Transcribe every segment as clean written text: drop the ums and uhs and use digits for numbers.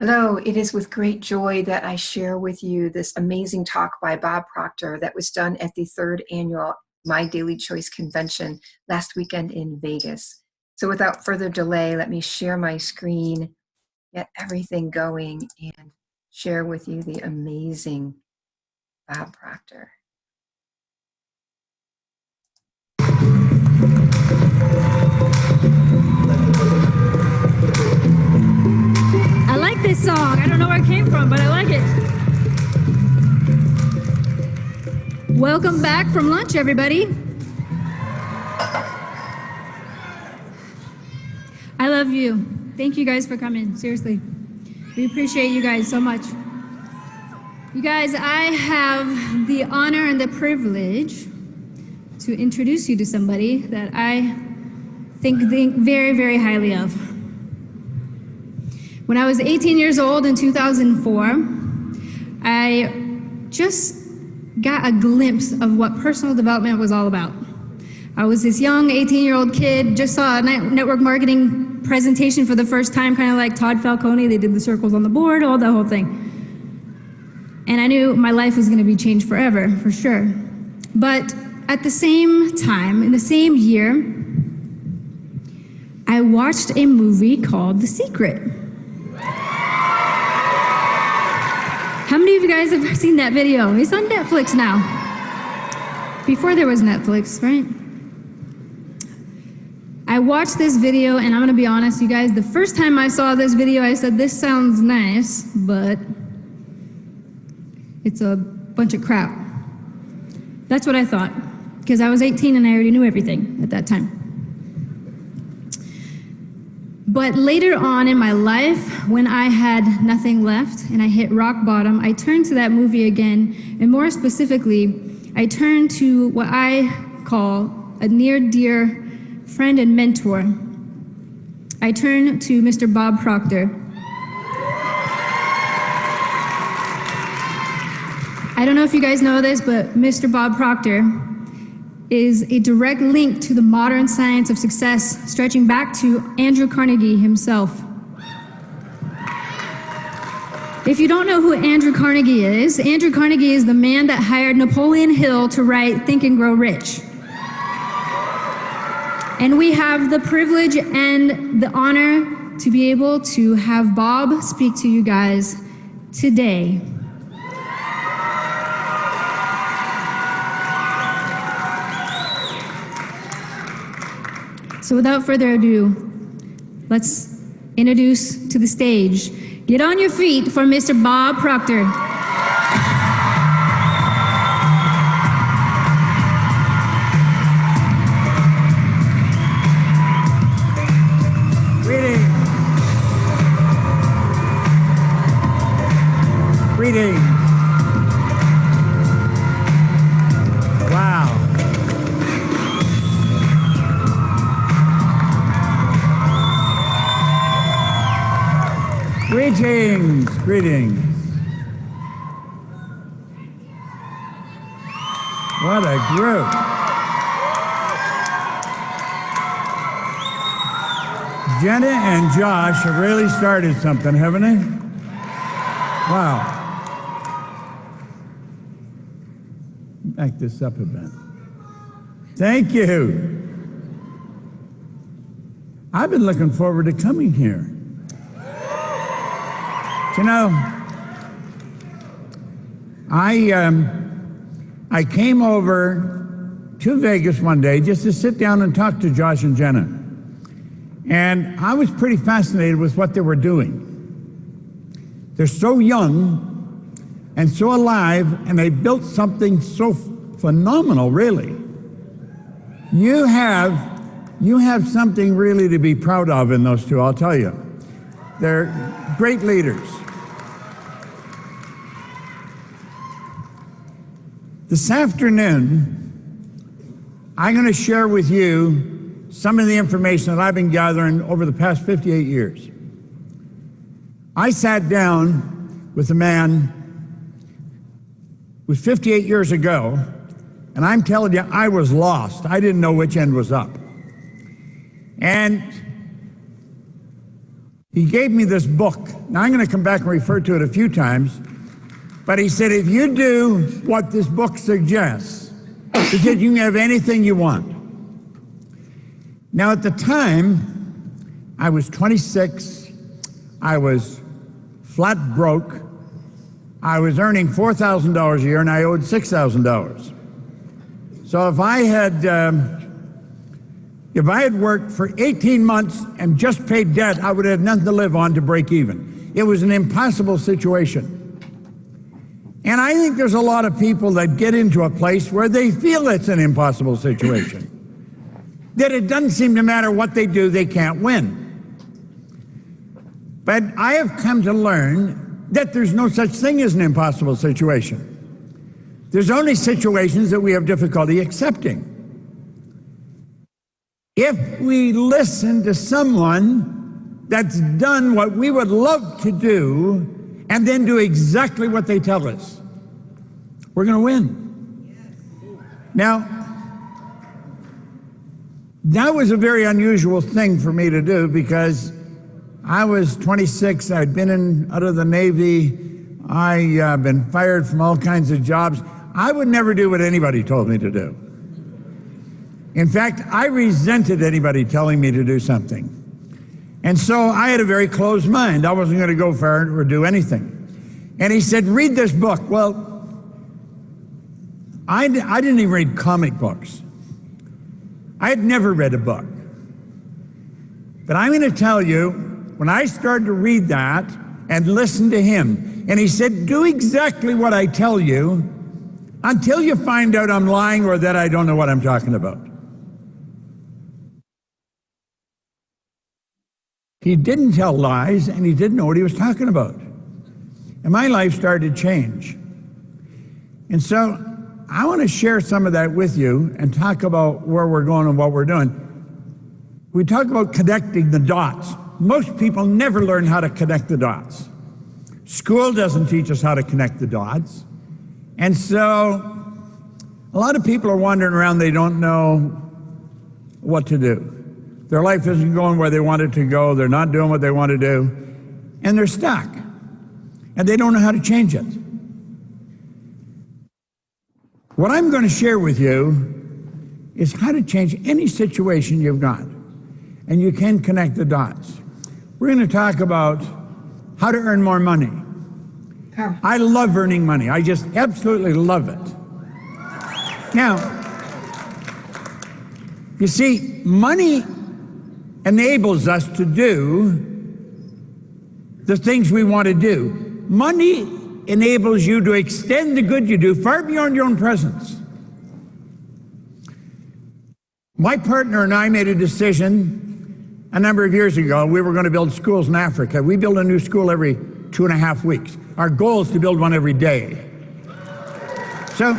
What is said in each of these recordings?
Hello, it is with great joy that I share with you this amazing talk by Bob Proctor that was done at the third annual My Daily Choice convention last weekend in Vegas. So without further delay, let me share my screen, get everything going, and share with you the amazing Bob Proctor. I like this song. I don't know where it came from, but I like it. Welcome back from lunch, everybody. I love you. Thank you guys for coming. Seriously. We appreciate you guys so much. You guys, I have the honor and the privilege to introduce you to somebody that I think very, very highly of. When I was 18 years old in 2004, I just got a glimpse of what personal development was all about. I was this young 18-year-old kid, just saw a network marketing presentation for the first time, kind of like Todd Falcone. They did the circles on the board, all the whole thing. And I knew my life was going to be changed forever, for sure. But at the same time, in the same year, I watched a movie called The Secret. How many of you guys have seen that video? It's on Netflix now. Before there was Netflix, right? I watched this video, and I'm gonna be honest, you guys, the first time I saw this video, I said, this sounds nice, but it's a bunch of crap. That's what I thought, because I was 18 and I already knew everything at that time. But later on in my life, when I had nothing left and I hit rock bottom, I turned to that movie again, and more specifically, I turned to what I call a near dear friend and mentor. I turned to Mr. Bob Proctor. I don't know if you guys know this, but Mr. Bob Proctor is a direct link to the modern science of success, stretching back to Andrew Carnegie himself. If you don't know who Andrew Carnegie is the man that hired Napoleon Hill to write Think and Grow Rich. And we have the privilege and the honor to be able to have Bob speak to you guys today. So without further ado, let's introduce to the stage. Get on your feet for Mr. Bob Proctor. Greetings. Wow. Greetings, greetings. What a group. Jenna and Josh have really started something, haven't they? Wow. Back this up a bit. Thank you. I've been looking forward to coming here. You know, I came over to Vegas one day just to sit down and talk to Josh and Jenna. And I was pretty fascinated with what they were doing. They're so young and so alive, and they built something so phenomenal, really. You have something really to be proud of in those two, I'll tell you. They're great leaders. This afternoon, I'm going to share with you some of the information that I've been gathering over the past 58 years. I sat down with a man who was 58 years ago, and I'm telling you, I was lost. I didn't know which end was up. And he gave me this book. Now I'm going to come back and refer to it a few times, but he said, if you do what this book suggests, he said, you can have anything you want. Now at the time, I was 26, I was flat broke, I was earning $4,000 a year and I owed $6,000. So if I had worked for 18 months and just paid debt, I would have nothing to live on to break even. It was an impossible situation. And I think there's a lot of people that get into a place where they feel it's an impossible situation. That it doesn't seem to matter what they do, they can't win. But I have come to learn that there's no such thing as an impossible situation. There's only situations that we have difficulty accepting. If we listen to someone that's done what we would love to do and then do exactly what they tell us, we're going to win. Now, that was a very unusual thing for me to do because I was 26, I'd been out of the Navy, I'd been fired from all kinds of jobs. I would never do what anybody told me to do. In fact, I resented anybody telling me to do something. And so I had a very closed mind. I wasn't going to go far or do anything. And he said, read this book. Well, I didn't even read comic books. I had never read a book. But I'm going to tell you, when I started to read that and listen to him, and he said, do exactly what I tell you until you find out I'm lying or that I don't know what I'm talking about. He didn't tell lies, and he didn't know what he was talking about. And my life started to change. And so I want to share some of that with you and talk about where we're going and what we're doing. We talk about connecting the dots. Most people never learn how to connect the dots. School doesn't teach us how to connect the dots. And so a lot of people are wandering around, they don't know what to do. Their life isn't going where they want it to go, they're not doing what they want to do, and they're stuck. And they don't know how to change it. What I'm going to share with you is how to change any situation you've got. And you can connect the dots. We're going to talk about how to earn more money. I love earning money. I just absolutely love it. Now, you see, money enables us to do the things we want to do. Money enables you to extend the good you do far beyond your own presence. My partner and I made a decision a number of years ago. We were going to build schools in Africa. We build a new school every 2.5 weeks. Our goal is to build one every day. So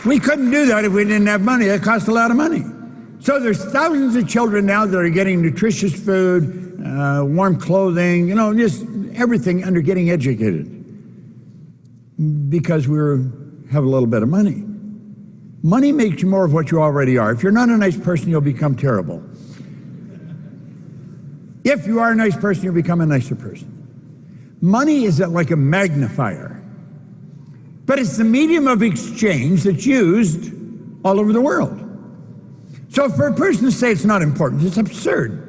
we couldn't do that if we didn't have money. It cost a lot of money. So there's thousands of children now that are getting nutritious food, warm clothing, just everything under getting educated because we have a little bit of money. Money makes you more of what you already are. If you're not a nice person, you'll become terrible. If you are a nice person, you'll become a nicer person. Money is like a magnifier, but it's the medium of exchange that's used all over the world. So for a person to say it's not important, it's absurd.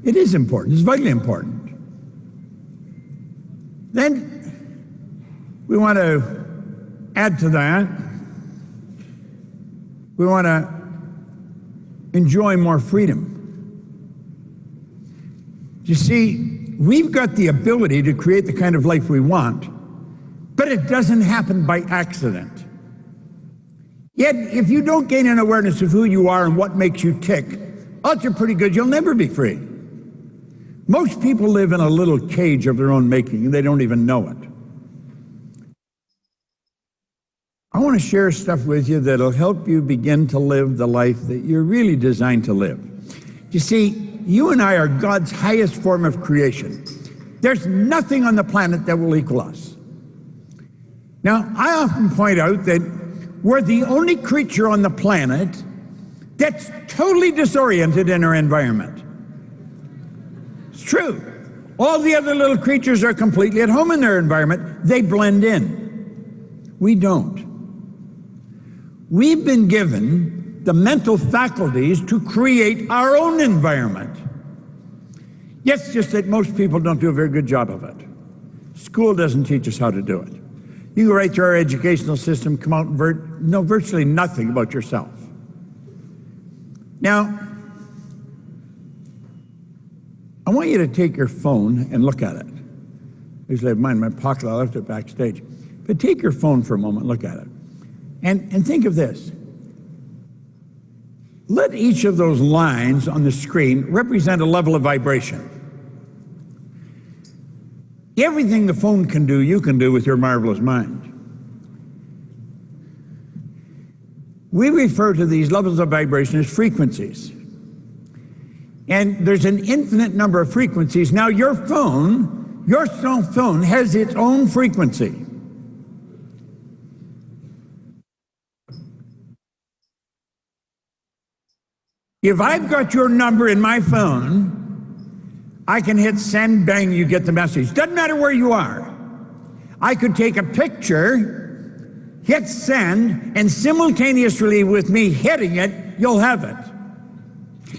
It is important. It's vitally important. Then we want to add to that. We want to enjoy more freedom. You see, we've got the ability to create the kind of life we want, but it doesn't happen by accident. Yet, if you don't gain an awareness of who you are and what makes you tick, odds are pretty good you'll never be free. Most people live in a little cage of their own making, and they don't even know it. I want to share stuff with you that'll help you begin to live the life that you're really designed to live. You see, you and I are God's highest form of creation. There's nothing on the planet that will equal us. Now, I often point out that we're the only creature on the planet that's totally disoriented in our environment. It's true. All the other little creatures are completely at home in their environment. They blend in. We don't. We've been given the mental faculties to create our own environment. It's just that most people don't do a very good job of it. School doesn't teach us how to do it. You go right through our educational system, come out and know virtually nothing about yourself. Now, I want you to take your phone and look at it. Usually I have mine in my pocket, I left it backstage. But take your phone for a moment, look at it. And think of this. Let each of those lines on the screen represent a level of vibration. Everything the phone can do, you can do with your marvelous mind. We refer to these levels of vibration as frequencies. And there's an infinite number of frequencies. Now your cell phone has its own frequency. If I've got your number in my phone, I can hit send, bang, you get the message. Doesn't matter where you are. I could take a picture, hit send, and simultaneously with me hitting it, you'll have it.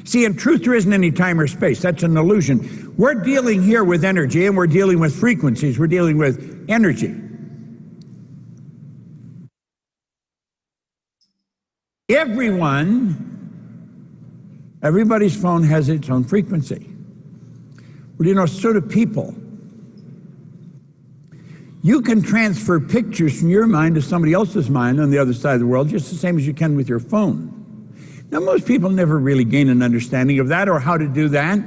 See, in truth, there isn't any time or space. That's an illusion. We're dealing here with energy, and we're dealing with frequencies. We're dealing with energy. Everybody's phone has its own frequency. Well, you know, so do people. You can transfer pictures from your mind to somebody else's mind on the other side of the world just the same as you can with your phone. Now, most people never really gain an understanding of that or how to do that.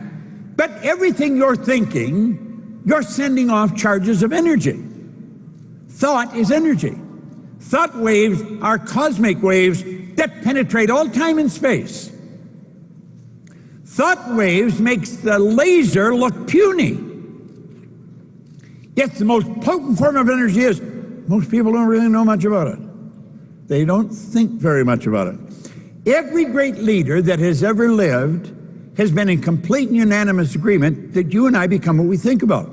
But everything you're thinking, you're sending off charges of energy. Thought is energy. Thought waves are cosmic waves that penetrate all time and space. Thought waves makes the laser look puny. Yes, the most potent form of energy is, most people don't really know much about it. They don't think very much about it. Every great leader that has ever lived has been in complete and unanimous agreement that you and I become what we think about.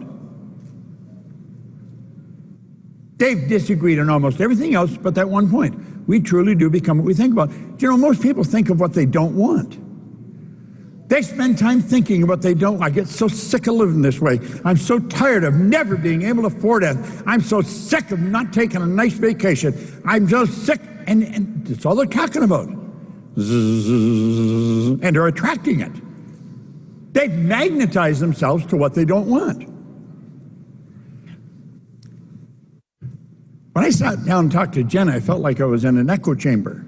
They've disagreed on almost everything else but that one point. We truly do become what we think about. You know, most people think of what they don't want. They spend time thinking of what they don't. I get so sick of living this way. I'm so tired of never being able to afford it. I'm so sick of not taking a nice vacation. I'm so sick, and that's all they're talking about. And they're attracting it. They've magnetized themselves to what they don't want. When I sat down and talked to Jenna, I felt like I was in an echo chamber.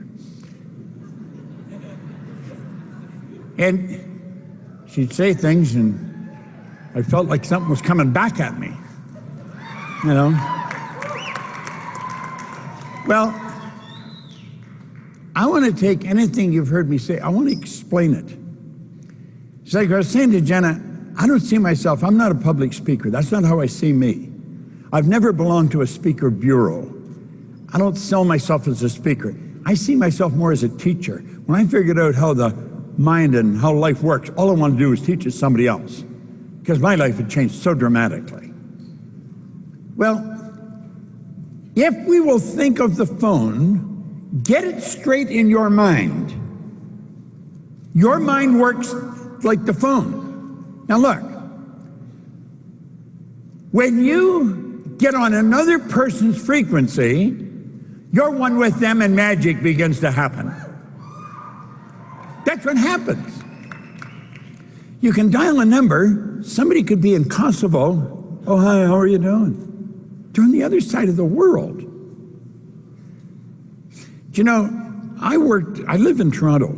And she'd say things, and I felt like something was coming back at me, you know? Well, I want to take anything you've heard me say, I want to explain it. It's like I was saying to Jenna, I don't see myself, I'm not a public speaker. That's not how I see me. I've never belonged to a speaker bureau. I don't sell myself as a speaker. I see myself more as a teacher. When I figured out how the mind and how life works, all I want to do is teach it to somebody else, because my life had changed so dramatically. Well, if we will think of the phone, get it straight in your mind. Your mind works like the phone. Now look, when you get on another person's frequency, you're one with them and magic begins to happen. That's what happens. You can dial a number. Somebody could be in Kosovo. Oh, hi, how are you doing? They're on the other side of the world. You know, I live in Toronto.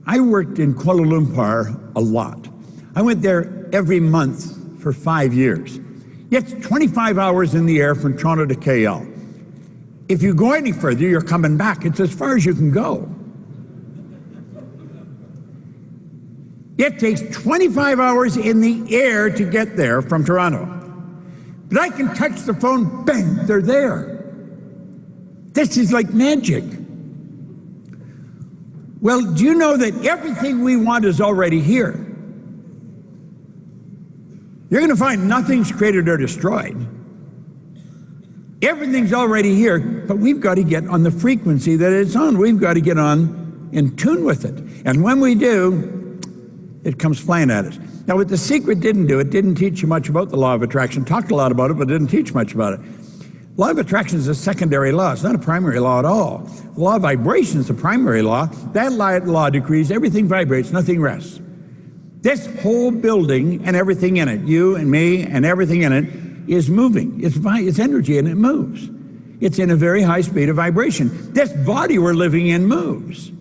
I worked in Kuala Lumpur a lot. I went there every month for 5 years. It's 25 hours in the air from Toronto to KL. If you go any further, you're coming back. It's as far as you can go. It takes 25 hours in the air to get there from Toronto. But I can touch the phone, bang, they're there. This is like magic. Well, do you know that everything we want is already here? you're going to find nothing's created or destroyed. Everything's already here, but we've got to get on the frequency that it's on. We've got to get on in tune with it. And when we do, it comes flying at us. Now, what The Secret didn't do, it didn't teach you much about the law of attraction. Talked a lot about it, but didn't teach much about it. Law of attraction is a secondary law. It's not a primary law at all. The law of vibration is the primary law. That law decrees everything vibrates, nothing rests. This whole building and everything in it, you and me and everything in it, is moving. It's energy and it moves. It's in a very high speed of vibration. This body we're living in moves.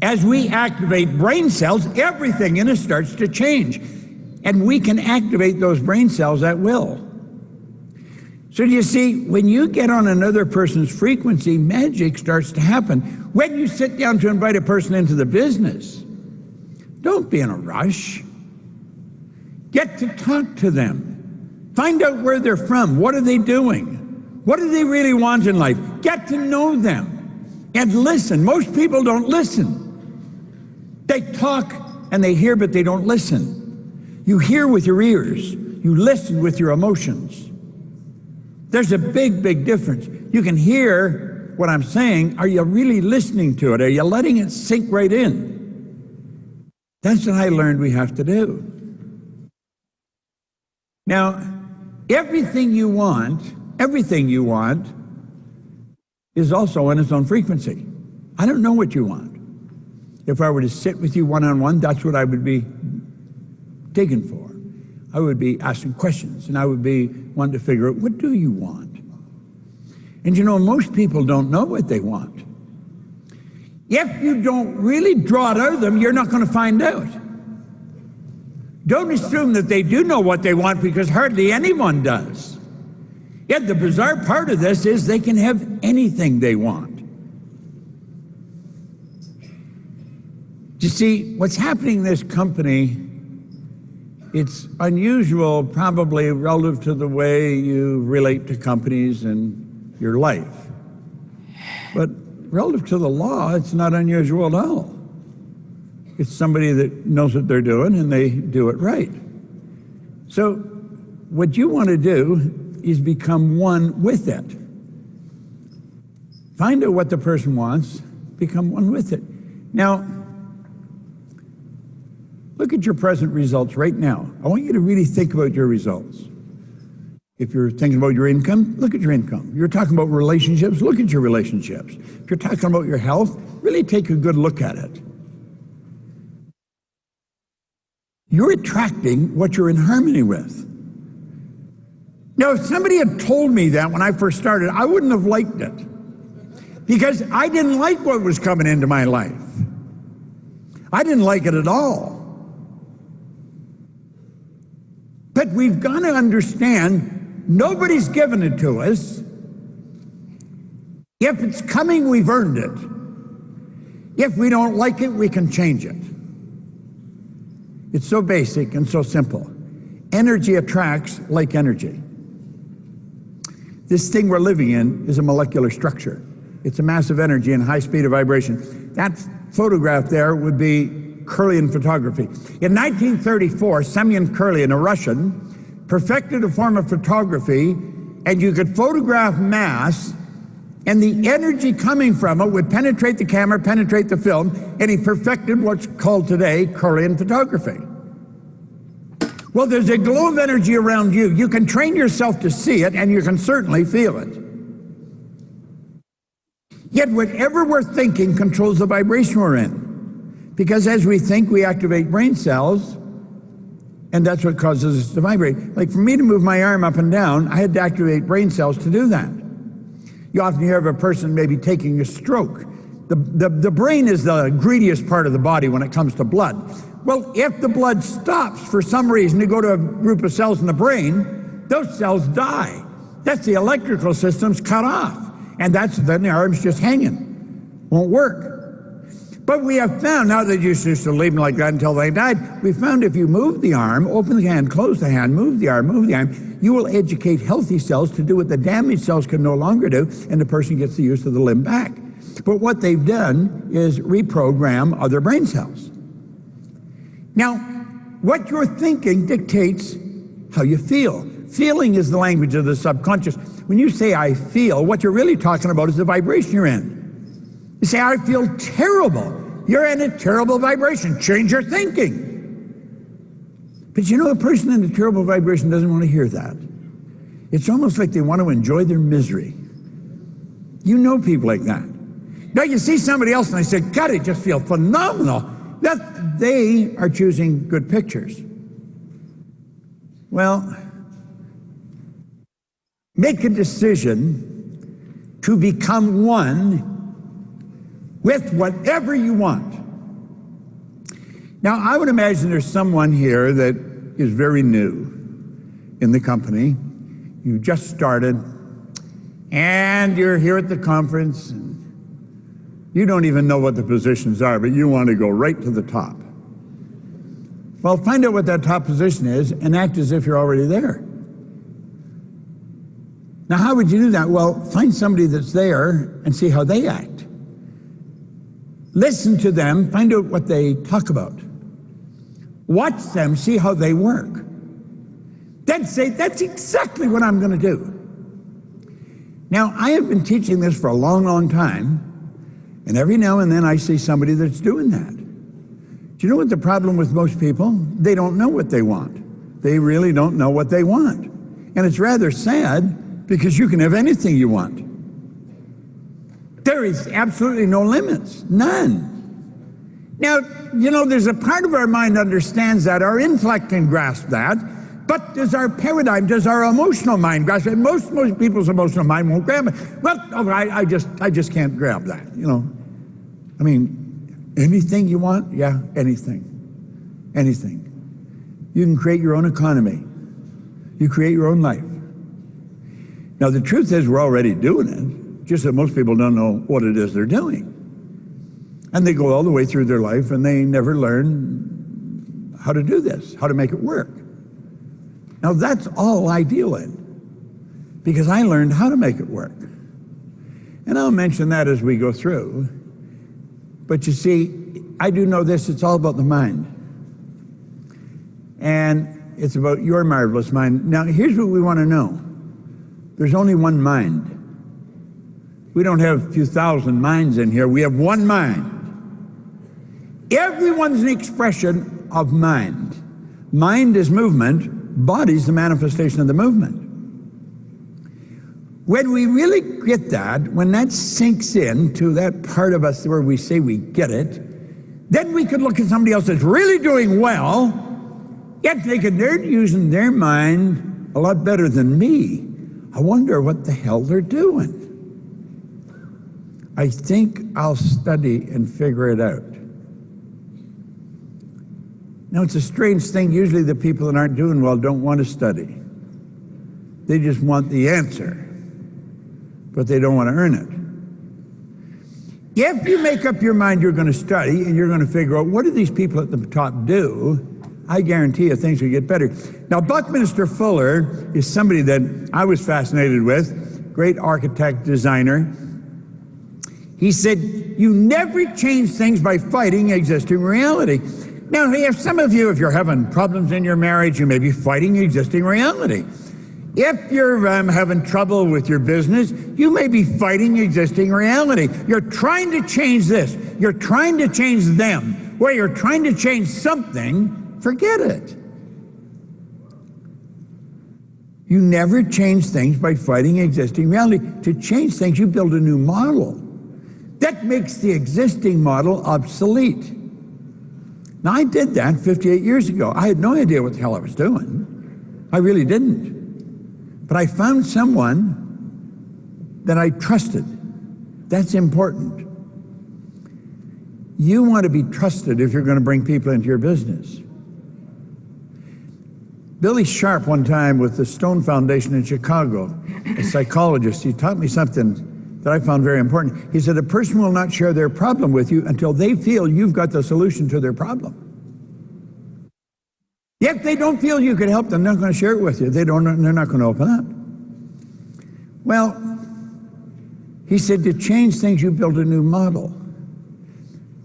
As we activate brain cells, everything in us starts to change. And we can activate those brain cells at will. So do you see, when you get on another person's frequency, magic starts to happen. When you sit down to invite a person into the business, don't be in a rush. Get to talk to them. Find out where they're from. What are they doing? What do they really want in life? Get to know them and listen. Most people don't listen. They talk and they hear, but they don't listen. You hear with your ears. You listen with your emotions. There's a big, big difference. You can hear what I'm saying. Are you really listening to it? Are you letting it sink right in? That's what I learned we have to do. Now, everything you want is also on its own frequency. I don't know what you want. If I were to sit with you one-on-one, that's what I would be digging for. I would be asking questions, and I would be wanting to figure out, what do you want? And you know, most people don't know what they want. If you don't really draw it out of them, you're not going to find out. Don't assume that they do know what they want, because hardly anyone does. Yet the bizarre part of this is they can have anything they want. You see, what's happening in this company, it's unusual probably relative to the way you relate to companies in your life. But relative to the law, it's not unusual at all. It's somebody that knows what they're doing and they do it right. So what you want to do is become one with it. Find out what the person wants, become one with it. Now, look at your present results right now. I want you to really think about your results. If you're thinking about your income, look at your income. If you're talking about relationships, look at your relationships. If you're talking about your health, really take a good look at it. You're attracting what you're in harmony with. Now, if somebody had told me that when I first started, I wouldn't have liked it, because I didn't like what was coming into my life. I didn't like it at all. But we've got to understand, nobody's given it to us. If it's coming, we've earned it. If we don't like it, we can change it. It's so basic and so simple. Energy attracts like energy. This thing we're living in is a molecular structure. It's a massive energy and high speed of vibration. That photograph there would be Kirlian photography. In 1934, Semyon Kirlian, a Russian, perfected a form of photography, and you could photograph mass, and the energy coming from it would penetrate the camera, penetrate the film, and he perfected what's called today Kirlian photography. Well, there's a glow of energy around you. You can train yourself to see it, and you can certainly feel it. Yet whatever we're thinking controls the vibration we're in. Because as we think, we activate brain cells, and that's what causes us to vibrate. Like for me to move my arm up and down, I had to activate brain cells to do that. You often hear of a person maybe taking a stroke. The brain is the greediest part of the body when it comes to blood. Well, if the blood stops for some reason to go to a group of cells in the brain, those cells die. That's the electrical system's cut off. And then the arm's just hanging. Won't work. But we have found, now that you used to leave them like that until they died, we found if you move the arm, open the hand, close the hand, move the arm, you will educate healthy cells to do what the damaged cells can no longer do, and the person gets the use of the limb back. But what they've done is reprogram other brain cells. Now, What you're thinking dictates how you feel. Feeling is the language of the subconscious. When you say, I feel, what you're really talking about is the vibration you're in. You say, I feel terrible. You're in a terrible vibration. Change your thinking. But you know, a person in a terrible vibration doesn't want to hear that. It's almost like they want to enjoy their misery. You know people like that. Now you see somebody else and they say, God, I just feel phenomenal. That they are choosing good pictures. Well, make a decision to become one with whatever you want. Now, I would imagine there's someone here that is very new in the company. You just started, and you're here at the conference, and you don't even know what the positions are, but you want to go right to the top. Well, find out what that top position is and act as if you're already there. Now, how would you do that? Well, find somebody that's there and see how they act. Listen to them, find out what they talk about. Watch them, see how they work. Then say, that's exactly what I'm going to do. Now, I have been teaching this for a long, long time, and every now and then I see somebody that's doing that. Do you know what the problem with most people? They don't know what they want. They really don't know what they want. And it's rather sad because you can have anything you want. There is absolutely no limits, none. Now, you know, there's a part of our mind that understands that, our intellect can grasp that, but does our paradigm, does our emotional mind grasp it? Most people's emotional mind won't grab it. Well, I just can't grab that, you know. I mean, anything you want? Yeah, anything. Anything. You can create your own economy. You create your own life. Now, the truth is we're already doing it, just that most people don't know what it is they're doing. And they go all the way through their life and they never learn how to do this, how to make it work. Now that's all I deal in, because I learned how to make it work. And I'll mention that as we go through. But you see, I do know this, it's all about the mind. And it's about your marvelous mind. Now here's what we want to know. There's only one mind. We don't have a few thousand minds in here, we have one mind. Everyone's an expression of mind. Mind is movement, body's the manifestation of the movement. When we really get that, when that sinks in to that part of us where we say we get it, then we could look at somebody else that's really doing well, yet thinking they're using their mind a lot better than me. I wonder what the hell they're doing. I think I'll study and figure it out. Now, it's a strange thing. Usually the people that aren't doing well don't want to study. They just want the answer, but they don't want to earn it. If you make up your mind you're going to study and you're going to figure out what do these people at the top do, I guarantee you things will get better. Now, Buckminster Fuller is somebody that I was fascinated with, great architect, designer. He said, you never change things by fighting existing reality. Now, if some of you, if you're having problems in your marriage, you may be fighting existing reality. If you're having trouble with your business, you may be fighting existing reality. You're trying to change this. You're trying to change them. Well, you're trying to change something, forget it. You never change things by fighting existing reality. To change things, you build a new model. That makes the existing model obsolete. Now, I did that 58 years ago. I had no idea what the hell I was doing. I really didn't. But I found someone that I trusted. That's important. You want to be trusted if you're going to bring people into your business. Billy Sharp, one time with the Stone Foundation in Chicago, a psychologist, he taught me something that I found very important. He said, a person will not share their problem with you until they feel you've got the solution to their problem. If they don't feel you can help them, they're not going to share it with you. They're not going to open up. Well, he said, to change things, you build a new model.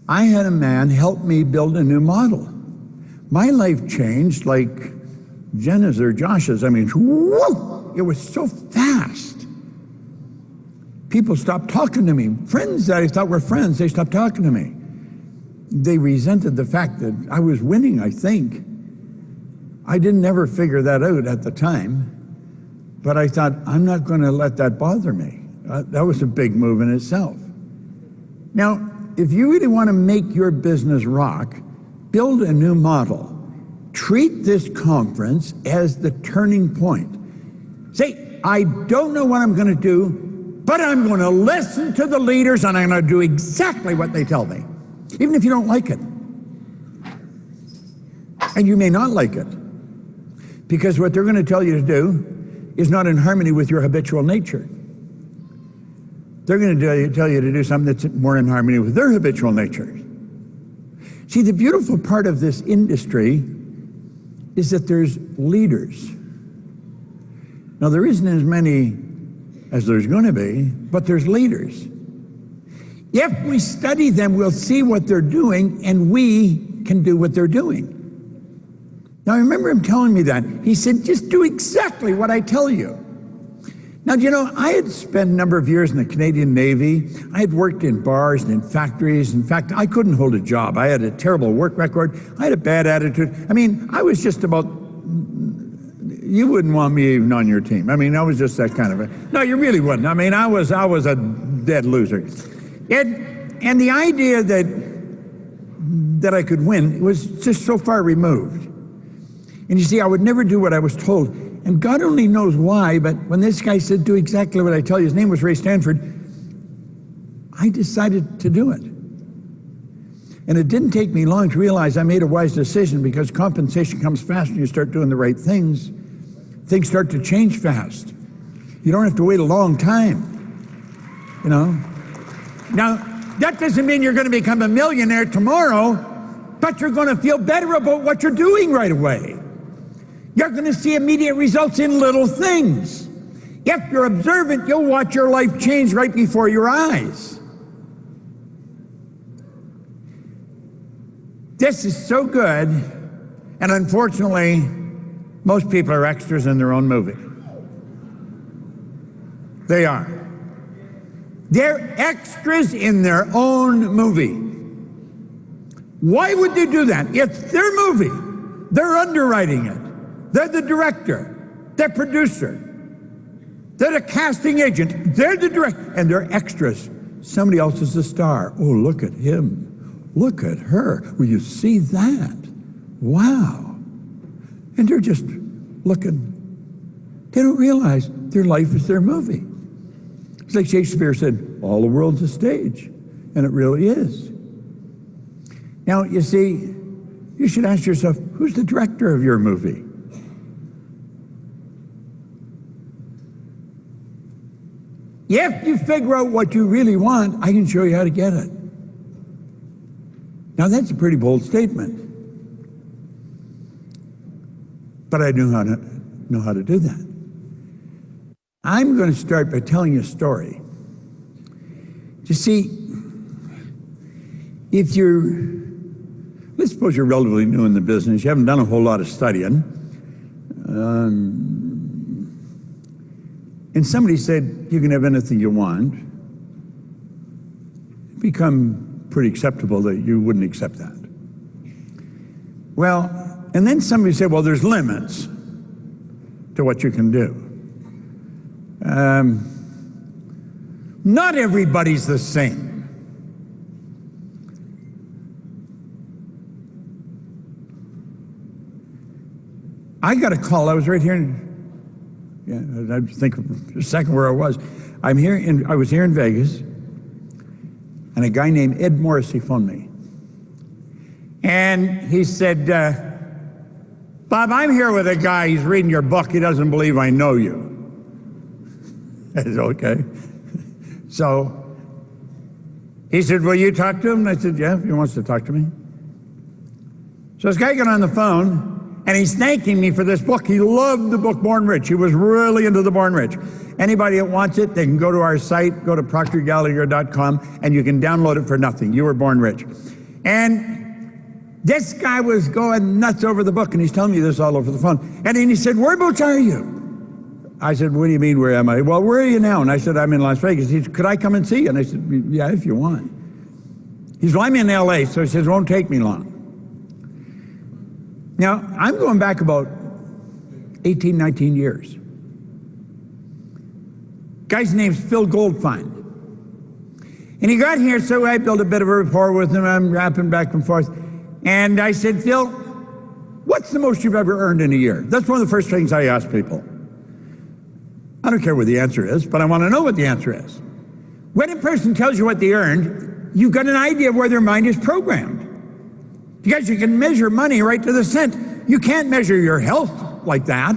I had a man help me build a new model. My life changed like Jenna's or Josh's. I mean, whoa, it was so fast. People stopped talking to me. Friends that I thought were friends, they stopped talking to me. They resented the fact that I was winning, I think. I didn't ever figure that out at the time, but I thought, I'm not going to let that bother me. That was a big move in itself. Now, if you really want to make your business rock, build a new model. Treat this conference as the turning point. Say, I don't know what I'm going to do, but I'm going to listen to the leaders and I'm going to do exactly what they tell me, even if you don't like it. And you may not like it, because what they're going to tell you to do is not in harmony with your habitual nature. They're going to tell you to do something that's more in harmony with their habitual nature. See, the beautiful part of this industry is that there's leaders. Now, there isn't as many as there's going to be, but there's leaders. If we study them, we'll see what they're doing, and we can do what they're doing. Now, I remember him telling me that. He said, just do exactly what I tell you. Now, you know, I had spent a number of years in the Canadian Navy. I had worked in bars and in factories. In fact, I couldn't hold a job. I had a terrible work record. I had a bad attitude. I mean, I was just about, you wouldn't want me even on your team. I mean, I was just that kind of a, no, you really wouldn't. I mean, I was a dead loser. And the idea that I could win was just so far removed. And you see, I would never do what I was told. And God only knows why, but when this guy said, do exactly what I tell you, his name was Ray Stanford, I decided to do it. And it didn't take me long to realize I made a wise decision, because compensation comes fast when you start doing the right things. Things start to change fast. You don't have to wait a long time, you know. Now, that doesn't mean you're going to become a millionaire tomorrow, but you're going to feel better about what you're doing right away. You're going to see immediate results in little things. If you're observant, you'll watch your life change right before your eyes. This is so good, and unfortunately, most people are extras in their own movie. They are. They're extras in their own movie. Why would they do that? It's their movie. They're underwriting it. They're the director, they're producer, they're the casting agent, they're the director, and they're extras. Somebody else is the star. Oh, look at him, look at her. Will you see that? Wow. And they're just looking. They don't realize their life is their movie. It's like Shakespeare said, all the world's a stage, and it really is. Now, you see, you should ask yourself, who's the director of your movie? If you figure out what you really want, I can show you how to get it. Now, that's a pretty bold statement. But I know how to do that. I'm going to start by telling you a story. You see, if let's suppose you're relatively new in the business, you haven't done a whole lot of studying, and somebody said, you can have anything you want, it'd become pretty acceptable that you wouldn't accept that. Well, and then somebody said, well, there's limits to what you can do. Not everybody's the same. I got a call, I was right here I think a second where I was. I was here in Vegas, and a guy named Ed Morrissey phoned me. And he said, Bob, I'm here with a guy, he's reading your book, he doesn't believe I know you. I said, okay. So he said, will you talk to him? And I said, yeah, if he wants to talk to me. So this guy got on the phone, and he's thanking me for this book. He loved the book Born Rich. He was really into the Born Rich. Anybody that wants it, they can go to our site, go to proctorgallagher.com, and you can download it for nothing. You were born rich. And This guy was going nuts over the book, and he's telling me this all over the phone. And then he said, whereabouts are you? I said, what do you mean, where am I? Well, where are you now? And I said, I'm in Las Vegas. He said, could I come and see you? And I said, yeah, if you want. He said, well, I'm in LA, so he says, it won't take me long. Now, I'm going back about 18, 19 years. Guy's name's Phil Goldfein. And he got here, so I built a bit of a rapport with him. I'm rapping back and forth. And I said, Phil, what's the most you've ever earned in a year? That's one of the first things I ask people. I don't care what the answer is, but I want to know what the answer is. When a person tells you what they earned, you've got an idea of where their mind is programmed. Because you can measure money right to the cent. You can't measure your health like that.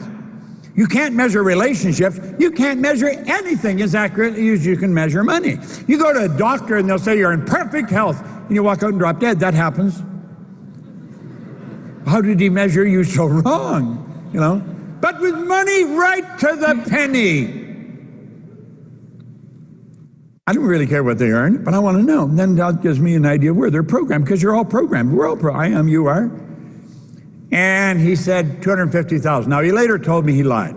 You can't measure relationships. You can't measure anything as accurately as you can measure money. You go to a doctor and they'll say you're in perfect health, and you walk out and drop dead. That happens. How did he measure you so wrong? You know? But with money right to the penny. I don't really care what they earn, but I want to know. And then that gives me an idea where they're programmed, because you're all programmed. We're all I am, you are. And he said 250,000. Now, he later told me he lied.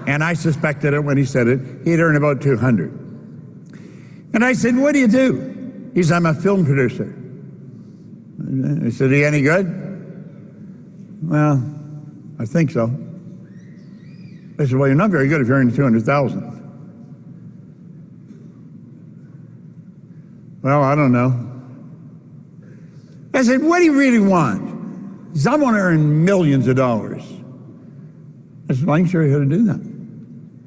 And I suspected it when he said it. He'd earn about 200. And I said, what do you do? He said, I'm a film producer. I said, are you any good? Well, I think so. I said, well, you're not very good if you're earning 200,000. Well, I don't know. I said, what do you really want? He said, I want to earn millions of dollars. I said, well, I can show you how to do that.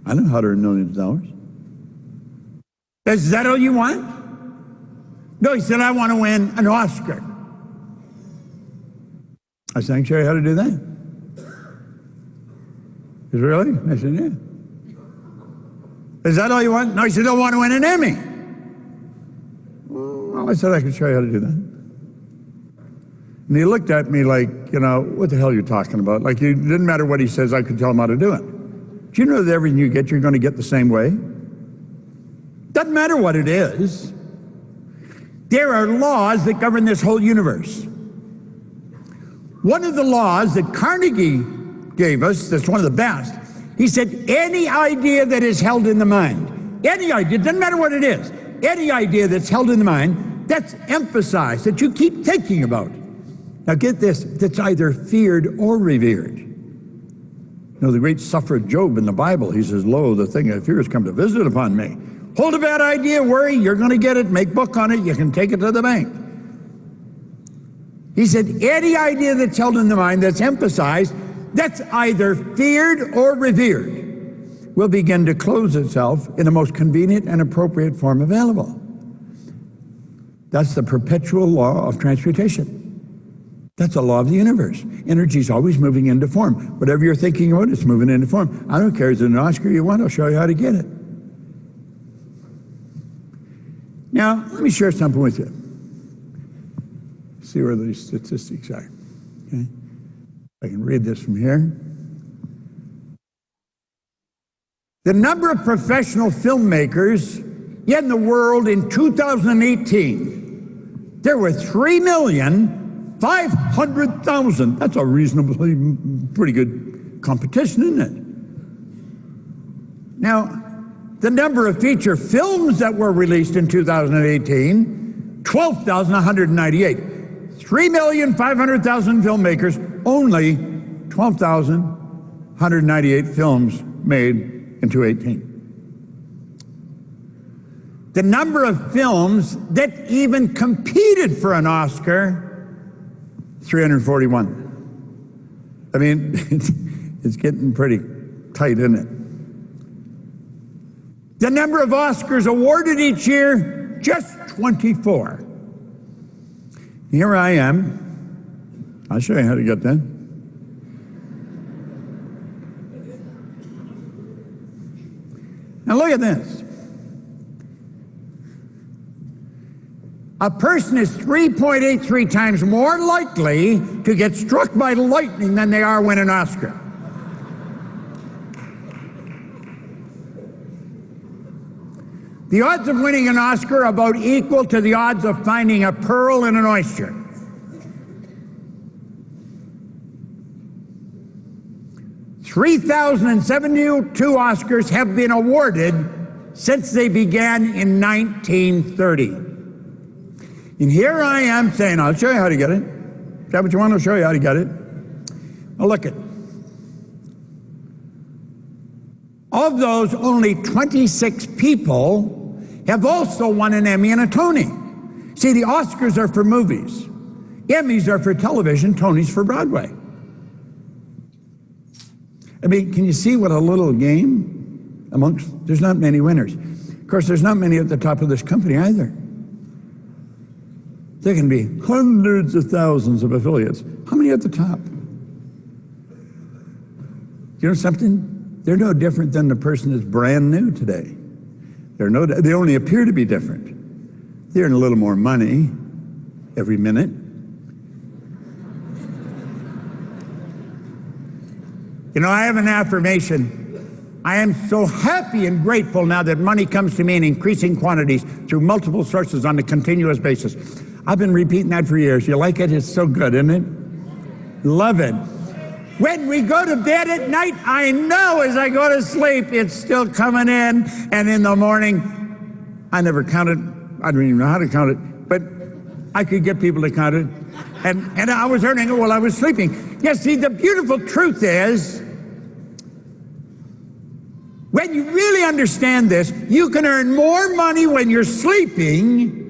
I know how to earn millions of dollars. I said, is that all you want? No, he said, I want to win an Oscar. I said, I can show you how to do that. He said, really? I said, yeah. Is that all you want? No, he said, I want to win an Emmy. Well, I said, I can show you how to do that. And he looked at me like, you know, what the hell are you talking about? Like, it didn't matter what he says, I could tell him how to do it. Do you know that everything you get, you're going to get the same way? Doesn't matter what it is. There are laws that govern this whole universe. One of the laws that Carnegie gave us, that's one of the best, he said, any idea that is held in the mind, any idea, doesn't matter what it is, any idea that's held in the mind, that's emphasized, that you keep thinking about. Now get this, that's either feared or revered. You know, the great sufferer Job in the Bible, he says, lo, the thing I fear has come to visit upon me. Hold a bad idea, worry, you're going to get it, make book on it, you can take it to the bank. He said, any idea that's held in the mind, that's emphasized, that's either feared or revered, will begin to close itself in the most convenient and appropriate form available. That's the perpetual law of transmutation. That's a law of the universe. Energy is always moving into form. Whatever you're thinking about, it's moving into form. I don't care, is it an Oscar you want? I'll show you how to get it. Now, let me share something with you. See where these statistics are. Okay? I can read this from here. The number of professional filmmakers in the world in 2018, there were 3,500,000. That's a reasonably pretty good competition, isn't it? Now, the number of feature films that were released in 2018, 12,198. 3,500,000 filmmakers, only 12,198 films made in 2018. The number of films that even competed for an Oscar, 341. I mean, it's getting pretty tight, isn't it? The number of Oscars awarded each year, just 24. Here I am. I'll show you how to get that. Now look at this. A person is 3.83 times more likely to get struck by lightning than they are win an Oscar. The odds of winning an Oscar are about equal to the odds of finding a pearl in an oyster. 3,072 Oscars have been awarded since they began in 1930. And here I am saying, I'll show you how to get it. Is that what you want? I'll show you how to get it. Well, look at. Of those, only 26 people have also won an Emmy and a Tony. See, the Oscars are for movies. Emmys are for television, Tonys for Broadway. I mean, can you see what a little game amongst, there's not many winners. Of course, there's not many at the top of this company either. There can be hundreds of thousands of affiliates. How many at the top? You know something? They're no different than the person that's brand new today. They only appear to be different. They earn a little more money every minute. You know, I have an affirmation. I am so happy and grateful now that money comes to me in increasing quantities through multiple sources on a continuous basis. I've been repeating that for years. You like it? It's so good, isn't it? Love it. When we go to bed at night, I know as I go to sleep, it's still coming in. And in the morning, I never counted. I don't even know how to count it, but I could get people to count it. And I was earning it while I was sleeping. Yes, see, the beautiful truth is, when you really understand this, you can earn more money when you're sleeping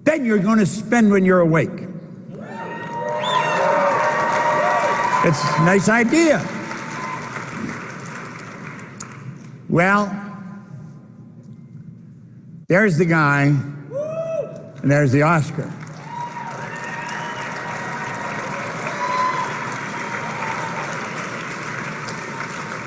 than you're going to spend when you're awake. It's a nice idea. Well, there's the guy, and there's the Oscar.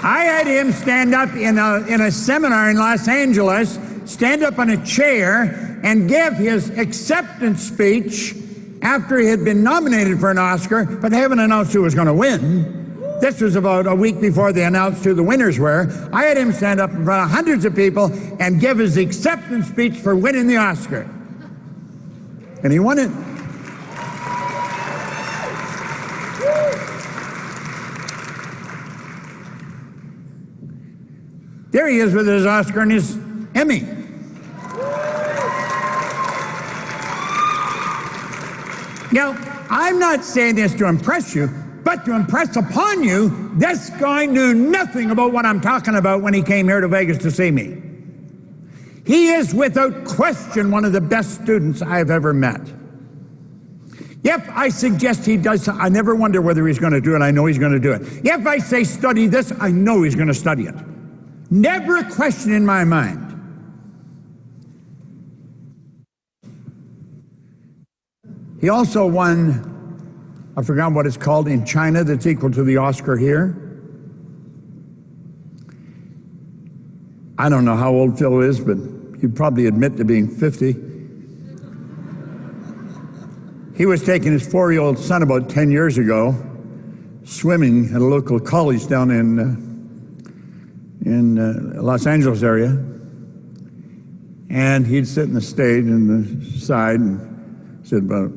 I had him stand up in a seminar in Los Angeles, stand up on a chair and give his acceptance speech after he had been nominated for an Oscar, but they haven't announced who was going to win. This was about a week before they announced who the winners were. I had him stand up in front of hundreds of people and give his acceptance speech for winning the Oscar. And he won it. There he is with his Oscar and his Emmy. Now, I'm not saying this to impress you, but to impress upon you, this guy knew nothing about what I'm talking about when he came here to Vegas to see me. He is without question one of the best students I've ever met. If I suggest he does, I never wonder whether he's going to do it. I know he's going to do it. If I say study this, I know he's going to study it. Never a question in my mind. He also won, I forgot what it's called in China, that's equal to the Oscar here. I don't know how old Phil is, but he'd probably admit to being 50. He was taking his 4-year-old son about 10 years ago, swimming at a local college down in Los Angeles area. And he'd sit in the stage in the side and said about,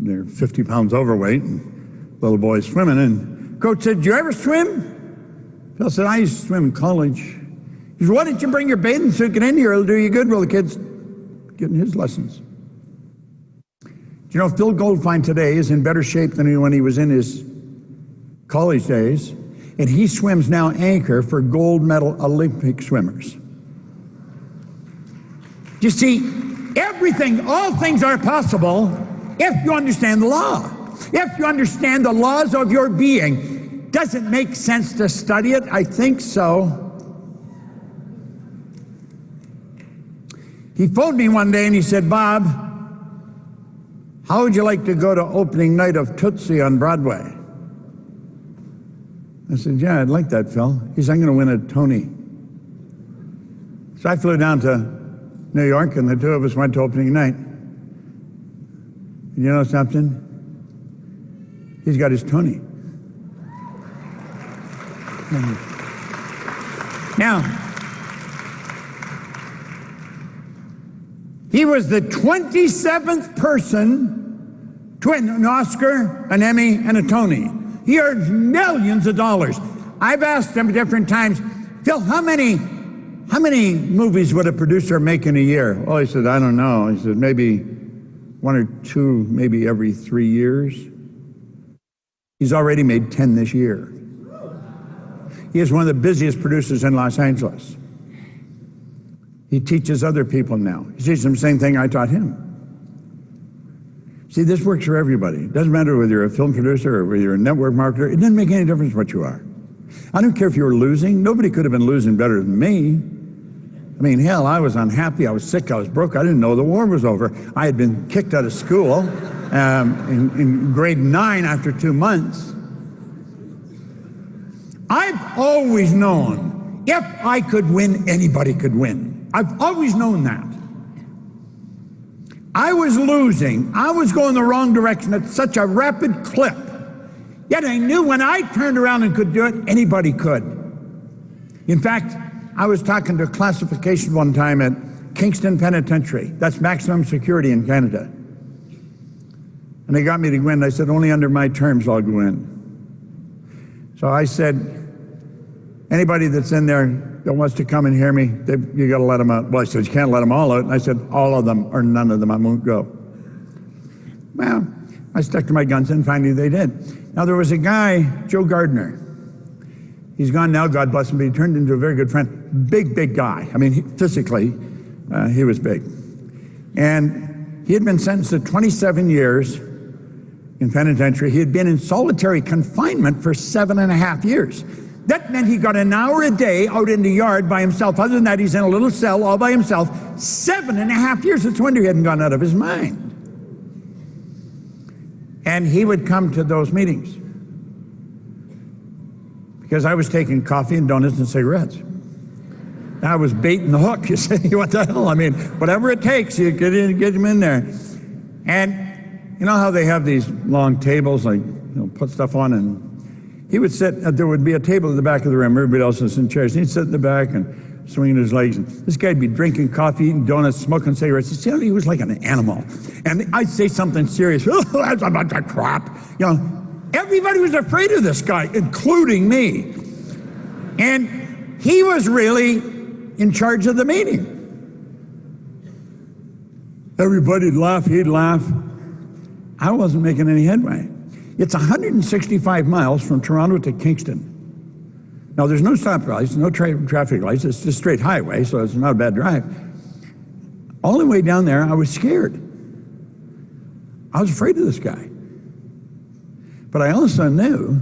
they're 50 pounds overweight, and little boy's swimming, and coach said, "Did you ever swim?" Phil said, "I used to swim in college." He said, "Why didn't you bring your bathing suit? Get in here, it'll do you good." Well, the kid's getting his lessons. Do you know, Phil Goldfine today is in better shape than when he was in his college days, and he swims now anchor for gold medal Olympic swimmers. You see, everything, all things are possible if you understand the law. If you understand the laws of your being. Does it make sense to study it? I think so. He phoned me one day and he said, "Bob, how would you like to go to opening night of Tootsie on Broadway?" I said, "Yeah, I'd like that, Phil." He said, "I'm going to win a Tony." So I flew down to New York and the two of us went to opening night. You know something? He's got his Tony. Now, he was the 27th person to win an Oscar, an Emmy, and a Tony. He earns millions of dollars. I've asked him different times, Phil, how many movies would a producer make in a year? Oh, he said, I don't know. He said, maybe one or two, maybe every 3 years. He's already made 10 this year. He is one of the busiest producers in Los Angeles. He teaches other people now. He teaches them the same thing I taught him. See, this works for everybody. It doesn't matter whether you're a film producer or whether you're a network marketer. It doesn't make any difference what you are. I don't care if you were losing. Nobody could have been losing better than me. I mean, hell, I was unhappy, I was sick, I was broke. I didn't know the war was over. I had been kicked out of school in grade 9 after 2 months. I've always known if I could win, anybody could win. I've always known that. I was losing. I was going the wrong direction at such a rapid clip. Yet I knew when I turned around and could do it, anybody could. In fact, I was talking to classification one time at Kingston Penitentiary. That's maximum security in Canada. And they got me to go in. I said, only under my terms I'll go in. So I said, anybody that's in there that wants to come and hear me, you got to let them out. Well, I said, you can't let them all out. And I said, all of them or none of them, I won't go. Well, I stuck to my guns and finally they did. Now there was a guy, Joe Gardner. He's gone now, God bless him, but he turned into a very good friend. Big guy. I mean, physically, he was big. And he had been sentenced to 27 years in penitentiary. He had been in solitary confinement for 7.5 years. That meant he got an hour a day out in the yard by himself. Other than that, he's in a little cell all by himself. 7.5 years. It's a wonder he hadn't gone out of his mind. And he would come to those meetings because I was taking coffee and donuts and cigarettes. I was baiting the hook. You say, what the hell? I mean, whatever it takes, you get him in there. And you know how they have these long tables, like, put stuff on, and he would sit, there would be a table at the back of the room, everybody else was in chairs, and he'd sit in the back and swinging his legs. And this guy'd be drinking coffee, eating donuts, smoking cigarettes. He was like an animal. And I'd say something serious, oh, that's a bunch of crap. Everybody was afraid of this guy, including me. And he was really in charge of the meeting. Everybody'd laugh, he'd laugh. I wasn't making any headway. It's 165 miles from Toronto to Kingston. Now, there's no stop lights, no traffic lights. It's just straight highway, so it's not a bad drive. All the way down there, I was scared. I was afraid of this guy. But I also knew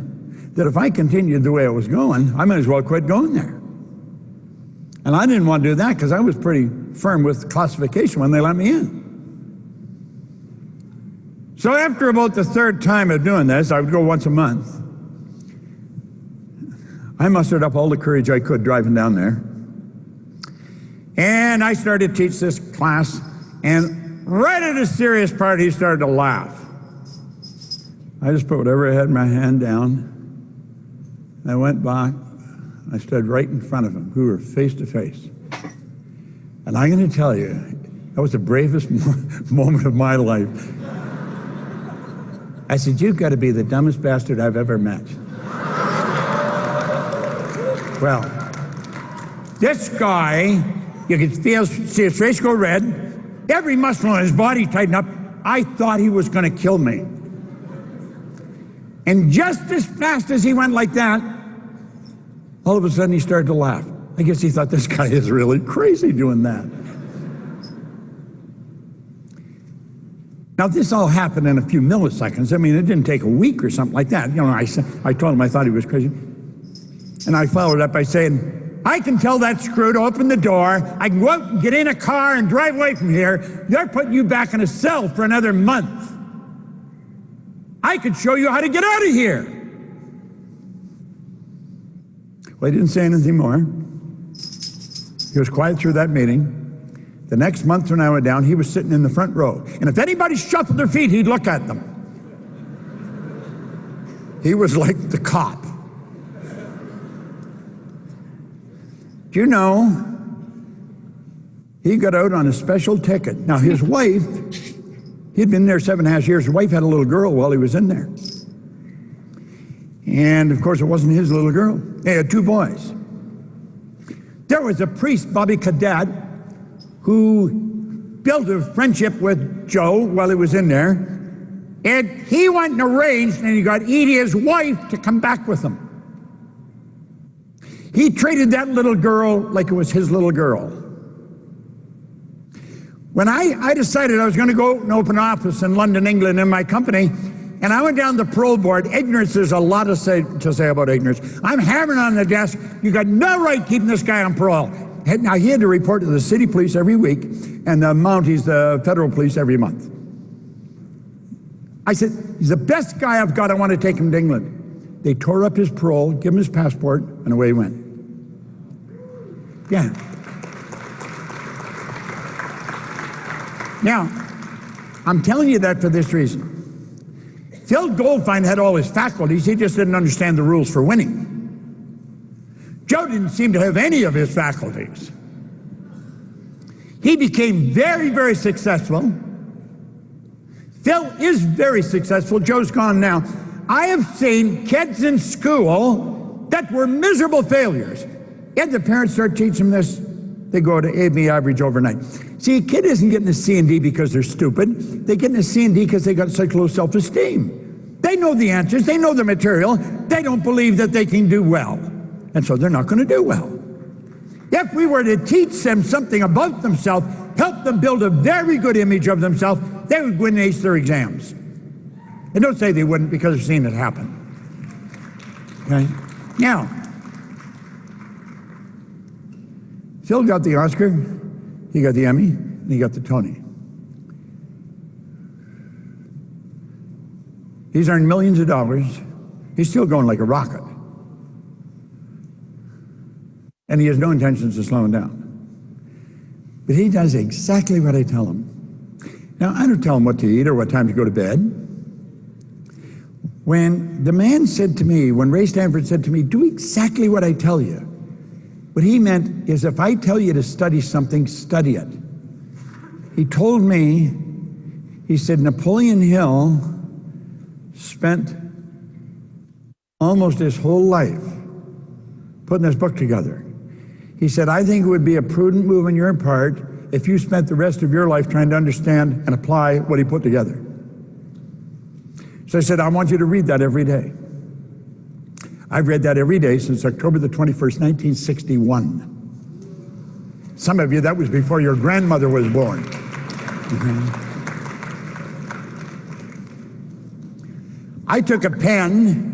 that if I continued the way I was going, I might as well quit going there. And I didn't want to do that because I was pretty firm with classification when they let me in. So after about the third time of doing this, I would go once a month. I mustered up all the courage I could driving down there. And I started to teach this class, and right at a serious part, he started to laugh. I just put whatever I had in my hand down. I went back. I stood right in front of him. We were face to face. And I'm going to tell you, that was the bravest moment of my life. I said, you've got to be the dumbest bastard I've ever met. Well, this guy, you could see his face go red, every muscle in his body tightened up. I thought he was going to kill me. And just as fast as he went like that, all of a sudden he started to laugh. I guess he thought this guy is really crazy doing that. Now, this all happened in a few milliseconds. I mean, it didn't take a week or something like that. I told him I thought he was crazy. And I followed up by saying, I can tell that screw to open the door. I can go out and get in a car and drive away from here. They're putting you back in a cell for another month. I could show you how to get out of here. Well, he didn't say anything more. He was quiet through that meeting. The next month when I went down, he was sitting in the front row. And if anybody shuffled their feet, he'd look at them. He was like the cop. Do you know, he got out on a special ticket. Now, his wife, he'd been there 7.5 years. His wife had a little girl while he was in there. And of course, it wasn't his little girl. They had two boys. There was a priest, Bobby Cadet, who built a friendship with Joe while he was in there. And he went and arranged, and he got Edie, his wife, to come back with him. He treated that little girl like it was his little girl. When I decided I was going to go and open an office in London, England, in my company, and I went down the parole board. Ignorance, there's a lot to say about ignorance. I'm hammering on the desk, you got no right keeping this guy on parole. Now, he had to report to the city police every week, and the Mounties, the federal police, every month. I said, he's the best guy I've got, I want to take him to England. They tore up his parole, give him his passport, and away he went. Yeah. Now, I'm telling you that for this reason. Phil Goldfine had all his faculties, he just didn't understand the rules for winning. Joe didn't seem to have any of his faculties. He became very, very successful. Phil is very successful. Joe's gone now. I have seen kids in school that were miserable failures. And the parents start teaching them this, they go to A/B average overnight. See, a kid isn't getting a C and D because they're stupid. They're getting a C and D because they got such low self-esteem. They know the answers, they know the material, they don't believe that they can do well. And so they're not going to do well. If we were to teach them something about themselves, help them build a very good image of themselves, they would win and ace their exams. And don't say they wouldn't, because I've seen it happen. Okay? Now, Phil got the Oscar, he got the Emmy, and he got the Tony. He's earned millions of dollars. He's still going like a rocket. And he has no intentions of slowing down. But he does exactly what I tell him. Now, I don't tell him what to eat or what time to go to bed. When the man said to me, when Ray Stanford said to me, do exactly what I tell you, what he meant is, if I tell you to study something, study it. He told me, he said, Napoleon Hill spent almost his whole life putting this book together. He said, I think it would be a prudent move on your part if you spent the rest of your life trying to understand and apply what he put together. So I said, I want you to read that every day. I've read that every day since October the 21st, 1961. Some of you, that was before your grandmother was born. I took a pen.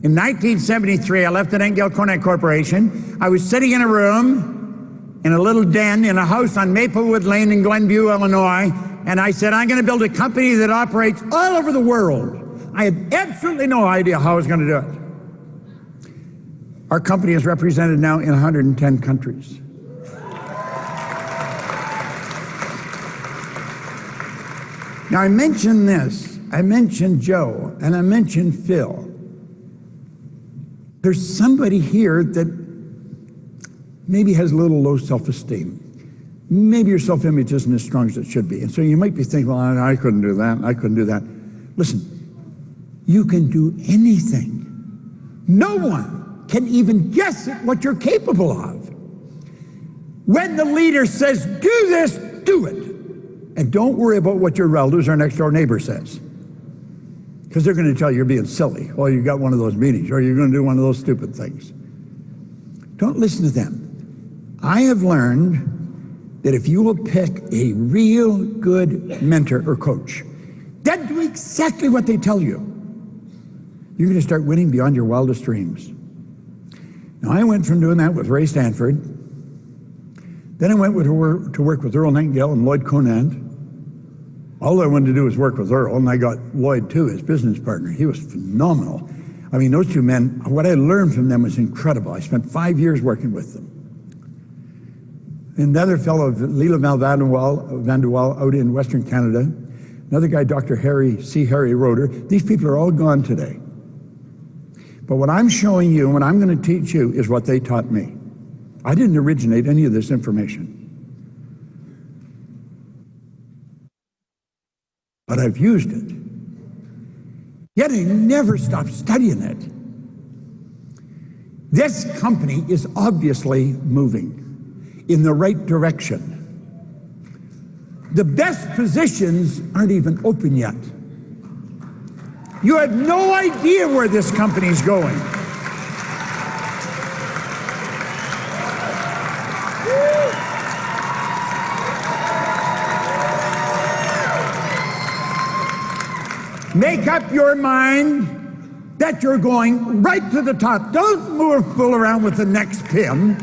In 1973, I left the Nightingale Conant Corporation. I was sitting in a room, in a little den, in a house on Maplewood Lane in Glenview, Illinois, and I said, I'm going to build a company that operates all over the world. I had absolutely no idea how I was going to do it. Our company is represented now in 110 countries. Now, I mentioned this, I mentioned Joe, and I mentioned Phil. There's somebody here that maybe has a little low self-esteem. Maybe your self-image isn't as strong as it should be. And so you might be thinking, well, I couldn't do that, I couldn't do that. Listen, you can do anything. No one can even guess at what you're capable of. When the leader says, do this, do it. And don't worry about what your relatives or next door neighbor says. Because they're going to tell you you're being silly, or you got one of those meetings, or you're going to do one of those stupid things. Don't listen to them. I have learned that if you will pick a real good mentor or coach, then do exactly what they tell you, you're going to start winning beyond your wildest dreams. Now, I went from doing that with Ray Stanford. Then I went to work with Earl Nightingale and Lloyd Conant. All I wanted to do was work with Earl, and I got Lloyd too, his business partner. He was phenomenal. I mean, those two men, what I learned from them was incredible. I spent 5 years working with them. Another fellow, Lila Van der Waal out in Western Canada. Another guy, Dr. Harry Roeder. These people are all gone today. But what I'm showing you and what I'm going to teach you is what they taught me. I didn't originate any of this information. But I've used it. Yet I never stopped studying it. This company is obviously moving in the right direction. The best positions aren't even open yet. You have no idea where this company is going. Make up your mind that you're going right to the top. Don't fool around with the next pin.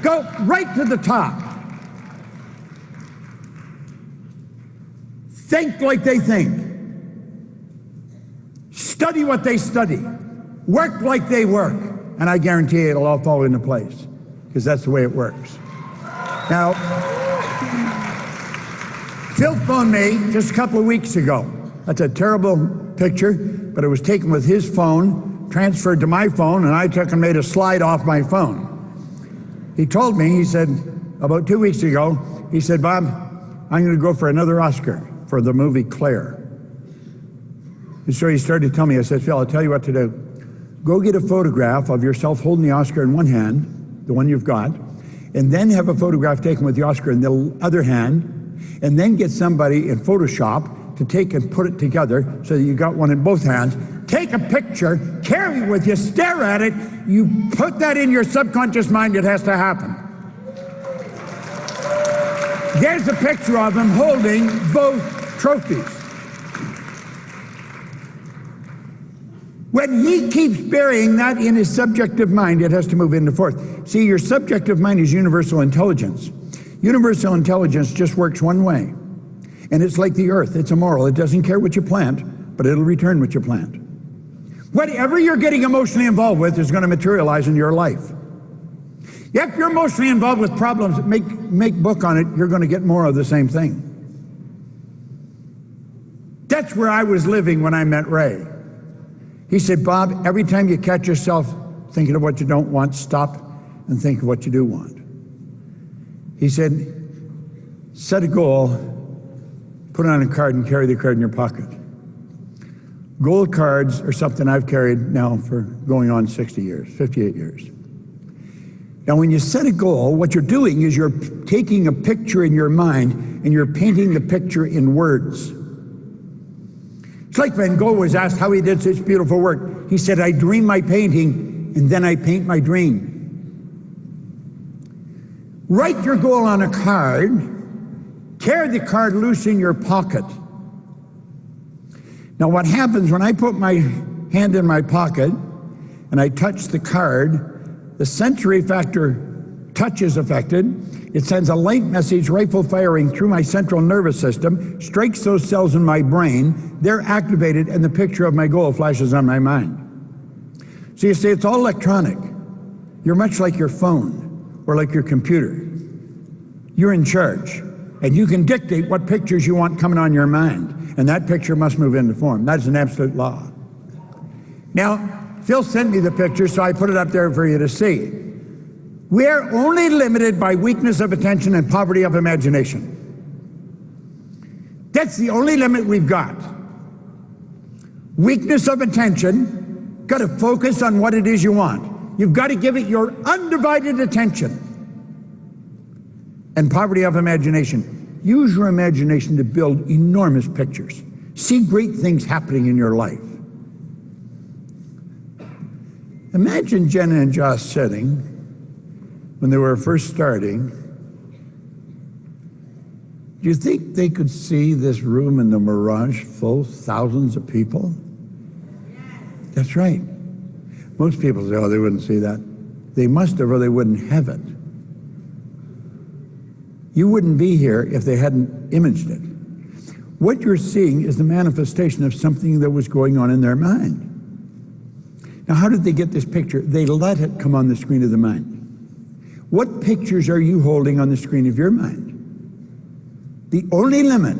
Go right to the top. Think like they think. Study what they study. Work like they work. And I guarantee you it'll all fall into place, because that's the way it works. Now, Phil phoned me just a couple of weeks ago. That's a terrible picture, but it was taken with his phone, transferred to my phone, and I took and made a slide off my phone. He told me, he said, about 2 weeks ago, he said, Bob, I'm going to go for another Oscar for the movie Claire. And so he started to tell me, I said, Phil, I'll tell you what to do. Go get a photograph of yourself holding the Oscar in one hand, the one you've got, and then have a photograph taken with the Oscar in the other hand, and then get somebody in Photoshop to take and put it together so that you got one in both hands. Take a picture, carry it with you, stare at it, you put that in your subconscious mind, it has to happen. There's a picture of him holding both trophies. When he keeps burying that in his subjective mind, it has to move into forth. See, your subjective mind is universal intelligence. Universal intelligence just works one way. And it's like the earth, it's immoral. It doesn't care what you plant, but it'll return what you plant. Whatever you're getting emotionally involved with is going to materialize in your life. If you're emotionally involved with problems, make book on it, you're going to get more of the same thing. That's where I was living when I met Ray. He said, Bob, every time you catch yourself thinking of what you don't want, stop and think of what you do want. He said, set a goal, put it on a card and carry the card in your pocket. Gold cards are something I've carried now for going on 60 years, 58 years. Now, when you set a goal, what you're doing is you're taking a picture in your mind and you're painting the picture in words. It's like Van Gogh was asked how he did such beautiful work. He said, I dream my painting and then I paint my dream. Write your goal on a card, carry the card loose in your pocket. Now what happens when I put my hand in my pocket and I touch the card, the sensory factor touch is affected. It sends a light message, rifle firing through my central nervous system, strikes those cells in my brain, they're activated, and the picture of my goal flashes on my mind. So you see, it's all electronic. You're much like your phone or like your computer. You're in charge, and you can dictate what pictures you want coming on your mind, and that picture must move into form. That's an absolute law. Now, Phil sent me the picture, so I put it up there for you to see. We're only limited by weakness of attention and poverty of imagination. That's the only limit we've got. Weakness of attention, got to focus on what it is you want. You've got to give it your undivided attention. And poverty of imagination. Use your imagination to build enormous pictures. See great things happening in your life. Imagine Jenna and Josh sitting when they were first starting. Do you think they could see this room in the Mirage full, thousands of people? That's right. Most people say, oh, they wouldn't see that. They must have, or they wouldn't have it. You wouldn't be here if they hadn't imaged it. What you're seeing is the manifestation of something that was going on in their mind. Now, how did they get this picture? They let it come on the screen of the mind. What pictures are you holding on the screen of your mind? The only limit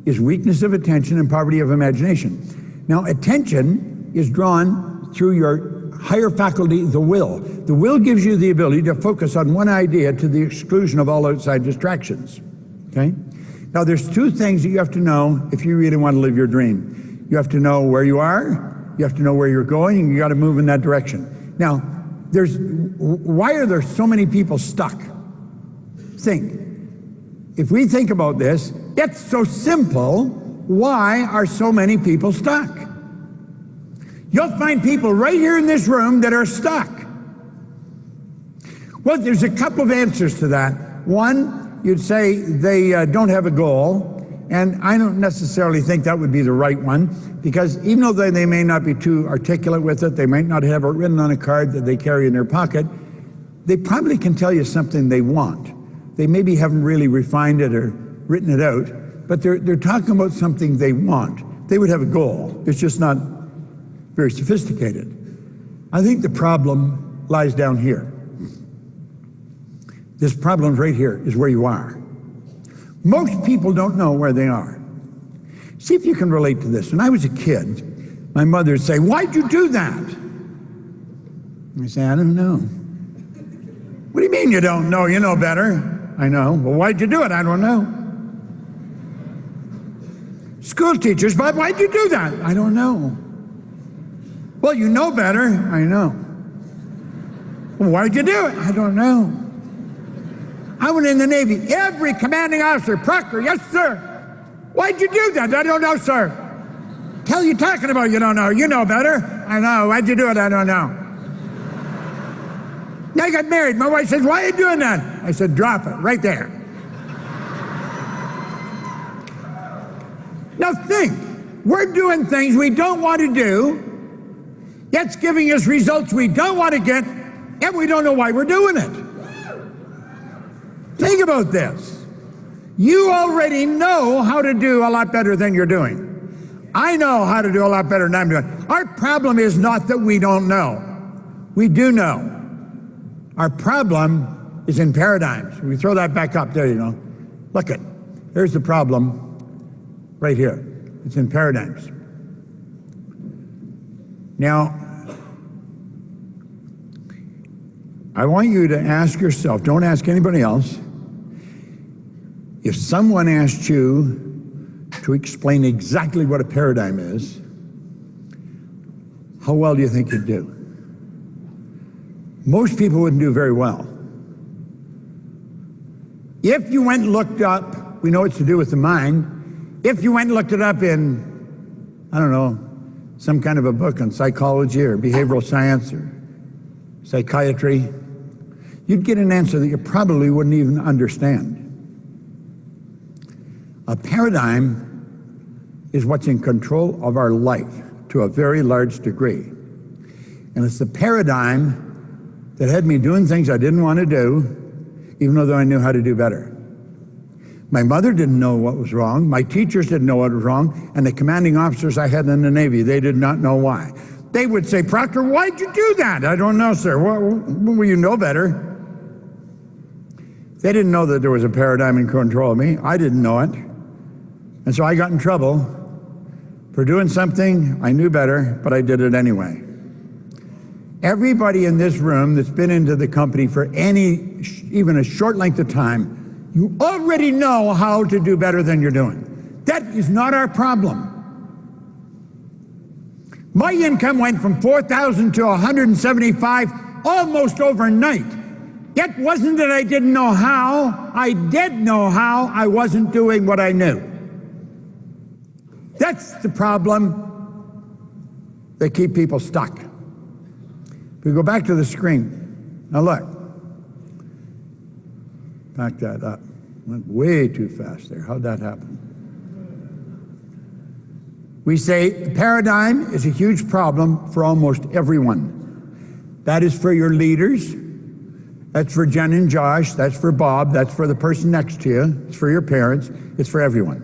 is weakness of attention and poverty of imagination. Now, attention is drawn through your higher faculty, the will. The will gives you the ability to focus on one idea to the exclusion of all outside distractions. Okay? Now, there's two things that you have to know if you really want to live your dream. You have to know where you are, you have to know where you're going, and you got to move in that direction. Now, why are there so many people stuck? Think. If we think about this, it's so simple. Why are so many people stuck? You'll find people right here in this room that are stuck. Well, there's a couple of answers to that. One, you'd say they don't have a goal, and I don't necessarily think that would be the right one, because even though they may not be too articulate with it, they might not have it written on a card that they carry in their pocket, they probably can tell you something they want. They maybe haven't really refined it or written it out, but they're talking about something they want. They would have a goal. It's just not very sophisticated. I think the problem lies down here. This problem right here is where you are. Most people don't know where they are. See if you can relate to this. When I was a kid, my mother would say, "Why'd you do that?" I say, "I don't know." "What do you mean you don't know? You know better." "I know." "Well, why'd you do it?" "I don't know." School teachers, "But why'd you do that?" "I don't know." "Well, you know better." "I know." "Well, why'd you do it?" "I don't know." I went in the Navy. Every commanding officer, "Proctor, yes, sir." "Why'd you do that?" "I don't know, sir." "Hell you talking about you don't know? You know better." "I know." "Why'd you do it?" "I don't know." Now I got married. My wife says, "Why are you doing that?" I said, "Drop it, right there." Now think, we're doing things we don't want to do, yet it's giving us results we don't want to get, and we don't know why we're doing it. Think about this. You already know how to do a lot better than you're doing. I know how to do a lot better than I'm doing. Our problem is not that we don't know. We do know. Our problem is in paradigms. We throw that back up there, you know. Look it. Here's the problem right here. It's in paradigms. Now, I want you to ask yourself, don't ask anybody else, if someone asked you to explain exactly what a paradigm is, how well do you think you'd do? Most people wouldn't do very well. If you went and looked up, we know it's to do with the mind, if you went and looked it up in, I don't know, some kind of a book on psychology or behavioral science or psychiatry, you'd get an answer that you probably wouldn't even understand. A paradigm is what's in control of our life to a very large degree. And it's the paradigm that had me doing things I didn't want to do, even though I knew how to do better. My mother didn't know what was wrong, my teachers didn't know what was wrong, and the commanding officers I had in the Navy, they did not know why. They would say, "Proctor, why'd you do that?" "I don't know, sir." Well, you know better. They didn't know that there was a paradigm in control of me. I didn't know it. And so I got in trouble for doing something I knew better, but I did it anyway. Everybody in this room that's been into the company for even a short length of time, you already know how to do better than you're doing. That is not our problem. My income went from $4,000 to $175 almost overnight. It wasn't that I didn't know how. I did know how. I wasn't doing what I knew. That's the problem that keep people stuck. If we go back to the screen, now look. Back that up. Went way too fast there. How'd that happen? We say paradigm is a huge problem for almost everyone. That is for your leaders. That's for Jen and Josh. That's for Bob. That's for the person next to you. It's for your parents. It's for everyone.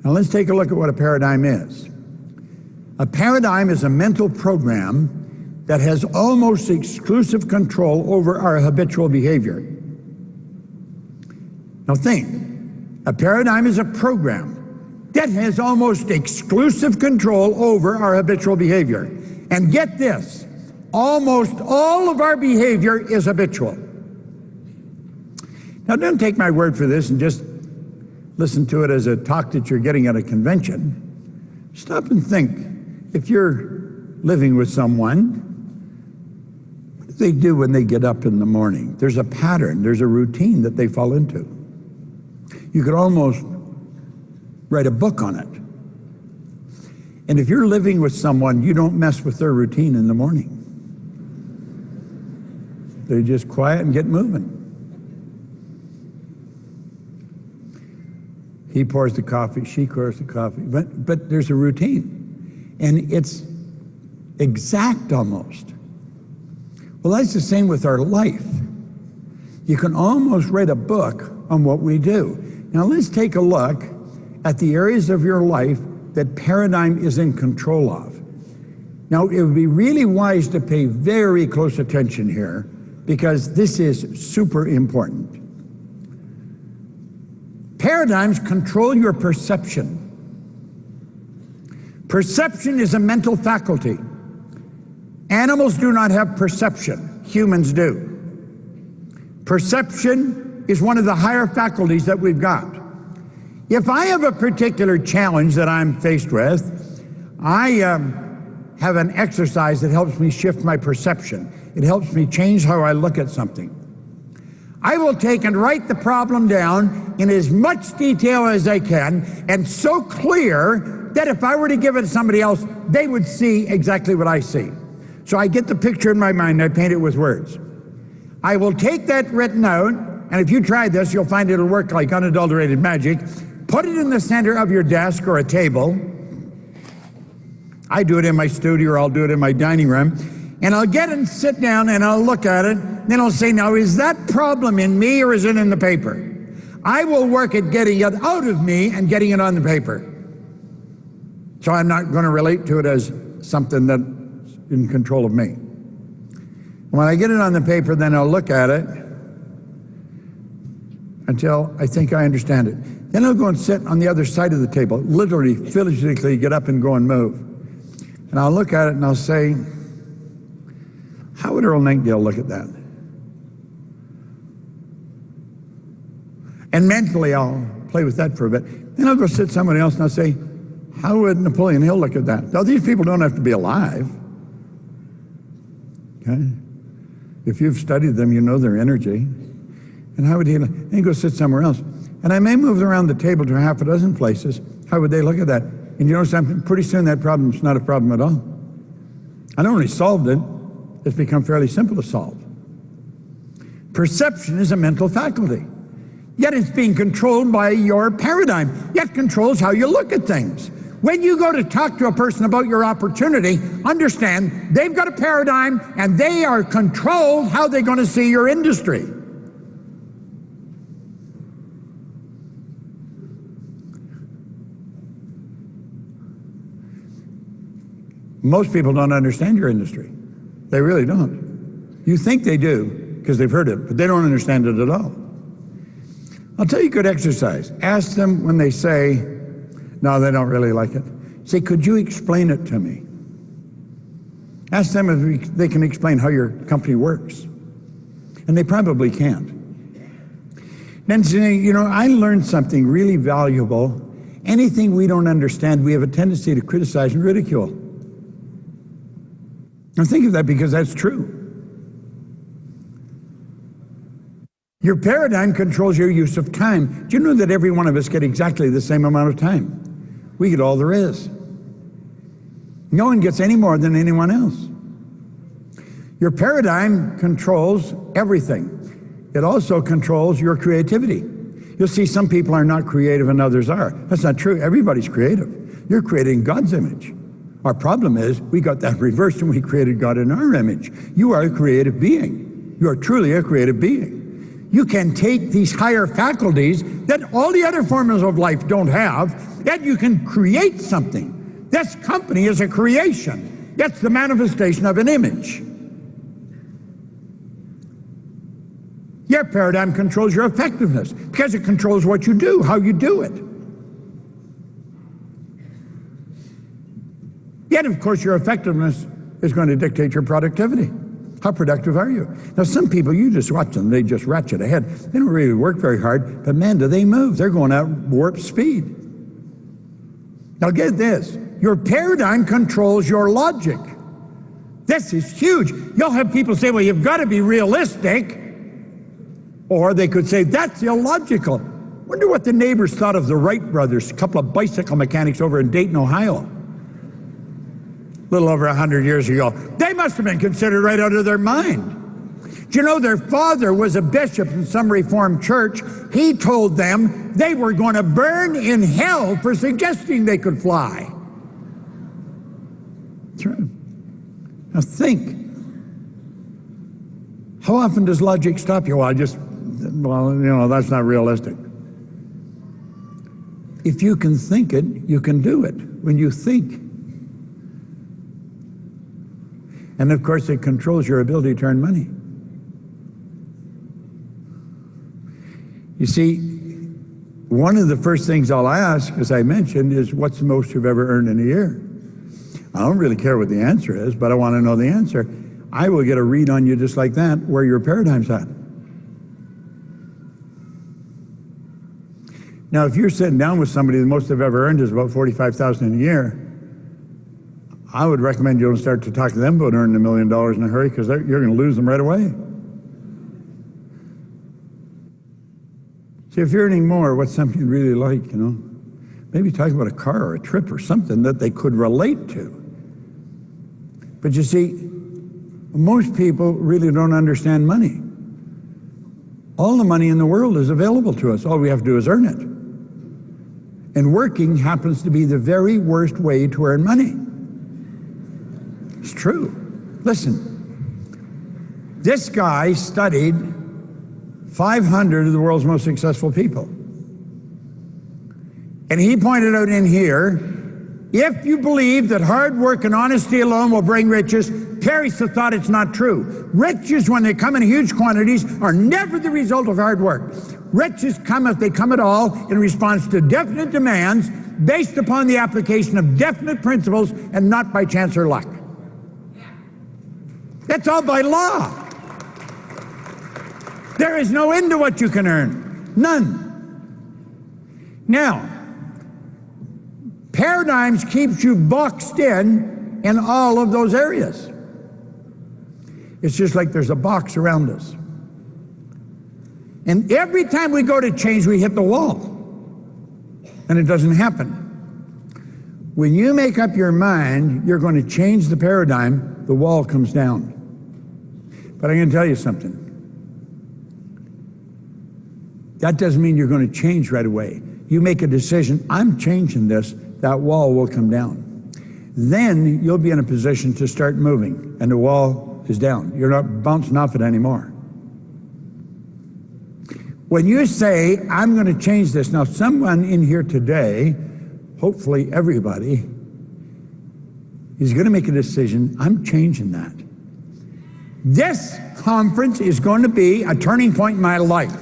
Now let's take a look at what a paradigm is. A paradigm is a mental program that has almost exclusive control over our habitual behavior. Now think, a paradigm is a program that has almost exclusive control over our habitual behavior. And get this, almost all of our behavior is habitual. Now don't take my word for this and just listen to it as a talk that you're getting at a convention. Stop and think. If you're living with someone they do when they get up in the morning? There's a pattern, there's a routine that they fall into. You could almost write a book on it. And if you're living with someone, you don't mess with their routine in the morning. They're just quiet and get moving. He pours the coffee, she pours the coffee, but there's a routine. And it's exact almost. Well, that's the same with our life. You can almost write a book on what we do. Now let's take a look at the areas of your life that paradigm is in control of. Now, it would be really wise to pay very close attention here, because this is super important. Paradigms control your perception. Perception is a mental faculty. Animals do not have perception, humans do. Perception is one of the higher faculties that we've got. If I have a particular challenge that I'm faced with, I have an exercise that helps me shift my perception. It helps me change how I look at something. I will take and write the problem down in as much detail as I can, and so clear that if I were to give it to somebody else, they would see exactly what I see. So I get the picture in my mind, I paint it with words. I will take that written out, and if you try this, you'll find it'll work like unadulterated magic. Put it in the center of your desk or a table. I do it in my studio, or I'll do it in my dining room. And I'll get and sit down and I'll look at it. Then I'll say, now, is that problem in me or is it in the paper? I will work at getting it out of me and getting it on the paper. So I'm not going to relate to it as something that's in control of me. When I get it on the paper, then I'll look at it until I think I understand it. Then I'll go and sit on the other side of the table, literally, physically get up and go and move. And I'll look at it and I'll say, how would Earl Nightingale look at that? And mentally I'll play with that for a bit. Then I'll go sit somebody else and I'll say, how would Napoleon Hill look at that? Now, these people don't have to be alive. Okay? If you've studied them, you know their energy. And how would he look? And go sit somewhere else. And I may move around the table to half a dozen places. How would they look at that? And you know something? Pretty soon that problem's not a problem at all. I not only solved it, it's become fairly simple to solve. Perception is a mental faculty. Yet it's being controlled by your paradigm. Yet controls how you look at things. When you go to talk to a person about your opportunity, understand they've got a paradigm and they are controlled how they're going to see your industry. Most people don't understand your industry. They really don't. You think they do because they've heard it, but they don't understand it at all. I'll tell you a good exercise. Ask them when they say, no, they don't really like it. Say, could you explain it to me? Ask them if they can explain how your company works. And they probably can't. Then say, you know, I learned something really valuable. Anything we don't understand, we have a tendency to criticize and ridicule. Now think of that, because that's true. Your paradigm controls your use of time. Do you know that every one of us get exactly the same amount of time? We get all there is. No one gets any more than anyone else. Your paradigm controls everything. It also controls your creativity. You'll see some people are not creative and others are. That's not true. Everybody's creative. You're creating God's image. Our problem is we got that reversed and we created God in our image. You are a creative being. You are truly a creative being. You can take these higher faculties that all the other forms of life don't have, and you can create something. This company is a creation. It's the manifestation of an image. Your paradigm controls your effectiveness because it controls what you do, how you do it. Yet, of course, your effectiveness is going to dictate your productivity. How productive are you? Now, some people, you just watch them, they just ratchet ahead. They don't really work very hard, but man, do they move. They're going at warp speed. Now, get this. Your paradigm controls your logic. This is huge. You'll have people say, well, you've got to be realistic. Or they could say, that's illogical. Wonder what the neighbors thought of the Wright brothers, a couple of bicycle mechanics over in Dayton, Ohio. A little over 100 years ago. They must have been considered right out of their mind. Do you know their father was a bishop in some Reformed church? He told them they were going to burn in hell for suggesting they could fly. True. Now think. How often does logic stop you? Well, that's not realistic. If you can think it, you can do it when you think. And of course, it controls your ability to earn money. You see, one of the first things I'll ask, as I mentioned, is what's the most you've ever earned in a year? I don't really care what the answer is, but I want to know the answer. I will get a read on you just like that, where your paradigm's at. Now, if you're sitting down with somebody, the most they've ever earned is about $45,000 in a year, I would recommend you don't start to talk to them about earning $1 million in a hurry, because you're going to lose them right away. See, if you're earning more, what's something you'd really like, you know? Maybe talk about a car or a trip or something that they could relate to. But you see, most people really don't understand money. All the money in the world is available to us. All we have to do is earn it. And working happens to be the very worst way to earn money. It's true. Listen, this guy studied 500 of the world's most successful people. And he pointed out in here, if you believe that hard work and honesty alone will bring riches, Paris has thought it's not true. Riches, when they come in huge quantities, are never the result of hard work. Riches come, if they come at all, in response to definite demands based upon the application of definite principles and not by chance or luck. That's all by law. There is no end to what you can earn. None. Now, paradigms keeps you boxed in all of those areas. It's just like there's a box around us. And every time we go to change, we hit the wall. And it doesn't happen. When you make up your mind, you're going to change the paradigm, the wall comes down. But I'm going to tell you something. That doesn't mean you're going to change right away. You make a decision, I'm changing this, that wall will come down. Then you'll be in a position to start moving, and the wall is down. You're not bouncing off it anymore. When you say, I'm going to change this, now someone in here today, hopefully everybody, is going to make a decision, I'm changing that. This conference is going to be a turning point in my life.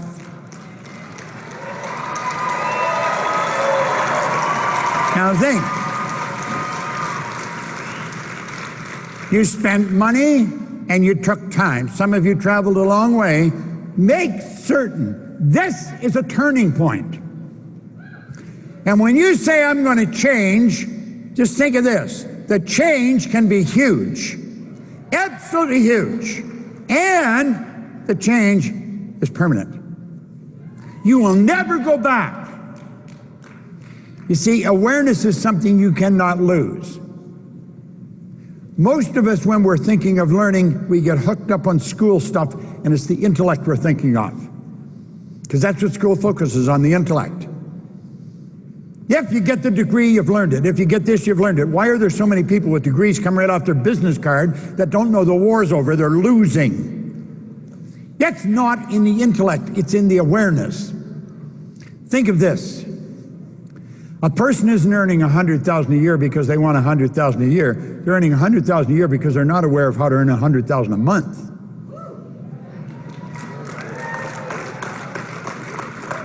Now think, you spent money and you took time. Some of you traveled a long way. Make certain this is a turning point. And when you say I'm going to change, just think of this. The change can be huge, absolutely huge. And the change is permanent. You will never go back. You see, awareness is something you cannot lose. Most of us, when we're thinking of learning, we get hooked up on school stuff, and it's the intellect we're thinking of. Because that's what school focuses on, the intellect. If you get the degree, you've learned it. If you get this, you've learned it. Why are there so many people with degrees come right off their business card that don't know the war's over? They're losing. That's not in the intellect, it's in the awareness. Think of this. A person isn't earning $100,000 a year because they want $100,000 a year. They're earning $100,000 a year because they're not aware of how to earn $100,000 a month.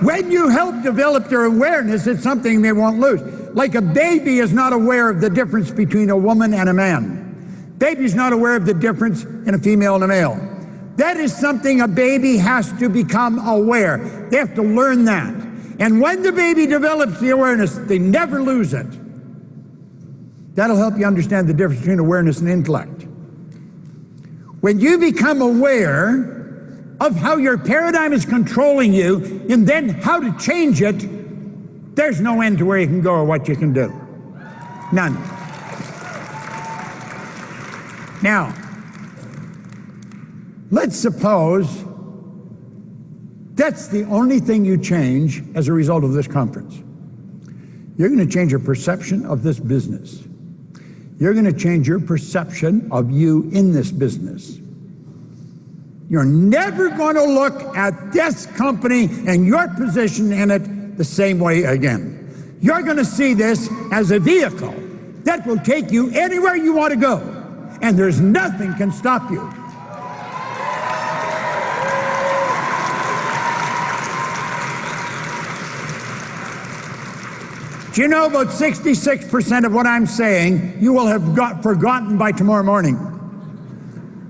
When you help develop their awareness, it's something they won't lose. Like a baby is not aware of the difference between a woman and a man. Baby's not aware of the difference in a female and a male. That is something a baby has to become aware. They have to learn that. And when the baby develops the awareness, they never lose it. That'll help you understand the difference between awareness and intellect. When you become aware of how your paradigm is controlling you and then how to change it, there's no end to where you can go or what you can do. None. Now, let's suppose that's the only thing you change as a result of this conference. You're going to change your perception of this business. You're going to change your perception of you in this business. You're never going to look at this company and your position in it the same way again. You're going to see this as a vehicle that will take you anywhere you want to go, and there's nothing can stop you. Do you know about 66% of what I'm saying you will have forgotten by tomorrow morning?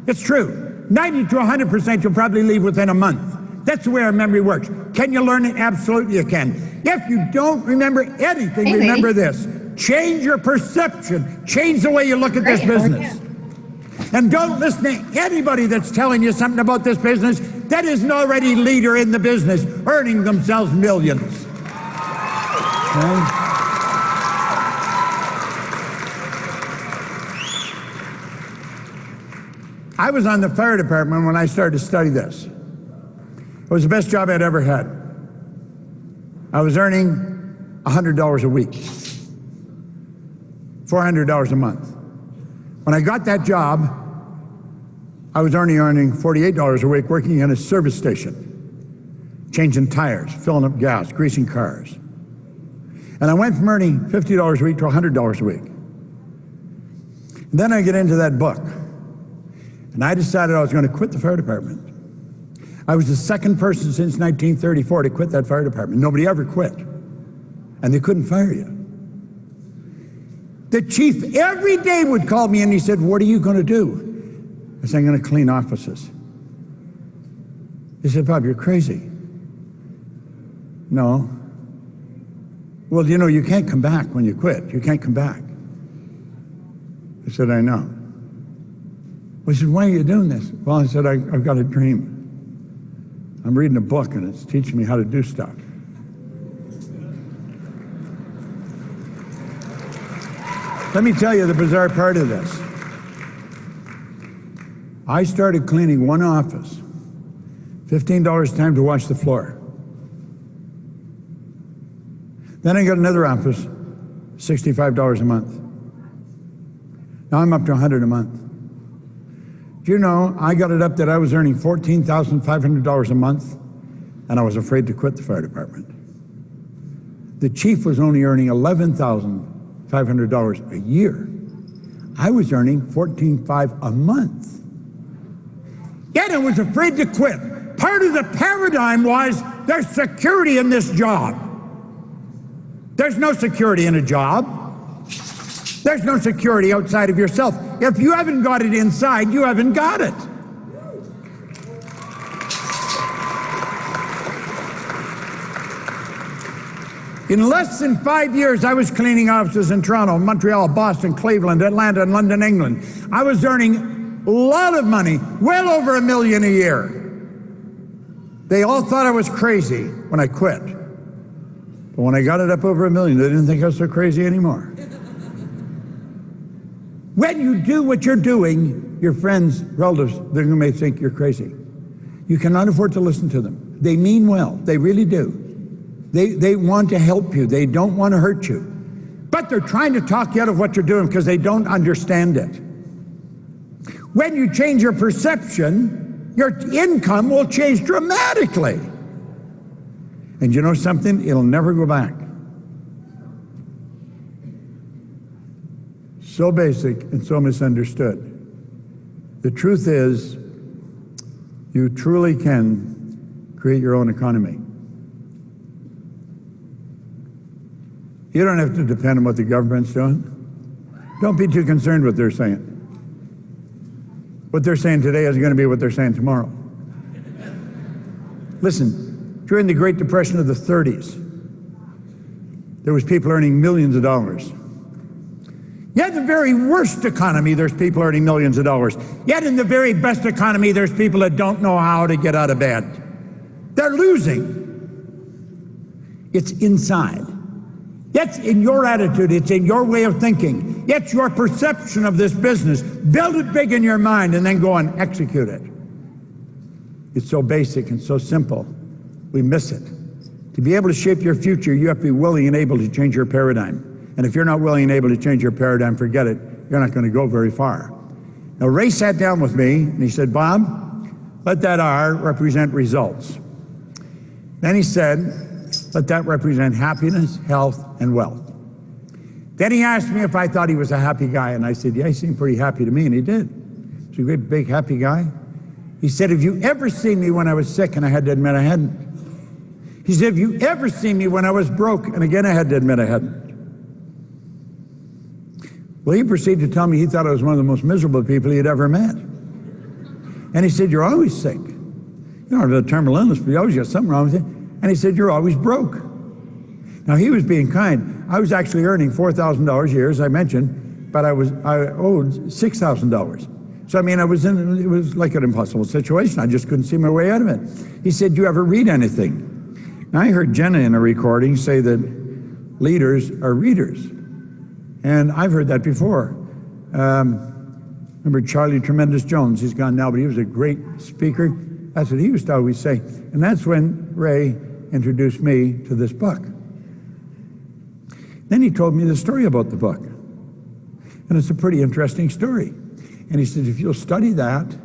It's true. 90 to 100% you'll probably leave within a month. That's the way our memory works. Can you learn it? Absolutely you can. If you don't remember anything, remember this. Change your perception. Change the way you look at this business. And don't listen to anybody that's telling you something about this business that is an already leader in the business, earning themselves millions. Okay? I was on the fire department when I started to study this. It was the best job I'd ever had. I was earning $100 a week, $400 a month. When I got that job, I was earning $48 a week working in a service station, changing tires, filling up gas, greasing cars. And I went from earning $50 a week to $100 a week. And then I get into that book. And I decided I was going to quit the fire department. I was the second person since 1934 to quit that fire department. Nobody ever quit. And they couldn't fire you. The chief every day would call me and he said, "What are you going to do?" I said, "I'm going to clean offices." He said, "Bob, you're crazy." "No." "Well, you know, you can't come back when you quit. You can't come back." I said, "I know." He said, "Why are you doing this?" Well, I said, I've got a dream. I'm reading a book and it's teaching me how to do stuff. Let me tell you the bizarre part of this. I started cleaning one office, $15 a time to wash the floor. Then I got another office, $65 a month. Now I'm up to $100 a month. Do you know, I got it up that I was earning $14,500 a month, and I was afraid to quit the fire department. The chief was only earning $11,500 a year. I was earning $14,500 a month. Yet I was afraid to quit. Part of the paradigm was there's security in this job. There's no security in a job. There's no security outside of yourself. If you haven't got it inside, you haven't got it. In less than 5 years, I was cleaning offices in Toronto, Montreal, Boston, Cleveland, Atlanta, and London, England. I was earning a lot of money, well over $1 million a year. They all thought I was crazy when I quit. But when I got it up over $1 million, they didn't think I was so crazy anymore. When you do what you're doing, your friends, relatives, they're going to think you're crazy. You cannot afford to listen to them. They mean well. They really do. They want to help you. They don't want to hurt you. But they're trying to talk you out of what you're doing because they don't understand it. When you change your perception, your income will change dramatically. And you know something? It'll never go back. So basic and so misunderstood. The truth is, you truly can create your own economy. You don't have to depend on what the government's doing. Don't be too concerned what they're saying. What they're saying today is going to be what they're saying tomorrow. Listen, during the Great Depression of the 30s, there was people earning millions of dollars. Yet in the very worst economy, there's people earning millions of dollars. Yet in the very best economy, there's people that don't know how to get out of bed. They're losing. It's inside. It's in your attitude. It's in your way of thinking. It's your perception of this business. Build it big in your mind and then go and execute it. It's so basic and so simple. We miss it. To be able to shape your future, you have to be willing and able to change your paradigm. And if you're not willing and able to change your paradigm, forget it. You're not going to go very far. Now, Ray sat down with me and he said, Bob, let that R represent results. Then he said, let that represent happiness, health, and wealth. Then he asked me if I thought he was a happy guy, and I said, yeah, he seemed pretty happy to me, and he did. He's a great, big, happy guy. He said, have you ever seen me when I was sick? And I had to admit I hadn't. He said, have you ever seen me when I was broke? And again, I had to admit I hadn't. Well, he proceeded to tell me he thought I was one of the most miserable people he had ever met. And he said, you're always sick. You don't have a terminal illness, but you always got something wrong with you. And he said, you're always broke. Now, he was being kind. I was actually earning $4,000 a year, as I mentioned, but I owed $6,000. So, I mean, it was like an impossible situation. I just couldn't see my way out of it. He said, do you ever read anything? Now, I heard Jenna in a recording say that leaders are readers. And I've heard that before. Remember Charlie Tremendous Jones? He's gone now, but he was a great speaker. That's what he used to always say. And that's when Ray introduced me to this book. Then he told me the story about the book. And it's a pretty interesting story. And he said, if you'll study that,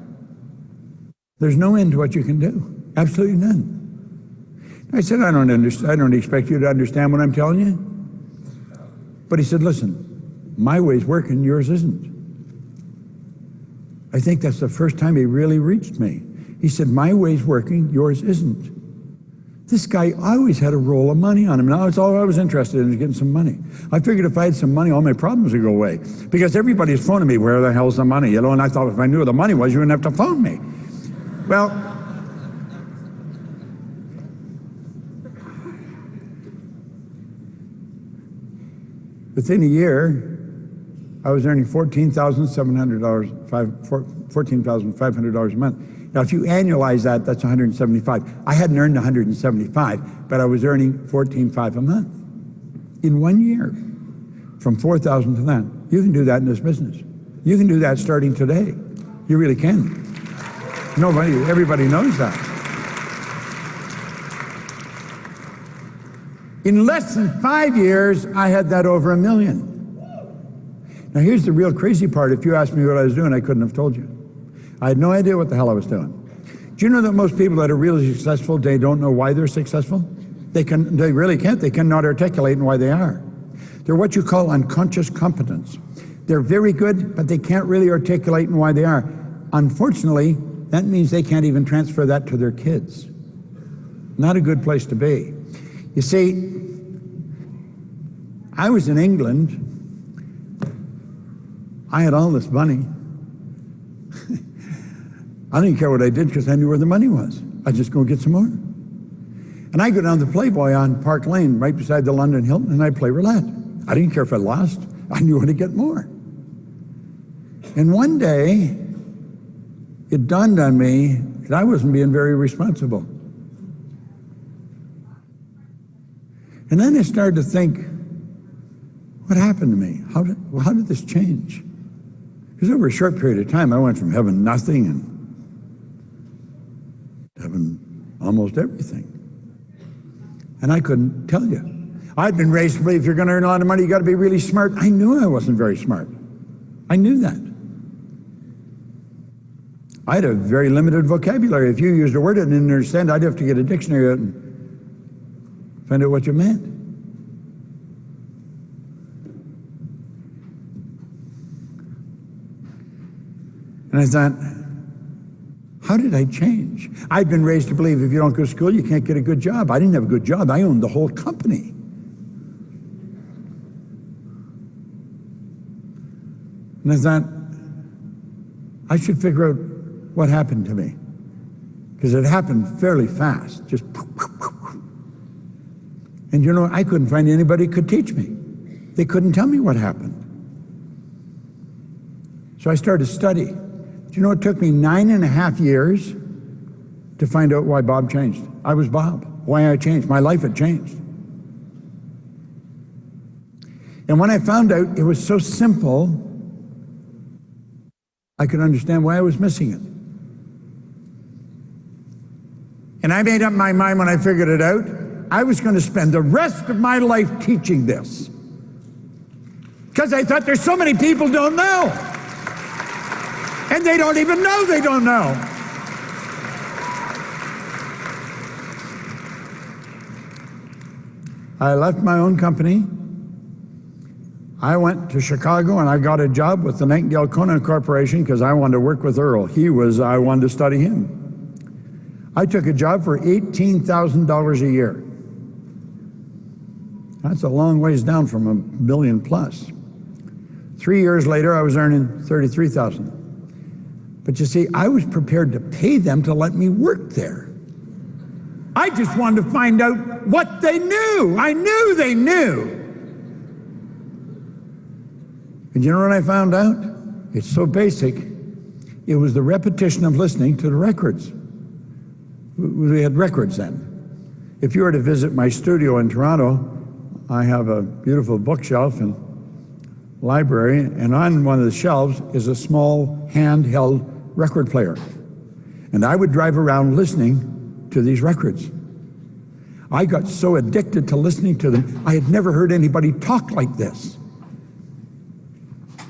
there's no end to what you can do. Absolutely none. I said, I don't expect you to understand what I'm telling you. But he said, listen, my way's working, yours isn't. I think that's the first time he really reached me. He said, my way's working, yours isn't. This guy always had a roll of money on him. Now, that's all I was interested in, was getting some money. I figured if I had some money, all my problems would go away. Because everybody's phoning me, where the hell's the money? You know, and I thought if I knew where the money was, you wouldn't have to phone me. Well, within a year, I was earning $14,500 a month. Now, if you annualize that, that's 175. I hadn't earned 175, but I was earning $14,500 a month in 1 year, from 4,000 to that. You can do that in this business. You can do that starting today. You really can. Everybody knows that. In less than 5 years, I had that over $1 million. Now, here's the real crazy part. If you asked me what I was doing, I couldn't have told you. I had no idea what the hell I was doing. Do you know that most people that are really successful, they don't know why they're successful? They really can't. They cannot articulate why they are. They're what you call unconscious competence. They're very good, but they can't really articulate why they are. Unfortunately, that means they can't even transfer that to their kids. Not a good place to be. You see, I was in England. I had all this money. I didn't care what I did because I knew where the money was. I'd just go get some more. And I go down to Playboy on Park Lane, right beside the London Hilton, and I'd play roulette. I didn't care if I lost. I knew how to get more. And one day, it dawned on me that I wasn't being very responsible. And then I started to think, what happened to me? How did this change? Because over a short period of time, I went from having nothing and having almost everything. And I couldn't tell you. I'd been raised to believe if you're going to earn a lot of money, you got to be really smart. I knew I wasn't very smart. I knew that. I had a very limited vocabulary. If you used a word I didn't understand, I'd have to get a dictionary out and find out what you meant. And I thought, how did I change? I'd been raised to believe if you don't go to school, you can't get a good job. I didn't have a good job. I owned the whole company. And I thought, I should figure out what happened to me. Because it happened fairly fast. Just. And you know, I couldn't find anybody who could teach me. They couldn't tell me what happened. So I started to study. Do you know it took me 9.5 years to find out why Bob changed? I was Bob. Why I changed. My life had changed. And when I found out it was so simple, I could understand why I was missing it. And I made up my mind when I figured it out, I was going to spend the rest of my life teaching this. Because I thought there's so many people don't know. And they don't even know they don't know. I left my own company. I went to Chicago and I got a job with the Nightingale Conant Corporation because I wanted to work with Earl. I wanted to study him. I took a job for $18,000 a year. That's a long ways down from $1 million plus. 3 years later, I was earning $33,000. But you see, I was prepared to pay them to let me work there. I just wanted to find out what they knew. I knew they knew. And you know what I found out? It's so basic. It was the repetition of listening to the records. We had records then. If you were to visit my studio in Toronto, I have a beautiful bookshelf and library, and on one of the shelves is a small handheld record player. And I would drive around listening to these records. I got so addicted to listening to them, I had never heard anybody talk like this.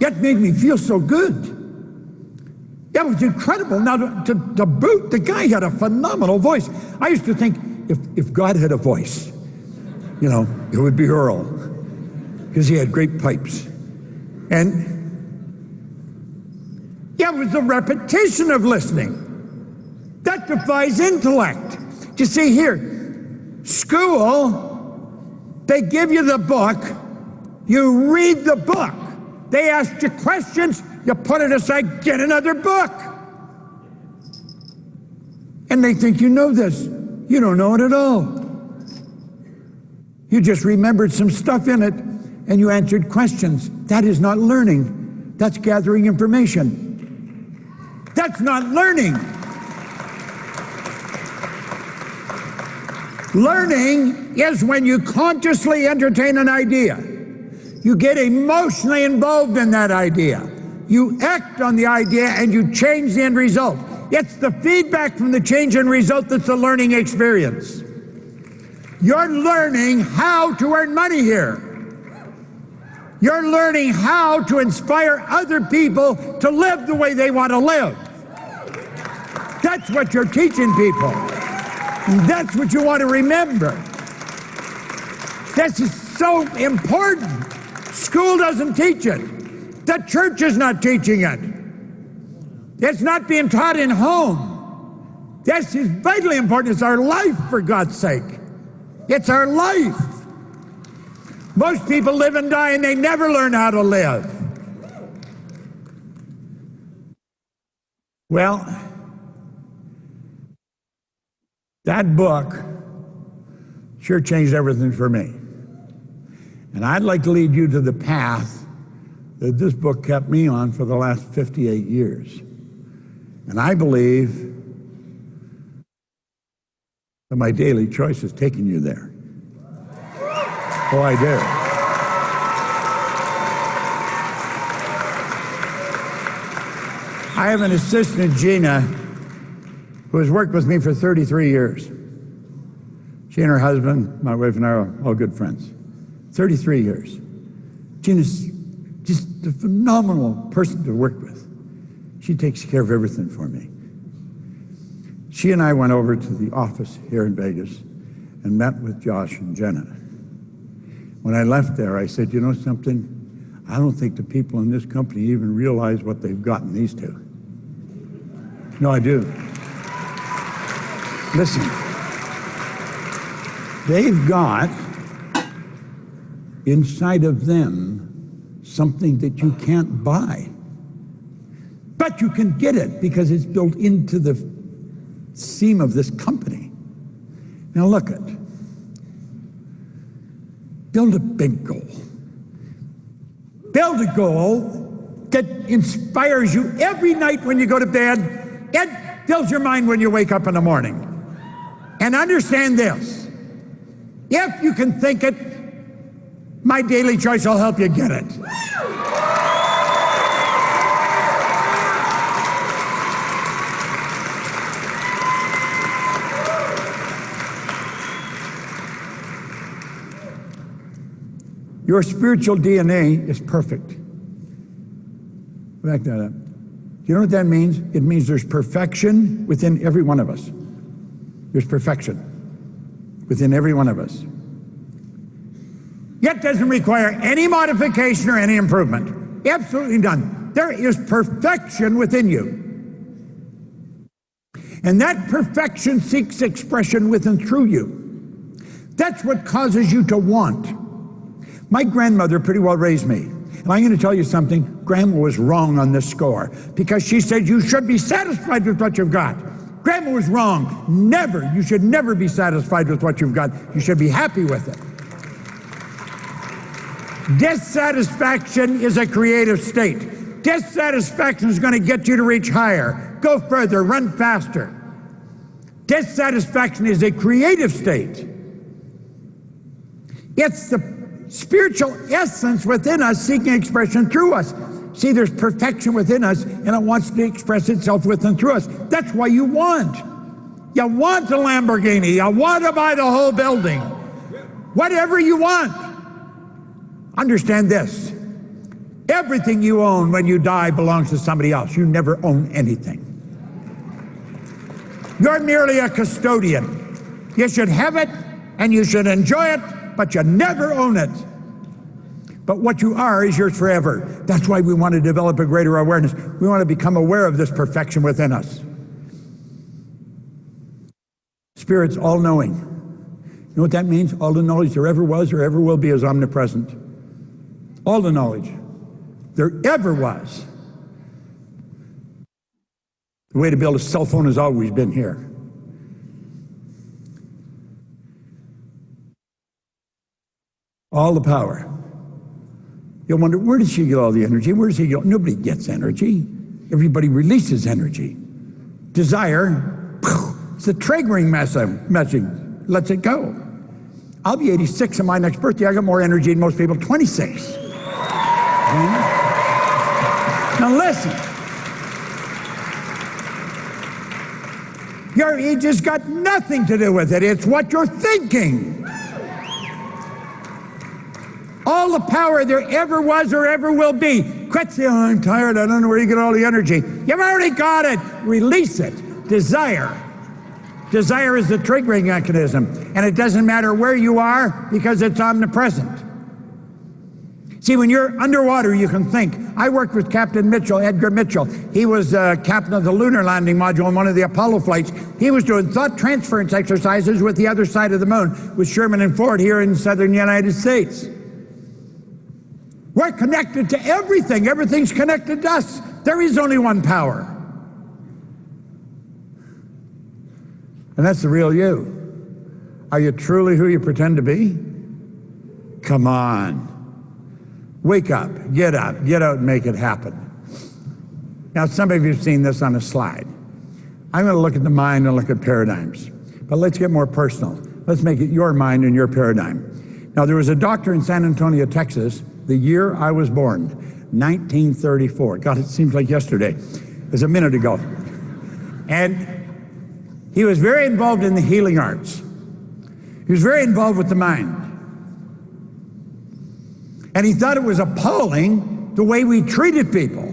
It made me feel so good. It was incredible. Now, to boot, the guy had a phenomenal voice. I used to think if God had a voice, you know, it would be Earl, because he had great pipes. And yeah, it was the repetition of listening. That defies intellect. You see here, school, they give you the book, you read the book. They ask you questions, you put it aside, get another book. And they think you know this. You don't know it at all. You just remembered some stuff in it and you answered questions. That is not learning. That's gathering information. That's not learning. Learning is when you consciously entertain an idea. You get emotionally involved in that idea. You act on the idea and you change the end result. It's the feedback from the change in result that's the learning experience. You're learning how to earn money here. You're learning how to inspire other people to live the way they want to live. That's what you're teaching people. And that's what you want to remember. This is so important. School doesn't teach it. The church is not teaching it. It's not being taught in home. This is vitally important. It's our life, for God's sake. It's our life. Most people live and die and they never learn how to live. Well, that book sure changed everything for me. And I'd like to lead you to the path that this book kept me on for the last 58 years. And I believe that my daily choice is taking you there. Oh, I do. I have an assistant, Gina, who has worked with me for 33 years. She and her husband, my wife and I, are all good friends. 33 years. Gina's just a phenomenal person to work with. She takes care of everything for me. She and I went over to the office here in Vegas and met with Josh and Jenna. When I left there, I said, you know something? I don't think the people in this company even realize what they've gotten these two. No, I do. Listen, they've got inside of them something that you can't buy. But you can get it because it's built into the seam of this company. Now look at, build a big goal. Build a goal that inspires you every night when you go to bed. It fills your mind when you wake up in the morning. And understand this, if you can think it, my daily choice will help you get it. Your spiritual DNA is perfect. Back that up. You know what that means? It means there's perfection within every one of us. There's perfection within every one of us. Yet doesn't require any modification or any improvement. Absolutely none. There is perfection within you. And that perfection seeks expression within through you. That's what causes you to want. My grandmother pretty well raised me. And I'm going to tell you something, Grandma was wrong on this score, because she said you should be satisfied with what you've got. Grandma was wrong. Never. You should never be satisfied with what you've got. You should be happy with it. Dissatisfaction is a creative state. Dissatisfaction is going to get you to reach higher, go further, run faster. Dissatisfaction is a creative state. It's the spiritual essence within us seeking expression through us. See, there's perfection within us, and it wants to express itself within through us. That's why you want. You want a Lamborghini. You want to buy the whole building. Whatever you want. Understand this. Everything you own when you die belongs to somebody else. You never own anything. You're merely a custodian. You should have it, and you should enjoy it, but you never own it. But what you are is yours forever. That's why we want to develop a greater awareness. We want to become aware of this perfection within us. Spirit's all-knowing. You know what that means? All the knowledge there ever was or ever will be is omnipresent. All the knowledge there ever was. The way to build a cell phone has always been here. All the power. You'll wonder, where does she get all the energy? Where does he get? Nobody gets energy. Everybody releases energy. Desire, it's a triggering message. Lets it go. I'll be 86 on my next birthday. I got more energy than most people. 26. Now listen. Your age has got nothing to do with it. It's what you're thinking. All the power there ever was or ever will be. Quit saying, oh, I'm tired, I don't know where you get all the energy. You've already got it. Release it. Desire. Desire is the triggering mechanism. And it doesn't matter where you are because it's omnipresent. See, when you're underwater, you can think. I worked with Captain Mitchell, Edgar Mitchell. He was captain of the lunar landing module on one of the Apollo flights. He was doing thought transference exercises with the other side of the moon with Sherman and Ford here in southern United States. We're connected to everything. Everything's connected to us. There is only one power. And that's the real you. Are you truly who you pretend to be? Come on. Wake up, get out and make it happen. Now, some of you have seen this on a slide. I'm going to look at the mind and look at paradigms. But let's get more personal. Let's make it your mind and your paradigm. Now, there was a doctor in San Antonio, Texas, the year I was born, 1934. God, it seems like yesterday. It was a minute ago. And he was very involved in the healing arts. He was very involved with the mind. And he thought it was appalling the way we treated people.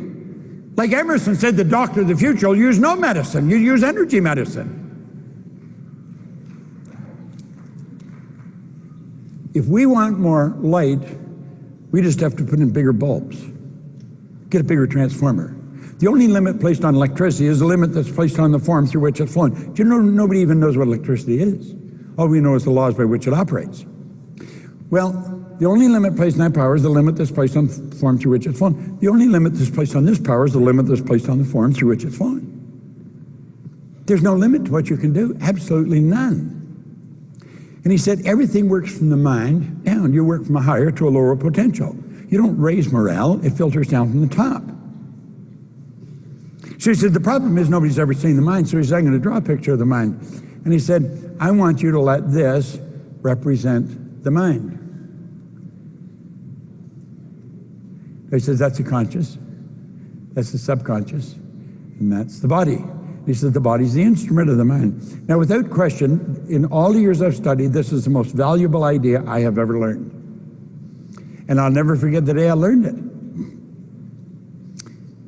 Like Emerson said, the doctor of the future will use no medicine. You use energy medicine. If we want more light, we just have to put in bigger bulbs, get a bigger transformer. The only limit placed on electricity is the limit that's placed on the form through which it's flown. Do you know nobody even knows what electricity is? All we know is the laws by which it operates. Well, the only limit placed on that power is the limit that's placed on the form through which it's flown. The only limit that's placed on this power is the limit that's placed on the form through which it's flown. There's no limit to what you can do, absolutely none. And he said, everything works from the mind down. You work from a higher to a lower potential. You don't raise morale, it filters down from the top. So he said, the problem is nobody's ever seen the mind. So he said, I'm going to draw a picture of the mind. And he said, I want you to let this represent the mind. He says, that's the conscious, that's the subconscious, and that's the body. He says, the body's the instrument of the mind. Now, without question, in all the years I've studied, this is the most valuable idea I have ever learned. And I'll never forget the day I learned it.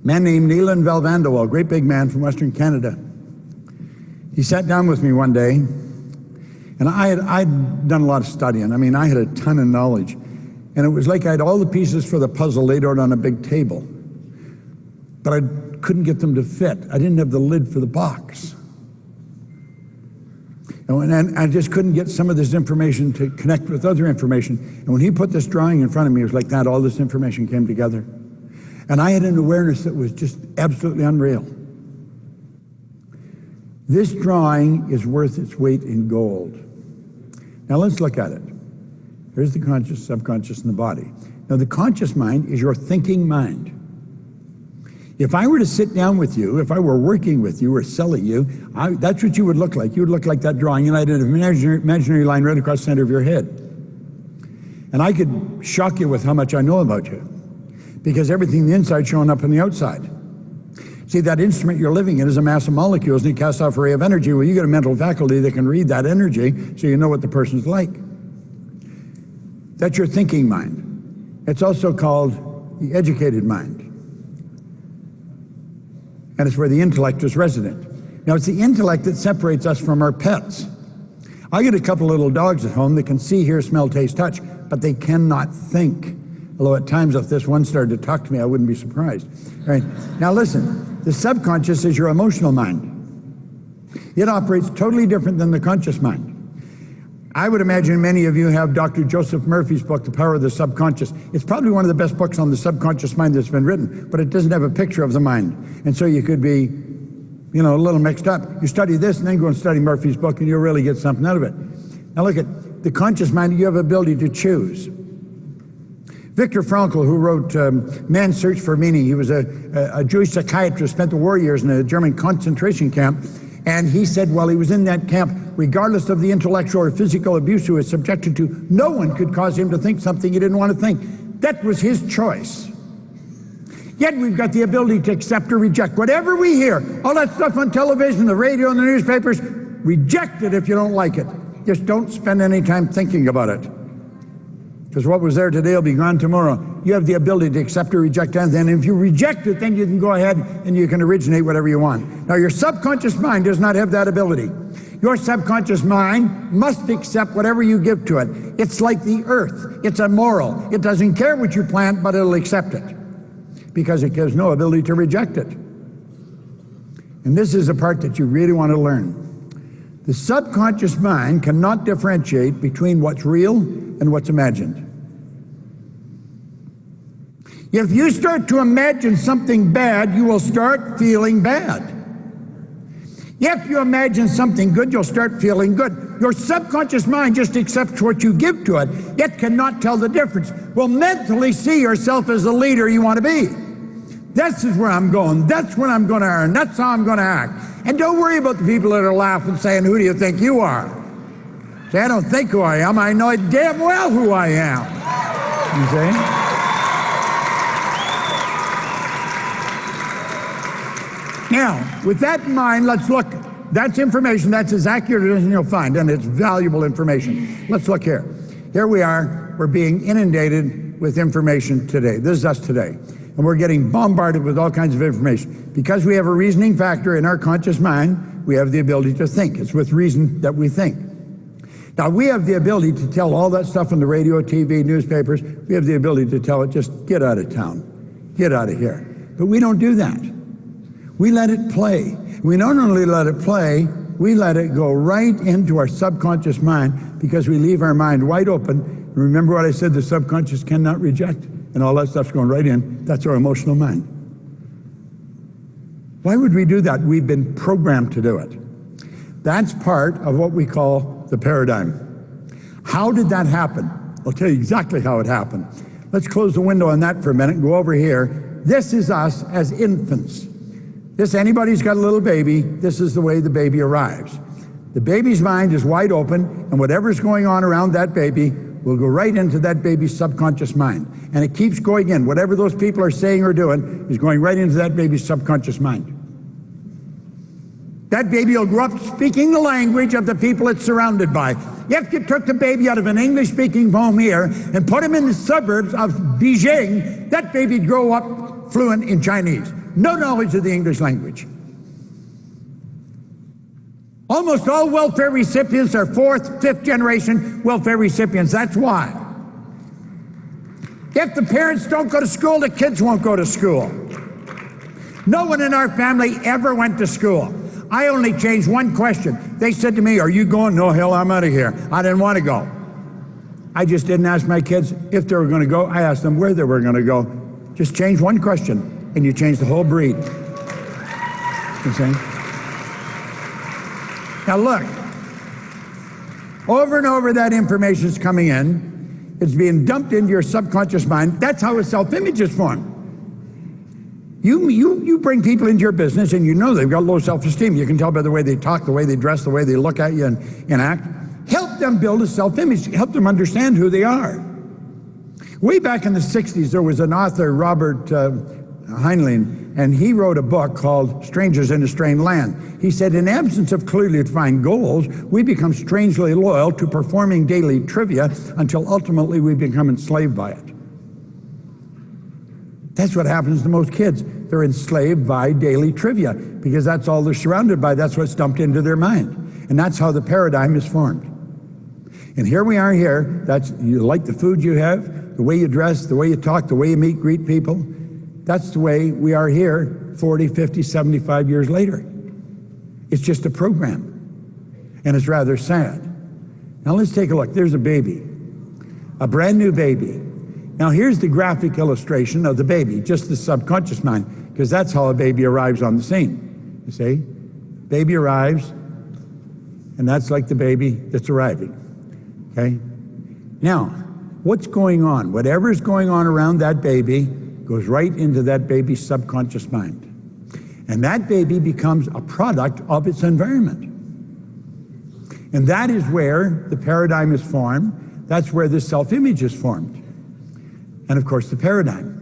A man named Neelan Valvandiwal, a great big man from Western Canada. He sat down with me one day, and I'd done a lot of studying. I mean, I had a ton of knowledge. And it was like I had all the pieces for the puzzle laid out on a big table. But I couldn't get them to fit. I didn't have the lid for the box. And I just couldn't get some of this information to connect with other information. And when he put this drawing in front of me, it was like that, all this information came together. And I had an awareness that was just absolutely unreal. This drawing is worth its weight in gold. Now let's look at it. Here's the conscious, subconscious, and the body. Now the conscious mind is your thinking mind. If I were to sit down with you, if I were working with you or selling you, that's what you would look like. You would look like that drawing, and I had an imaginary line right across the center of your head. And I could shock you with how much I know about you, because everything on the inside showing up on the outside. See, that instrument you're living in is a mass of molecules, and it casts off a ray of energy. Well, you got a mental faculty that can read that energy, so you know what the person's like. That's your thinking mind. It's also called the educated mind. And it's where the intellect is resident. Now, it's the intellect that separates us from our pets. I get a couple little dogs at home that can see, hear, smell, taste, touch, but they cannot think. Although at times if this one started to talk to me, I wouldn't be surprised. All right. Now listen, the subconscious is your emotional mind. It operates totally different than the conscious mind. I would imagine many of you have Dr. Joseph Murphy's book, The Power of the Subconscious. It's probably one of the best books on the subconscious mind that's been written, but it doesn't have a picture of the mind. And so you could be, a little mixed up. You study this and then go and study Murphy's book and you'll really get something out of it. Now look at the conscious mind, you have ability to choose. Viktor Frankl, who wrote Man's Search for Meaning, he was a Jewish psychiatrist, spent the war years in a German concentration camp. And he said while he was in that camp, regardless of the intellectual or physical abuse he was subjected to, no one could cause him to think something he didn't want to think. That was his choice. Yet we've got the ability to accept or reject whatever we hear. All that stuff on television, the radio, and the newspapers, reject it if you don't like it. Just don't spend any time thinking about it. Because what was there today will be gone tomorrow. You have the ability to accept or reject anything. And if you reject it, then you can go ahead and you can originate whatever you want. Now, your subconscious mind does not have that ability. Your subconscious mind must accept whatever you give to it. It's like the earth. It's immoral. It doesn't care what you plant, but it'll accept it because it gives no ability to reject it. And this is the part that you really want to learn. The subconscious mind cannot differentiate between what's real and what's imagined. If you start to imagine something bad, you will start feeling bad. If you imagine something good, you'll start feeling good. Your subconscious mind just accepts what you give to it. It cannot tell the difference. Well, mentally see yourself as the leader you want to be. This is where I'm going. That's what I'm going to earn. That's how I'm going to act. And don't worry about the people that are laughing, saying, who do you think you are? Say, I don't think who I am. I know damn well who I am. You see? Now, with that in mind, let's look. That's information that's as accurate as you'll find, and it's valuable information. Let's look here. Here we are. We're being inundated with information today. This is us today. And we're getting bombarded with all kinds of information. Because we have a reasoning factor in our conscious mind, we have the ability to think. It's with reason that we think. Now, we have the ability to tell all that stuff on the radio, TV, newspapers. We have the ability to tell it, just get out of town. Get out of here. But we don't do that. We let it play. We not only let it play, we let it go right into our subconscious mind because we leave our mind wide open. Remember what I said, the subconscious cannot reject, and all that stuff's going right in. That's our emotional mind. Why would we do that? We've been programmed to do it. That's part of what we call the paradigm. How did that happen? I'll tell you exactly how it happened. Let's close the window on that for a minute and go over here. This is us as infants. Anybody's got a little baby, this is the way the baby arrives. The baby's mind is wide open, and whatever's going on around that baby will go right into that baby's subconscious mind. And it keeps going in. Whatever those people are saying or doing is going right into that baby's subconscious mind. That baby will grow up speaking the language of the people it's surrounded by. If you took the baby out of an English-speaking home here and put him in the suburbs of Beijing, that baby'd grow up fluent in Chinese. No knowledge of the English language. Almost all welfare recipients are fourth, fifth generation welfare recipients. That's why. If the parents don't go to school, the kids won't go to school. No one in our family ever went to school. I only changed one question. They said to me, "Are you going?" "No, hell, I'm out of here." I didn't want to go. I just didn't ask my kids if they were going to go. I asked them where they were going to go. Just change one question, and you change the whole breed. You see? Now look, over and over that information is coming in. It's being dumped into your subconscious mind. That's how a self-image is formed. You bring people into your business and you know they've got low self-esteem. You can tell by the way they talk, the way they dress, the way they look at you and act. Help them build a self-image. Help them understand who they are. Way back in the 60s, there was an author, Robert Heinlein, and he wrote a book called Strangers in a Strange Land. He said, in absence of clearly defined goals, we become strangely loyal to performing daily trivia until ultimately we become enslaved by it. That's what happens to most kids. They're enslaved by daily trivia because that's all they're surrounded by. That's what's dumped into their mind. And that's how the paradigm is formed. And here we are here. That's, you like the food you have, the way you dress, the way you talk, the way you meet, greet people. That's the way we are here 40, 50, 75 years later. It's just a program. And it's rather sad. Now let's take a look. There's a baby, a brand new baby. Now here's the graphic illustration of the baby, just the subconscious mind, because that's how a baby arrives on the scene. You see? Baby arrives, and that's like the baby that's arriving. Okay? Now, what's going on? Whatever's going on around that baby goes right into that baby's subconscious mind. And that baby becomes a product of its environment. And that is where the paradigm is formed. That's where the self-image is formed. And of course the paradigm.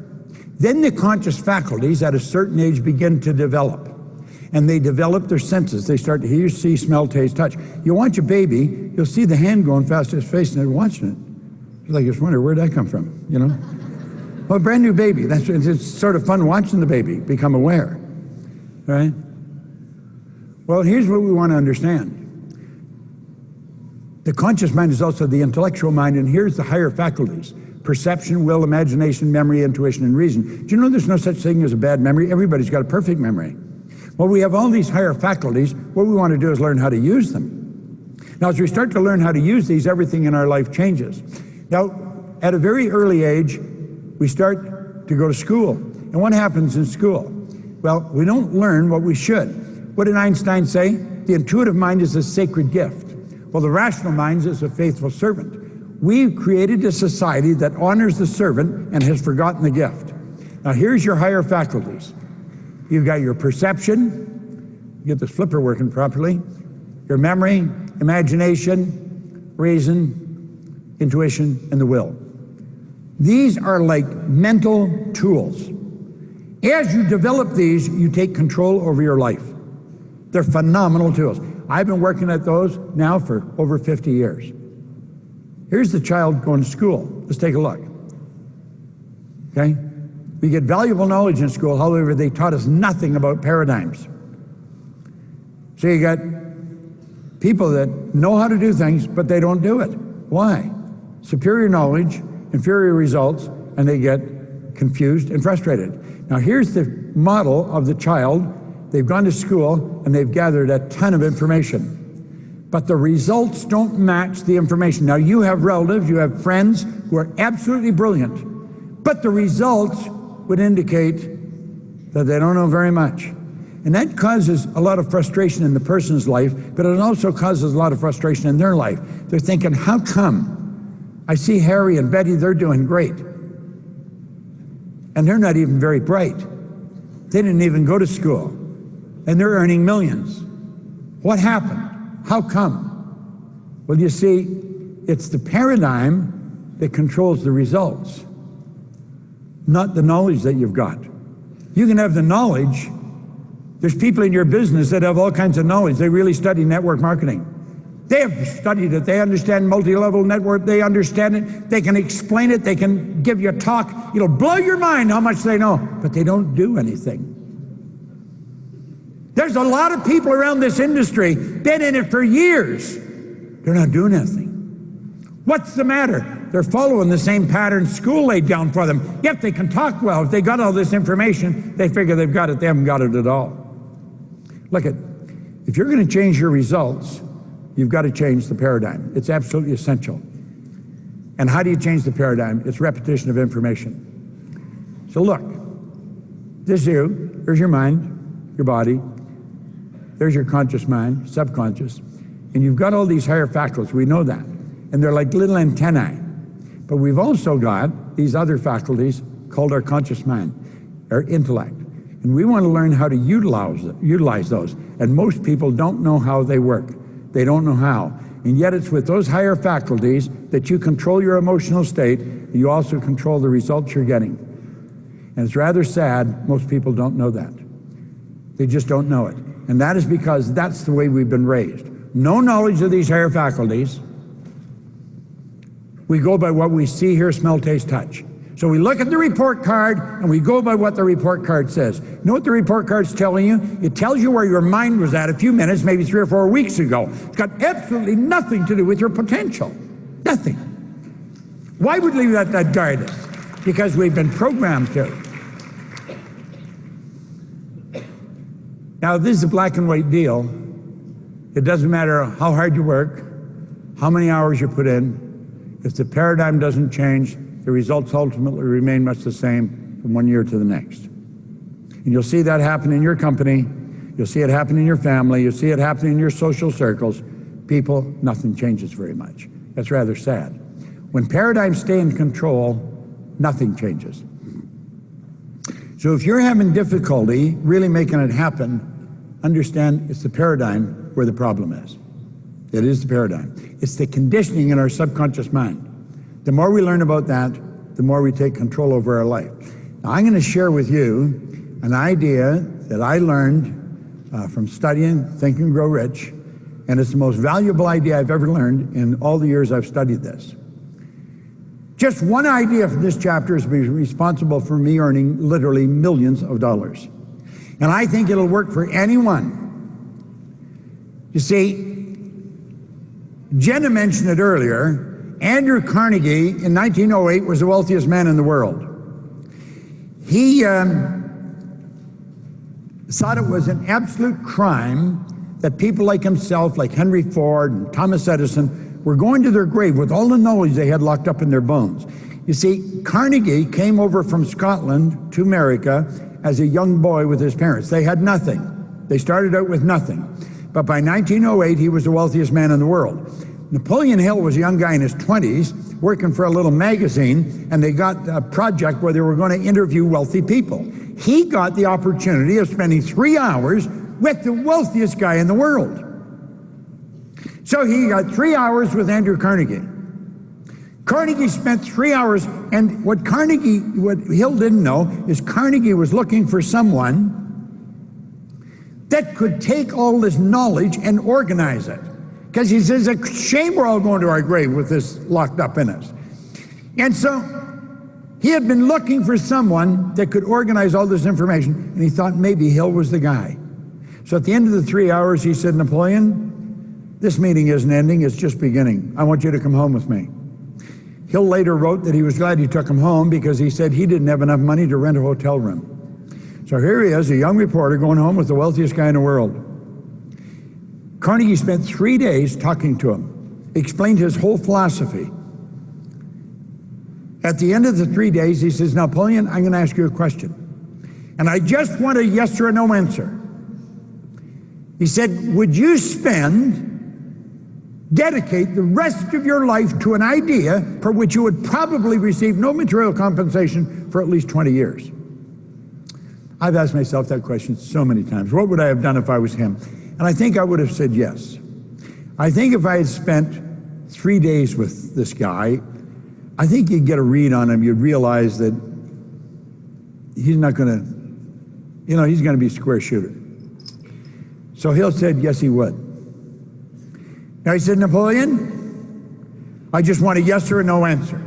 Then the conscious faculties at a certain age begin to develop. And they develop their senses. They start to hear, see, smell, taste, touch. You watch a baby, you'll see the hand going fast to his face and they're watching it. It's like, just wonder, where'd that come from, you know? Well, a brand new baby, it's sort of fun watching the baby become aware, right? Well, here's what we want to understand. The conscious mind is also the intellectual mind, and here's the higher faculties: perception, will, imagination, memory, intuition, and reason. Do you know there's no such thing as a bad memory? Everybody's got a perfect memory. Well, we have all these higher faculties. What we want to do is learn how to use them. Now, as we start to learn how to use these, everything in our life changes. Now, at a very early age, we start to go to school. And what happens in school? Well, we don't learn what we should. What did Einstein say? The intuitive mind is a sacred gift. Well, the rational mind is a faithful servant. We've created a society that honors the servant and has forgotten the gift. Now, here's your higher faculties. You've got your perception, you get this flipper working properly, your memory, imagination, reason, intuition, and the will. These are like mental tools. As you develop these, you take control over your life. They're phenomenal tools. I've been working at those now for over 50 years. Here's the child going to school. Let's take a look. Okay? We get valuable knowledge in school, however, they taught us nothing about paradigms. So you got people that know how to do things, but they don't do it. Why? Superior knowledge, inferior results, and they get confused and frustrated. Now here's the model of the child. They've gone to school and they've gathered a ton of information, but the results don't match the information. Now you have relatives, you have friends who are absolutely brilliant, but the results would indicate that they don't know very much. And that causes a lot of frustration in the person's life, but it also causes a lot of frustration in their life. They're thinking, how come I see Harry and Betty, they're doing great, and they're not even very bright. They didn't even go to school. and they're earning millions. What happened? How come? Well, you see, it's the paradigm that controls the results, not the knowledge that you've got. You can have the knowledge. There's people in your business that have all kinds of knowledge. They really study network marketing. They have studied it. They understand multi-level network. They understand it. They can explain it. They can give you a talk. It'll blow your mind how much they know, but they don't do anything. There's a lot of people around this industry, been in it for years. They're not doing anything. What's the matter? They're following the same pattern school laid down for them. If they can talk well, if they got all this information, they figure they've got it. They haven't got it at all. Look at, if you're going to change your results, you've got to change the paradigm. It's absolutely essential. And how do you change the paradigm? It's repetition of information. So look, this is you. There's your mind, your body. There's your conscious mind, subconscious. And you've got all these higher faculties. We know that. And they're like little antennae. But we've also got these other faculties called our conscious mind, our intellect. And we want to learn how to utilize those. And most people don't know how they work. They don't know how. And yet it's with those higher faculties that you control your emotional state. You also control the results you're getting. And it's rather sad most people don't know that. They just don't know it. And that is because that's the way we've been raised. No knowledge of these higher faculties. We go by what we see, hear, smell, taste, touch. So we look at the report card and we go by what the report card says. You know what the report card's telling you? It tells you where your mind was at a few minutes, maybe 3 or 4 weeks ago. It's got absolutely nothing to do with your potential. Nothing. Why would we let that guide us? Because we've been programmed to. Now, this is a black and white deal. It doesn't matter how hard you work, how many hours you put in. If the paradigm doesn't change, the results ultimately remain much the same from one year to the next. And you'll see that happen in your company. You'll see it happen in your family. You'll see it happen in your social circles. People, nothing changes very much. That's rather sad. When paradigms stay in control, nothing changes. So if you're having difficulty really making it happen, understand it's the paradigm where the problem is. It is the paradigm. It's the conditioning in our subconscious mind. The more we learn about that, the more we take control over our life. Now, I'm going to share with you an idea that I learned from studying Think and Grow Rich, and it's the most valuable idea I've ever learned in all the years I've studied this. Just one idea from this chapter has been responsible for me earning literally millions of dollars. And I think it'll work for anyone. You see, Jenna mentioned it earlier. Andrew Carnegie in 1908 was the wealthiest man in the world. He thought it was an absolute crime that people like himself, like Henry Ford and Thomas Edison, were going to their grave with all the knowledge they had locked up in their bones. You see, Carnegie came over from Scotland to America as a young boy with his parents. They had nothing. They started out with nothing. But by 1908, he was the wealthiest man in the world. Napoleon Hill was a young guy in his 20s working for a little magazine, and they got a project where they were going to interview wealthy people. He got the opportunity of spending 3 hours with the wealthiest guy in the world. So he got 3 hours with Andrew Carnegie. Carnegie spent 3 hours, and what Hill didn't know is Carnegie was looking for someone that could take all this knowledge and organize it. Because he says, it's a shame we're all going to our grave with this locked up in us. And so he had been looking for someone that could organize all this information, and he thought maybe Hill was the guy. So at the end of the 3 hours, he said, Napoleon, this meeting isn't ending, it's just beginning. I want you to come home with me. Hill later wrote that he was glad he took him home because he said he didn't have enough money to rent a hotel room. So here he is, a young reporter going home with the wealthiest guy in the world. Carnegie spent 3 days talking to him, explained his whole philosophy. At the end of the 3 days, he says, Napoleon, I'm going to ask you a question. And I just want a yes or a no answer. He said, would you dedicate the rest of your life to an idea for which you would probably receive no material compensation for at least 20 years? I've asked myself that question so many times. What would I have done if I was him? And I think I would have said yes. I think if I had spent 3 days with this guy, I think you'd get a read on him. You'd realize that he's not going to, he's going to be a square shooter. So Hill said, yes, he would. Now he said, Napoleon, I just want a yes or a no answer.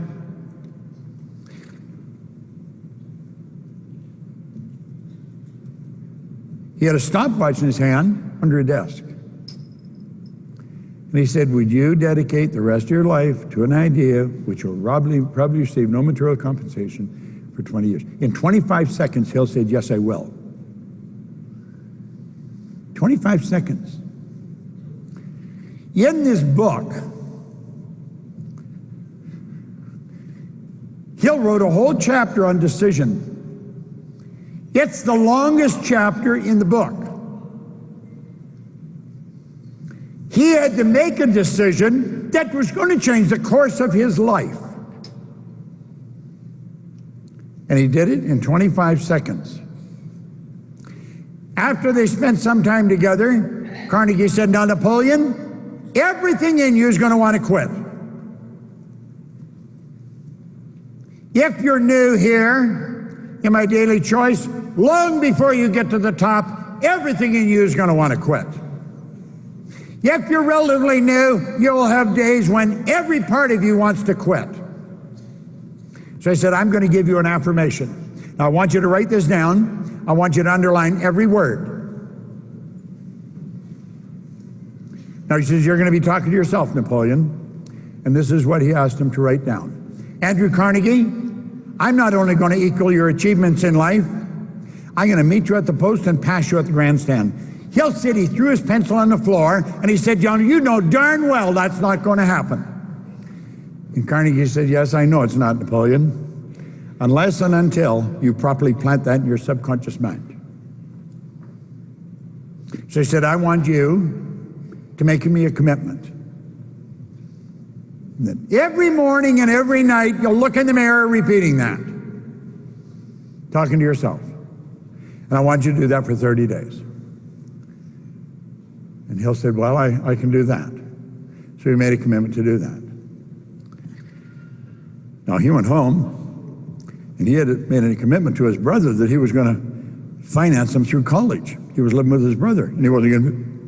He had a stopwatch in his hand under a desk. And he said, would you dedicate the rest of your life to an idea which will probably receive no material compensation for 20 years? In 25 seconds, Hill said, yes, I will. 25 seconds. In this book, Hill wrote a whole chapter on decision. It's the longest chapter in the book. He had to make a decision that was going to change the course of his life. And he did it in 25 seconds. After they spent some time together, Carnegie said, now Napoleon, everything in you is going to want to quit. If you're new here in my daily choice, long before you get to the top, everything in you is going to want to quit. If you're relatively new, you will have days when every part of you wants to quit. So I said, I'm going to give you an affirmation. Now I want you to write this down. I want you to underline every word. Now he says, you're going to be talking to yourself, Napoleon. And this is what he asked him to write down. Andrew Carnegie, I'm not only going to equal your achievements in life, I'm going to meet you at the post and pass you at the grandstand. Hill said he threw his pencil on the floor and he said, John, you know darn well that's not going to happen. And Carnegie said, yes, I know it's not, Napoleon, unless and until you properly plant that in your subconscious mind. So he said, I want you to make me a commitment that every morning and every night you'll look in the mirror repeating that, talking to yourself. And I want you to do that for 30 days. And Hill said, well, I can do that. So he made a commitment to do that. Now he went home and he had made a commitment to his brother that he was going to finance him through college. He was living with his brother and he wasn't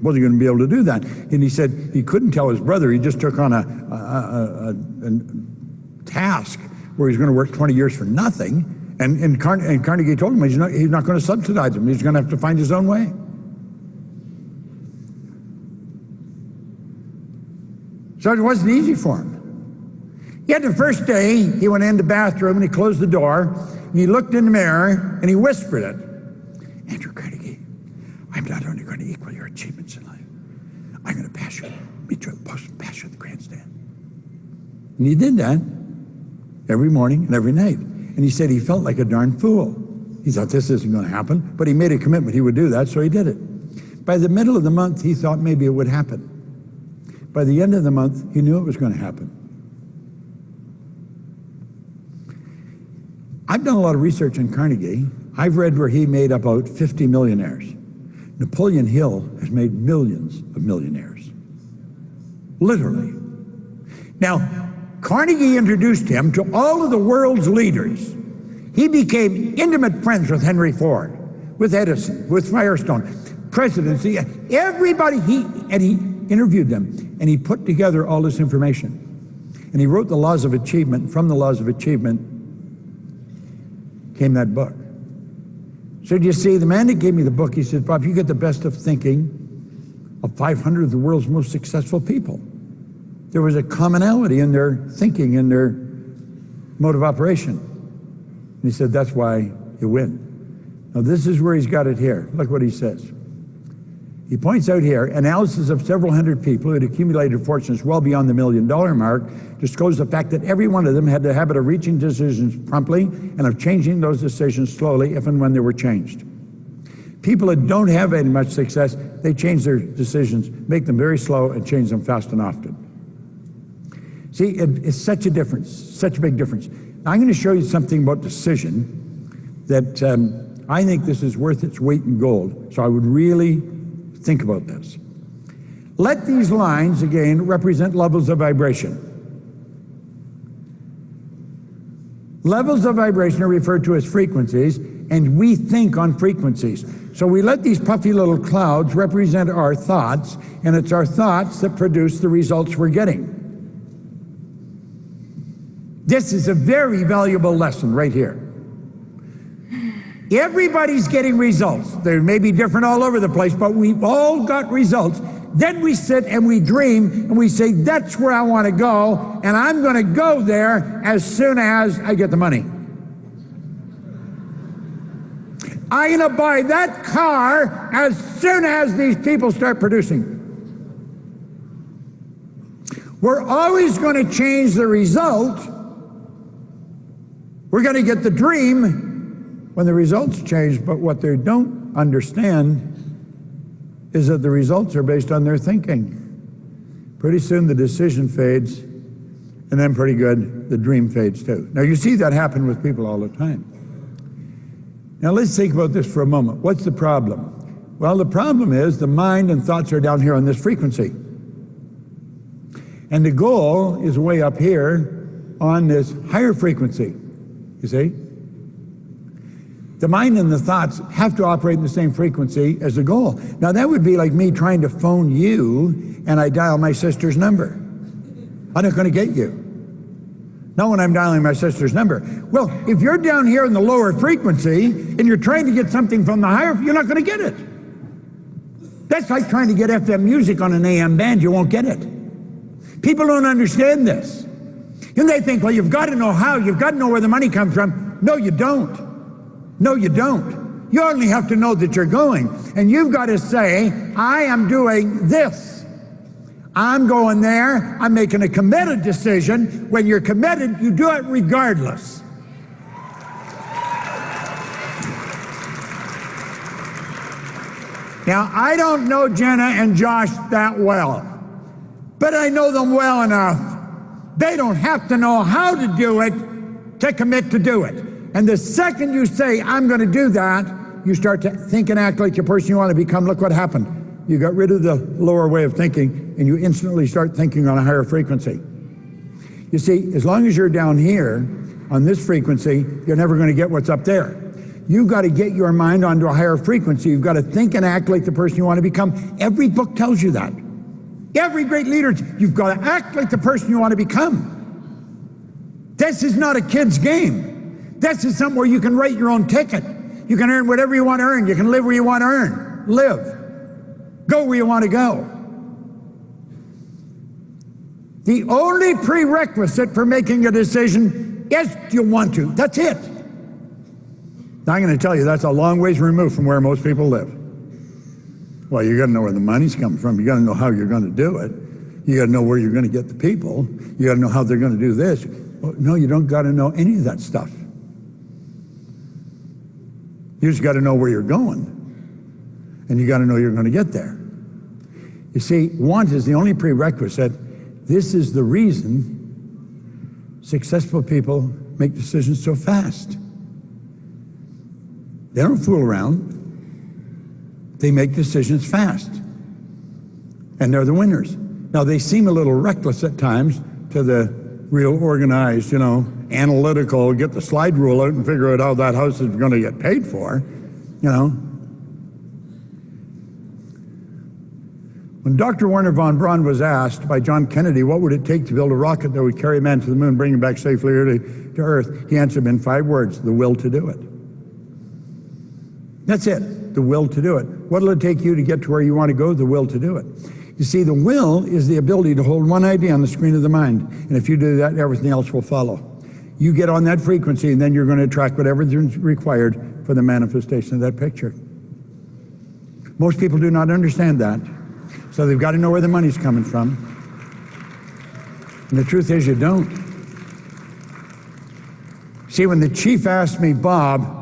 going to be able to do that. And he said he couldn't tell his brother. He just took on a task where he's going to work 20 years for nothing. And Carnegie told him he's not going to subsidize him. He's going to have to find his own way. So it wasn't easy for him. Yet the first day, he went in the bathroom and he closed the door and he looked in the mirror and he whispered it. Andrew Carnegie, I'm not only going to equal your achievements in life, I'm going to meet you at the post and pass you at the grandstand. And he did that every morning and every night. And he said he felt like a darn fool. He thought this isn't going to happen, but he made a commitment he would do that, so he did it. By the middle of the month, he thought maybe it would happen. By the end of the month, he knew it was going to happen. I've done a lot of research on Carnegie. I've read where he made about 50 millionaires. Napoleon Hill has made millions of millionaires. Literally. Now, Carnegie introduced him to all of the world's leaders. He became intimate friends with Henry Ford, with Edison, with Firestone, presidency, everybody. He interviewed them, and he put together all this information. And he wrote the Laws of Achievement. From the Laws of Achievement came that book. So do you see, the man that gave me the book, he said, Bob, you get the best of thinking of 500 of the world's most successful people. There was a commonality in their thinking, in their mode of operation. And he said, that's why you win. Now this is where he's got it here. Look what he says. He points out here, analysis of several hundred people who had accumulated fortunes well beyond the $1 million mark disclosed the fact that every one of them had the habit of reaching decisions promptly and of changing those decisions slowly if and when they were changed. People that don't have any much success, they change their decisions, make them very slow, and change them fast and often. See, it's such a difference, such a big difference. Now, I'm going to show you something about decision that I think this is worth its weight in gold. So I would really think about this. Let these lines, again, represent levels of vibration. Levels of vibration are referred to as frequencies, and we think on frequencies. So we let these puffy little clouds represent our thoughts, and it's our thoughts that produce the results we're getting. This is a very valuable lesson right here. Everybody's getting results. They may be different all over the place, but we've all got results. Then we sit and we dream and we say, that's where I want to go, and I'm going to go there as soon as I get the money. I'm going to buy that car as soon as these people start producing. We're always going to change the result. We're going to get the dream when the results change, but what they don't understand is that the results are based on their thinking. Pretty soon the decision fades, and then pretty good, the dream fades too. Now you see that happen with people all the time. Now let's think about this for a moment. What's the problem? Well, the problem is the mind and thoughts are down here on this frequency. And the goal is way up here on this higher frequency, you see? The mind and the thoughts have to operate in the same frequency as the goal. Now that would be like me trying to phone you and I dial my sister's number. I'm not going to get you. Not when I'm dialing my sister's number. Well, if you're down here in the lower frequency and you're trying to get something from the higher, you're not going to get it. That's like trying to get FM music on an AM band. You won't get it. People don't understand this. And they think, well, you've got to know how. You've got to know where the money comes from. No, you don't. No, you don't. You only have to know that you're going. And you've got to say, I am doing this. I'm going there. I'm making a committed decision. When you're committed, you do it regardless. Now, I don't know Jenna and Josh that well, but I know them well enough. They don't have to know how to do it to commit to do it. And the second you say, I'm going to do that, you start to think and act like the person you want to become. Look what happened. You got rid of the lower way of thinking, and you instantly start thinking on a higher frequency. You see, as long as you're down here on this frequency, you're never going to get what's up there. You've got to get your mind onto a higher frequency. You've got to think and act like the person you want to become. Every book tells you that. Every great leader, you've got to act like the person you want to become. This is not a kid's game. This is something where you can write your own ticket. You can earn whatever you want to earn. You can live where you want to live. Go where you want to go. The only prerequisite for making a decision is you want to. That's it. Now I'm going to tell you that's a long ways removed from where most people live. Well, you got to know where the money's coming from. You got to know how you're going to do it. You got to know where you're going to get the people. You got to know how they're going to do this. Well, no, you don't got to know any of that stuff. You just got to know where you're going, and you got to know you're going to get there. You see, want is the only prerequisite. This is the reason successful people make decisions so fast. They don't fool around. They make decisions fast, and they're the winners. Now, they seem a little reckless at times to the real organized, analytical, get the slide rule out and figure out how that house is going to get paid for, When Dr. Werner von Braun was asked by John Kennedy, what would it take to build a rocket that would carry man to the moon, bring him back safely here to Earth, he answered in 5 words, the will to do it. That's it, the will to do it. What will it take you to get to where you want to go? The will to do it. You see, the will is the ability to hold one idea on the screen of the mind. And if you do that, everything else will follow. You get on that frequency, and then you're going to attract whatever is required for the manifestation of that picture. Most people do not understand that. So they've got to know where the money's coming from. And the truth is, you don't. See, when the chief asked me, Bob,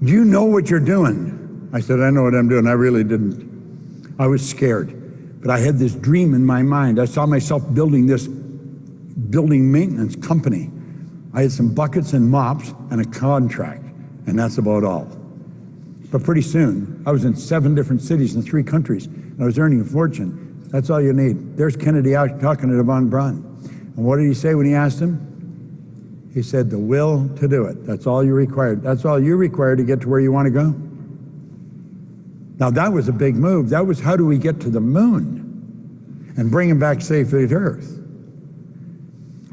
do you know what you're doing? I said, I know what I'm doing. I really didn't. I was scared. But I had this dream in my mind. I saw myself building this building maintenance company. I had some buckets and mops and a contract, and that's about all. But pretty soon, I was in 7 different cities in 3 countries, and I was earning a fortune. That's all you need. There's Kennedy out talking to von Braun. And what did he say when he asked him? He said, the will to do it. That's all you required. That's all you require to get to where you want to go. Now that was a big move. That was, how do we get to the moon and bring him back safely to Earth?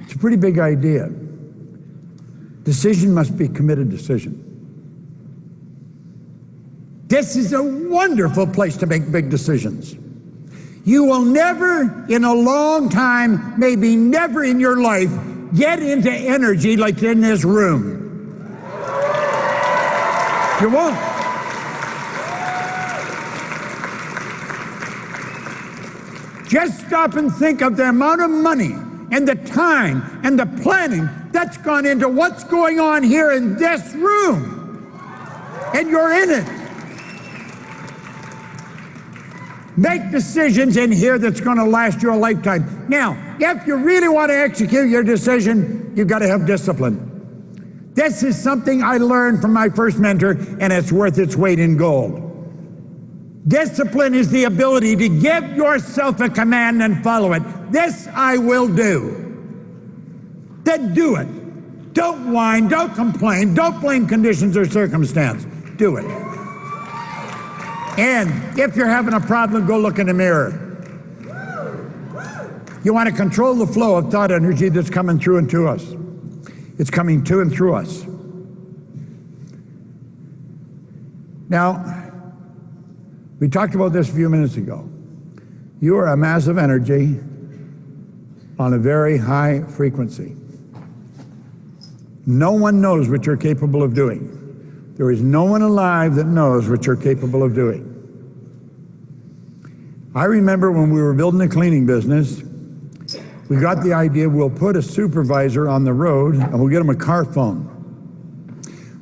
It's a pretty big idea. Decision must be committed decision. This is a wonderful place to make big decisions. You will never in a long time, maybe never in your life, get into energy like in this room. You won't. Just stop and think of the amount of money and the time and the planning that's gone into what's going on here in this room. And you're in it. Make decisions in here that's going to last you a lifetime. Now, if you really want to execute your decision, you've got to have discipline. This is something I learned from my first mentor, and it's worth its weight in gold. Discipline is the ability to give yourself a command and follow it. This I will do. Then do it. Don't whine, don't complain, don't blame conditions or circumstance. Do it. And if you're having a problem, go look in the mirror. You want to control the flow of thought energy that's coming through and to us. It's coming to and through us. Now, we talked about this a few minutes ago. You are a mass of energy on a very high frequency. No one knows what you're capable of doing. There is no one alive that knows what you're capable of doing. I remember when we were building a cleaning business, we got the idea we'll put a supervisor on the road and we'll get him a car phone.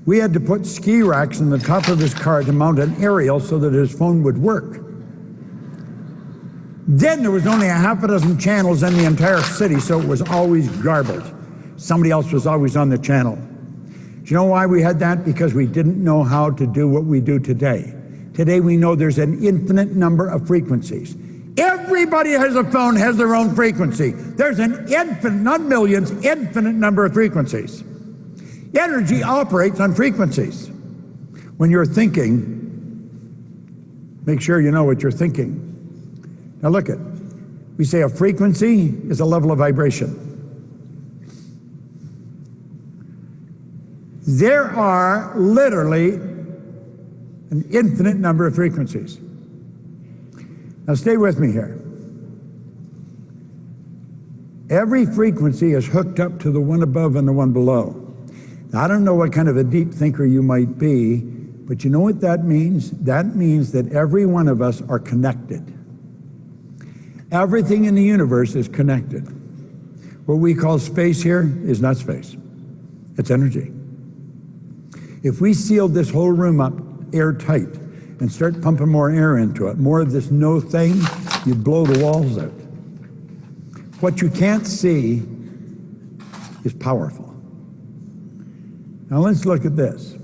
We had to put ski racks in the top of his car to mount an aerial so that his phone would work. Then there was only a half a dozen channels in the entire city, so it was always garbled. Somebody else was always on the channel. Do you know why we had that? Because we didn't know how to do what we do today. Today we know there's an infinite number of frequencies. Everybody has a phone, has their own frequency. There's an infinite, not millions, infinite number of frequencies. Energy operates on frequencies. When you're thinking, make sure you know what you're thinking. Now look at, we say a frequency is a level of vibration. There are literally an infinite number of frequencies. Now stay with me here. Every frequency is hooked up to the one above and the one below. Now, I don't know what kind of a deep thinker you might be, but you know what that means? That means that every one of us are connected. Everything in the universe is connected. What we call space here is not space. It's energy. If we sealed this whole room up airtight and start pumping more air into it, more of this no thing, you'd blow the walls out. What you can't see is powerful. Now let's look at this.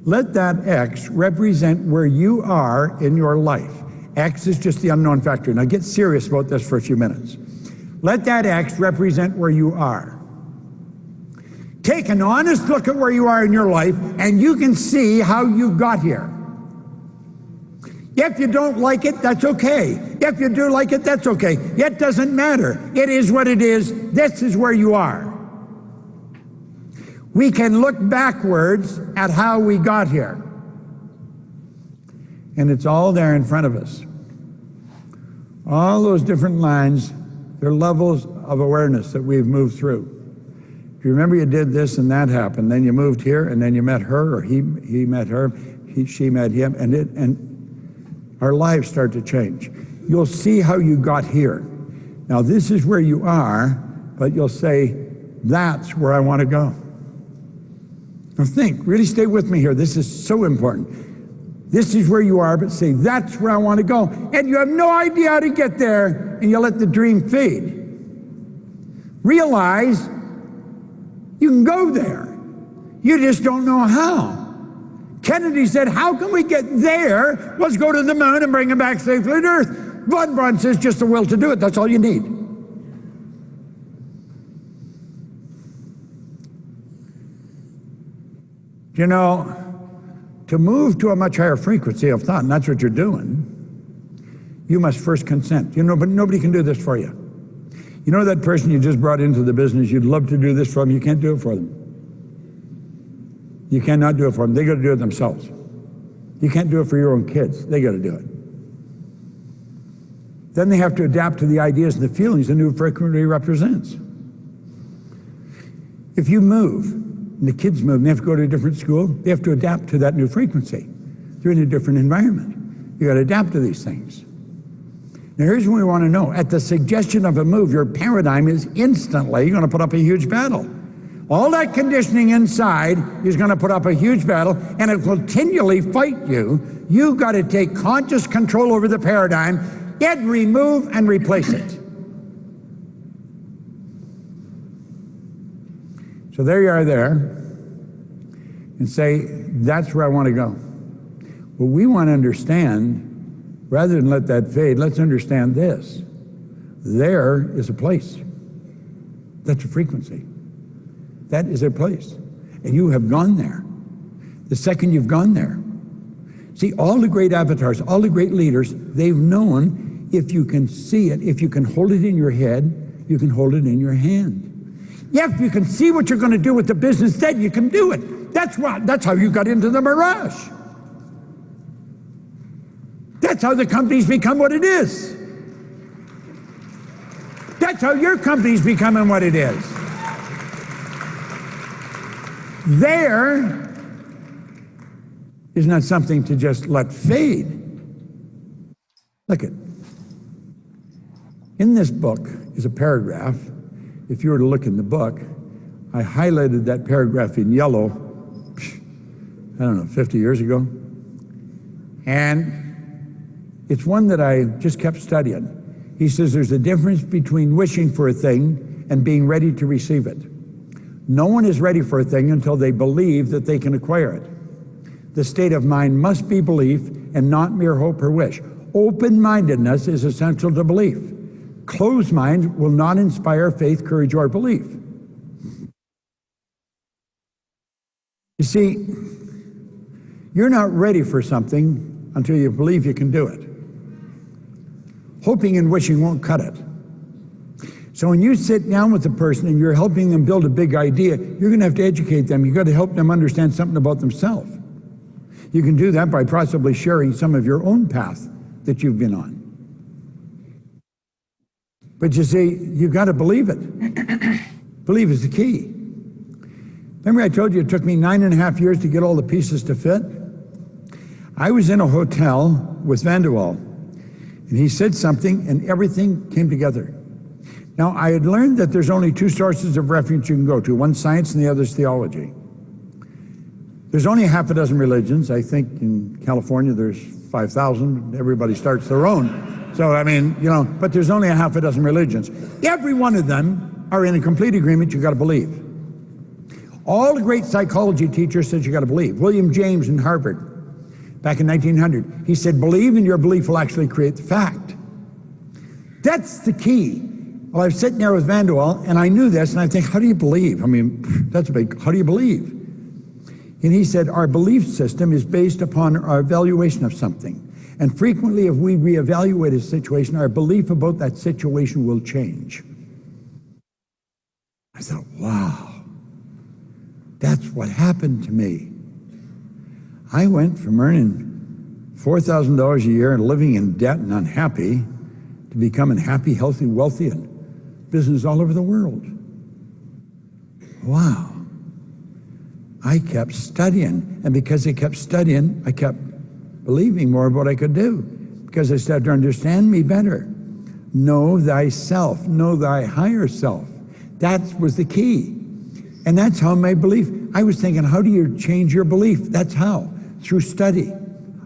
Let that X represent where you are in your life. X is just the unknown factor. Now get serious about this for a few minutes. Let that X represent where you are. Take an honest look at where you are in your life and you can see how you got here. If you don't like it, that's okay. If you do like it, that's okay. It doesn't matter. It is what it is. This is where you are. We can look backwards at how we got here. And it's all there in front of us. All those different lines, they're levels of awareness that we've moved through. If you remember you did this and that happened, then you moved here and then you met her, or he met her, she met him, and our lives start to change. You'll see how you got here. Now this is where you are, but you'll say, that's where I want to go. Now think, really stay with me here. This is so important. This is where you are, but say, that's where I want to go. And you have no idea how to get there, and you let the dream fade. Realize you can go there. You just don't know how. Kennedy said, how can we get there? Let's go to the moon and bring them back safely to Earth. Von Braun says, just the will to do it. That's all you need. You know, to move to a much higher frequency of thought, and that's what you're doing, you must first consent. You know, but nobody can do this for you. You know that person you just brought into the business, you'd love to do this for them, you can't do it for them. You cannot do it for them. They got to do it themselves. You can't do it for your own kids. They got to do it. Then they have to adapt to the ideas and the feelings the new frequency represents. If you move, and the kids move, and they have to go to a different school, they have to adapt to that new frequency. They're in a different environment. You got to adapt to these things. Now here's what we want to know. At the suggestion of a move, your paradigm is instantly going to put up a huge battle. All that conditioning inside is going to put up a huge battle, and it will continually fight you. You got to take conscious control over the paradigm, yet remove and replace it. So there you are there, and say, that's where I want to go. Well, we want to understand, rather than let that fade, let's understand this. There is a place. That's a frequency. That is a place. And you have gone there. The second you've gone there. See, all the great avatars, all the great leaders, they've known if you can see it, if you can hold it in your head, you can hold it in your hand. If you can see what you're going to do with the business, then you can do it. That's how you got into the mirage. That's how the company's become what it is. That's how your company's becoming what it is. There is not something to just let fade. Look at, in this book is a paragraph. If you were to look in the book, I highlighted that paragraph in yellow, I don't know, 50 years ago. And it's one that I just kept studying. He says there's a difference between wishing for a thing and being ready to receive it. No one is ready for a thing until they believe that they can acquire it. The state of mind must be belief and not mere hope or wish. Open-mindedness is essential to belief. Closed mind will not inspire faith, courage, or belief. You see, you're not ready for something until you believe you can do it. Hoping and wishing won't cut it. So when you sit down with a person and you're helping them build a big idea, you're going to have to educate them. You've got to help them understand something about themselves. You can do that by possibly sharing some of your own path that you've been on. But you see, you've got to believe it. Believe is the key. Remember I told you it took me 9.5 years to get all the pieces to fit? I was in a hotel with Van der Waal, and he said something and everything came together. Now, I had learned that there's only two sources of refuge you can go to. One's science and the other's theology. There's only 6 religions. I think in California there's 5,000. Everybody starts their own. So, I mean, you know, but there's only 6 religions. Every one of them are in a complete agreement you got to believe. All the great psychology teachers said you got to believe. William James in Harvard, back in 1900, he said, believe and your belief will actually create the fact. That's the key. Well, I was sitting there with Van der Waal, and I knew this, and I think, how do you believe? I mean, that's a big, how do you believe? And he said, our belief system is based upon our evaluation of something. And frequently, if we reevaluate a situation, our belief about that situation will change. I thought, wow, that's what happened to me. I went from earning $4,000 a year and living in debt and unhappy to becoming happy, healthy, wealthy, and business all over the world. Wow. I kept studying, and because I kept studying, I kept believing more of what I could do, because I started to understand me better. Know thyself, know thy higher self. That was the key. And that's how my belief, I was thinking, how do you change your belief? That's how, through study.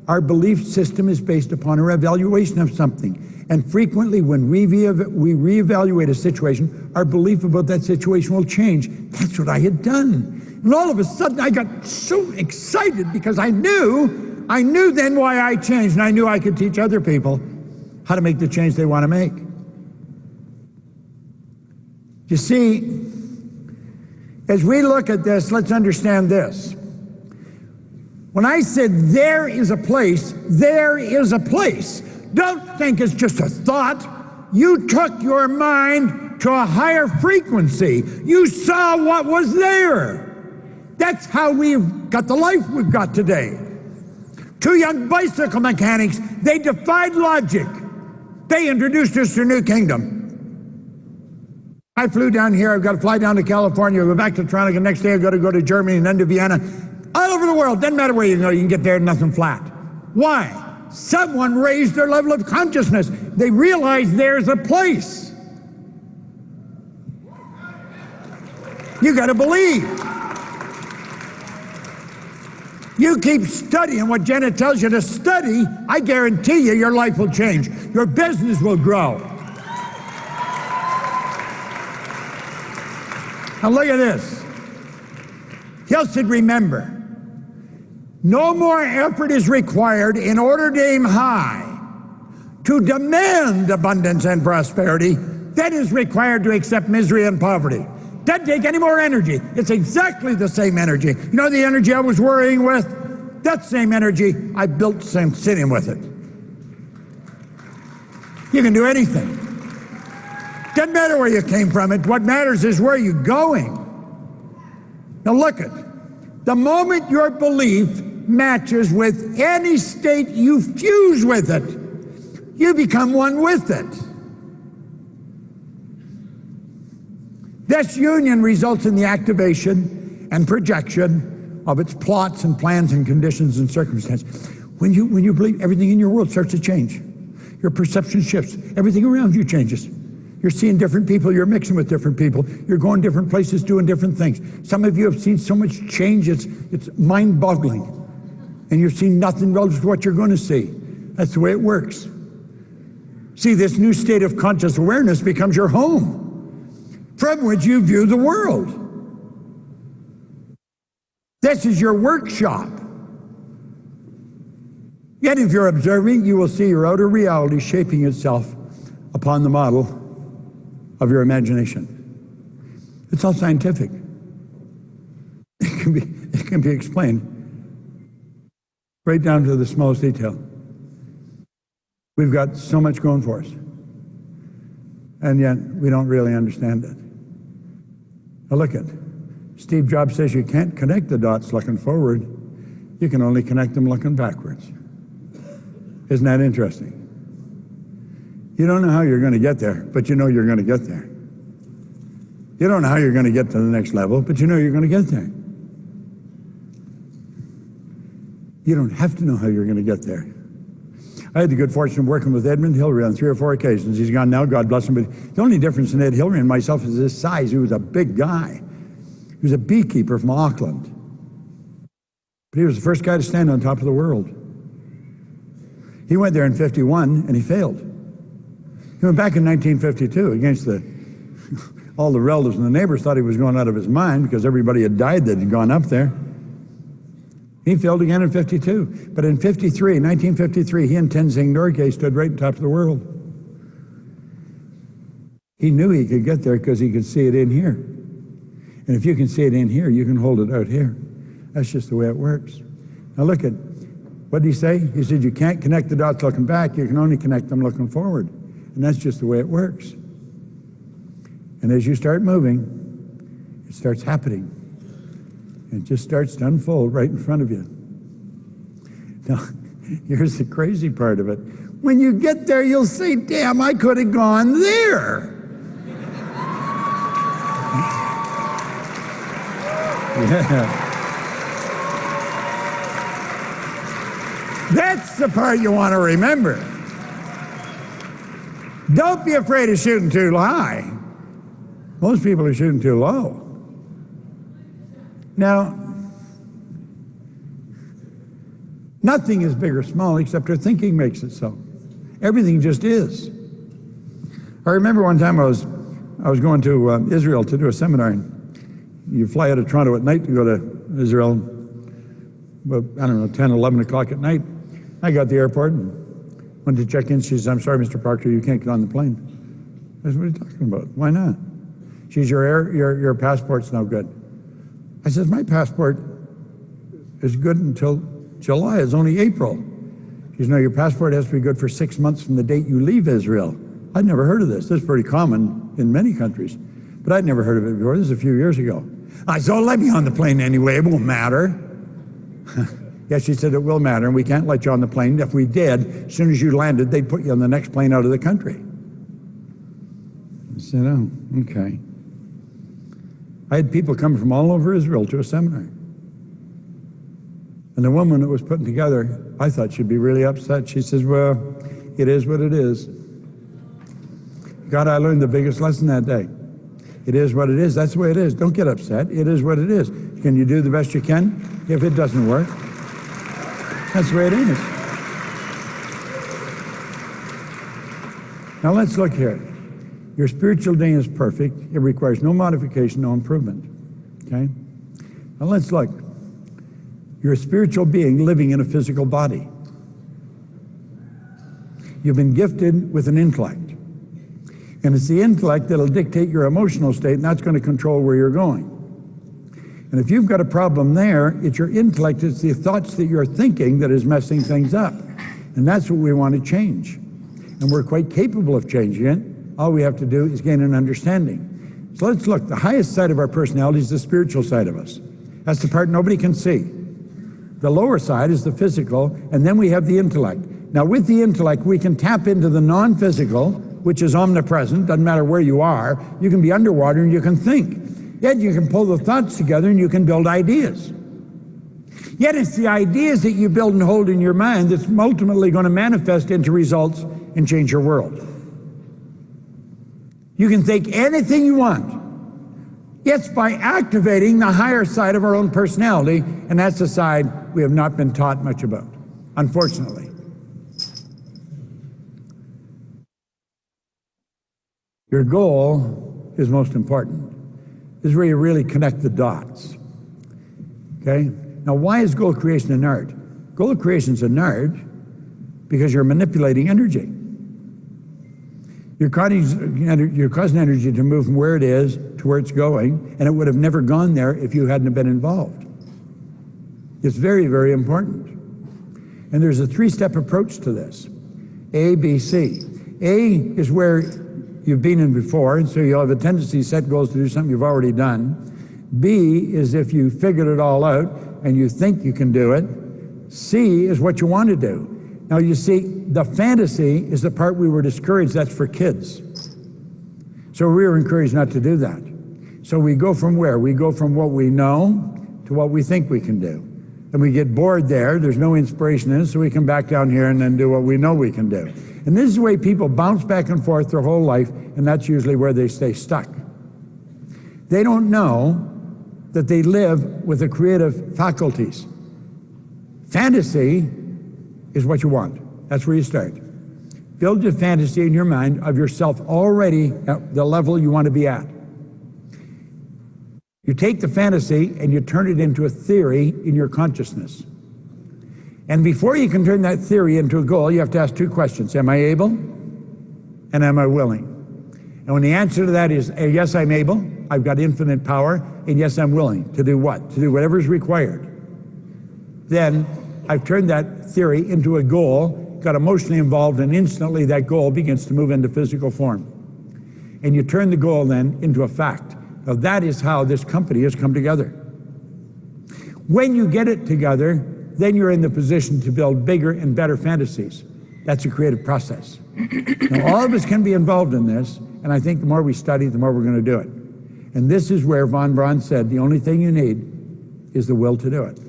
Our belief system is based upon our evaluation of something. And frequently when we reevaluate a situation, our belief about that situation will change. That's what I had done. And all of a sudden I got so excited because I knew then why I changed, and I knew I could teach other people how to make the change they want to make. You see, as we look at this, let's understand this. When I said there is a place, there is a place. Don't think it's just a thought. You took your mind to a higher frequency. You saw what was there. That's how we've got the life we've got today. Two young bicycle mechanics, they defied logic. They introduced us to a new kingdom. I flew down here, I've got to fly down to California, go back to Toronto, the next day I've got to go to Germany and then to Vienna. All over the world, doesn't matter where you go, you can get there, nothing flat. Why? Someone raised their level of consciousness. They realized there's a place. You got to believe. You keep studying what Jenna tells you to study, I guarantee you your life will change. Your business will grow. Now look at this. Hill said, remember, no more effort is required in order to aim high, to demand abundance and prosperity, than is required to accept misery and poverty. Doesn't take any more energy. It's exactly the same energy. You know the energy I was worrying with? That same energy I built sitting with it. You can do anything. Doesn't matter where you came from. What matters is where you're going. Now look at the moment your belief matches with any state you fuse with it, you become one with it. This union results in the activation and projection of its plots and plans and conditions and circumstances. When you believe, everything in your world starts to change. Your perception shifts. Everything around you changes. You're seeing different people, you're mixing with different people, you're going different places, doing different things. Some of you have seen so much change, it's mind-boggling. And you've seen nothing relative to what you're going to see. That's the way it works. See, this new state of conscious awareness becomes your home, from which you view the world. This is your workshop. Yet if you're observing, you will see your outer reality shaping itself upon the model of your imagination. It's all scientific. It can be explained right down to the smallest detail. We've got so much going for us, and yet we don't really understand it. Now look at Steve Jobs says you can't connect the dots looking forward, you can only connect them looking backwards. Isn't that interesting? You don't know how you're going to get there, but you know you're going to get there. You don't know how you're going to get to the next level, but you know you're going to get there. You don't have to know how you're going to get there. I had the good fortune of working with Edmund Hillary on 3 or 4 occasions. He's gone now, God bless him, but the only difference in Ed Hillary and myself is his size. He was a big guy. He was a beekeeper from Auckland. But he was the first guy to stand on top of the world. He went there in 51 and he failed. He went back in 1952 against all the relatives and the neighbors thought he was going out of his mind because everybody had died that had gone up there. He failed again in 52. But in 1953, he and Tenzing Norgay stood right on top of the world. He knew he could get there because he could see it in here. And if you can see it in here, you can hold it out here. That's just the way it works. Now look at, what did he say? He said, you can't connect the dots looking back, you can only connect them looking forward. And that's just the way it works. And as you start moving, it starts happening. It just starts to unfold right in front of you. Now, here's the crazy part of it. When you get there, you'll say, damn, I could have gone there. Yeah. That's the part you want to remember. Don't be afraid of shooting too high. Most people are shooting too low. Now, nothing is big or small except our thinking makes it so. Everything just is. I remember one time I was going to Israel to do a seminar, and You fly out of Toronto at night to go to Israel, but I don't know, 10, 11 o'clock at night. I got to the airport and went to check in. She says, "I'm sorry, Mr. Proctor, you can't get on the plane." I said, "What are you talking about? Why not?" She says, your passport's no good. I said, "My passport is good until July. It's only April." She says, "No, your passport has to be good for 6 months from the date you leave Israel." I'd never heard of this. This is pretty common in many countries, but I'd never heard of it before. This is a few years ago. I said, "Oh, let me on the plane anyway. It won't matter." Yeah, she said, "It will matter, and we can't let you on the plane. If we did, as soon as you landed, they'd put you on the next plane out of the country." I said, "Oh, okay." I had people come from all over Israel to a seminar. And the woman that was putting together, I thought she'd be really upset. She says, "Well, it is what it is." God, I learned the biggest lesson that day. It is what it is. That's the way it is. Don't get upset. It is what it is. Can you do the best you can? If it doesn't work, that's the way it is. Now let's look here. Your spiritual being is perfect. It requires no modification, no improvement. Okay? Now let's look. You're a spiritual being living in a physical body. You've been gifted with an intellect. And it's the intellect that'll dictate your emotional state, and that's going to control where you're going. And if you've got a problem there, it's your intellect, it's the thoughts that you're thinking that is messing things up. And that's what we want to change. And we're quite capable of changing it. All we have to do is gain an understanding. So let's look. The highest side of our personality is the spiritual side of us. That's the part nobody can see. The lower side is the physical, and then we have the intellect. Now with the intellect, we can tap into the non-physical, which is omnipresent, doesn't matter where you are. You can be underwater and you can think. Yet you can pull the thoughts together and you can build ideas. Yet it's the ideas that you build and hold in your mind that's ultimately going to manifest into results and change your world. You can think anything you want. It's by activating the higher side of our own personality, and that's the side we have not been taught much about, unfortunately. Your goal is most important. This is where you really connect the dots. Okay? Now, why is goal creation an art? Goal creation is an art because you're manipulating energy. You're causing energy to move from where it is to where it's going, and it would have never gone there if you hadn't been involved. It's very, very important. And there's a three-step approach to this. A, B, C. A is where you've been in before, and so you'll have a tendency to set goals to do something you've already done. B is if you figured it all out and you think you can do it. C is what you want to do. Now you see, the fantasy is the part we were discouraged. That's for kids. So we were encouraged not to do that. So we go from where? We go from what we know to what we think we can do. And we get bored there. There's no inspiration in it, so we come back down here and then do what we know we can do. And this is the way people bounce back and forth their whole life, and that's usually where they stay stuck. They don't know that they live with the creative faculties. Fantasy is what you want. That's where you start. Build your fantasy in your mind of yourself already at the level you want to be at. You take the fantasy and you turn it into a theory in your consciousness. And before you can turn that theory into a goal, you have to ask two questions. Am I able? And am I willing? And when the answer to that is, yes, I'm able, I've got infinite power, and yes, I'm willing to do what? To do whatever is required. Then I've turned that theory into a goal, got emotionally involved, and instantly that goal begins to move into physical form. And you turn the goal then into a fact. Now that is how this company has come together. When you get it together, then you're in the position to build bigger and better fantasies. That's a creative process. Now, all of us can be involved in this, and I think the more we study, the more we're going to do it. And this is where von Braun said, the only thing you need is the will to do it.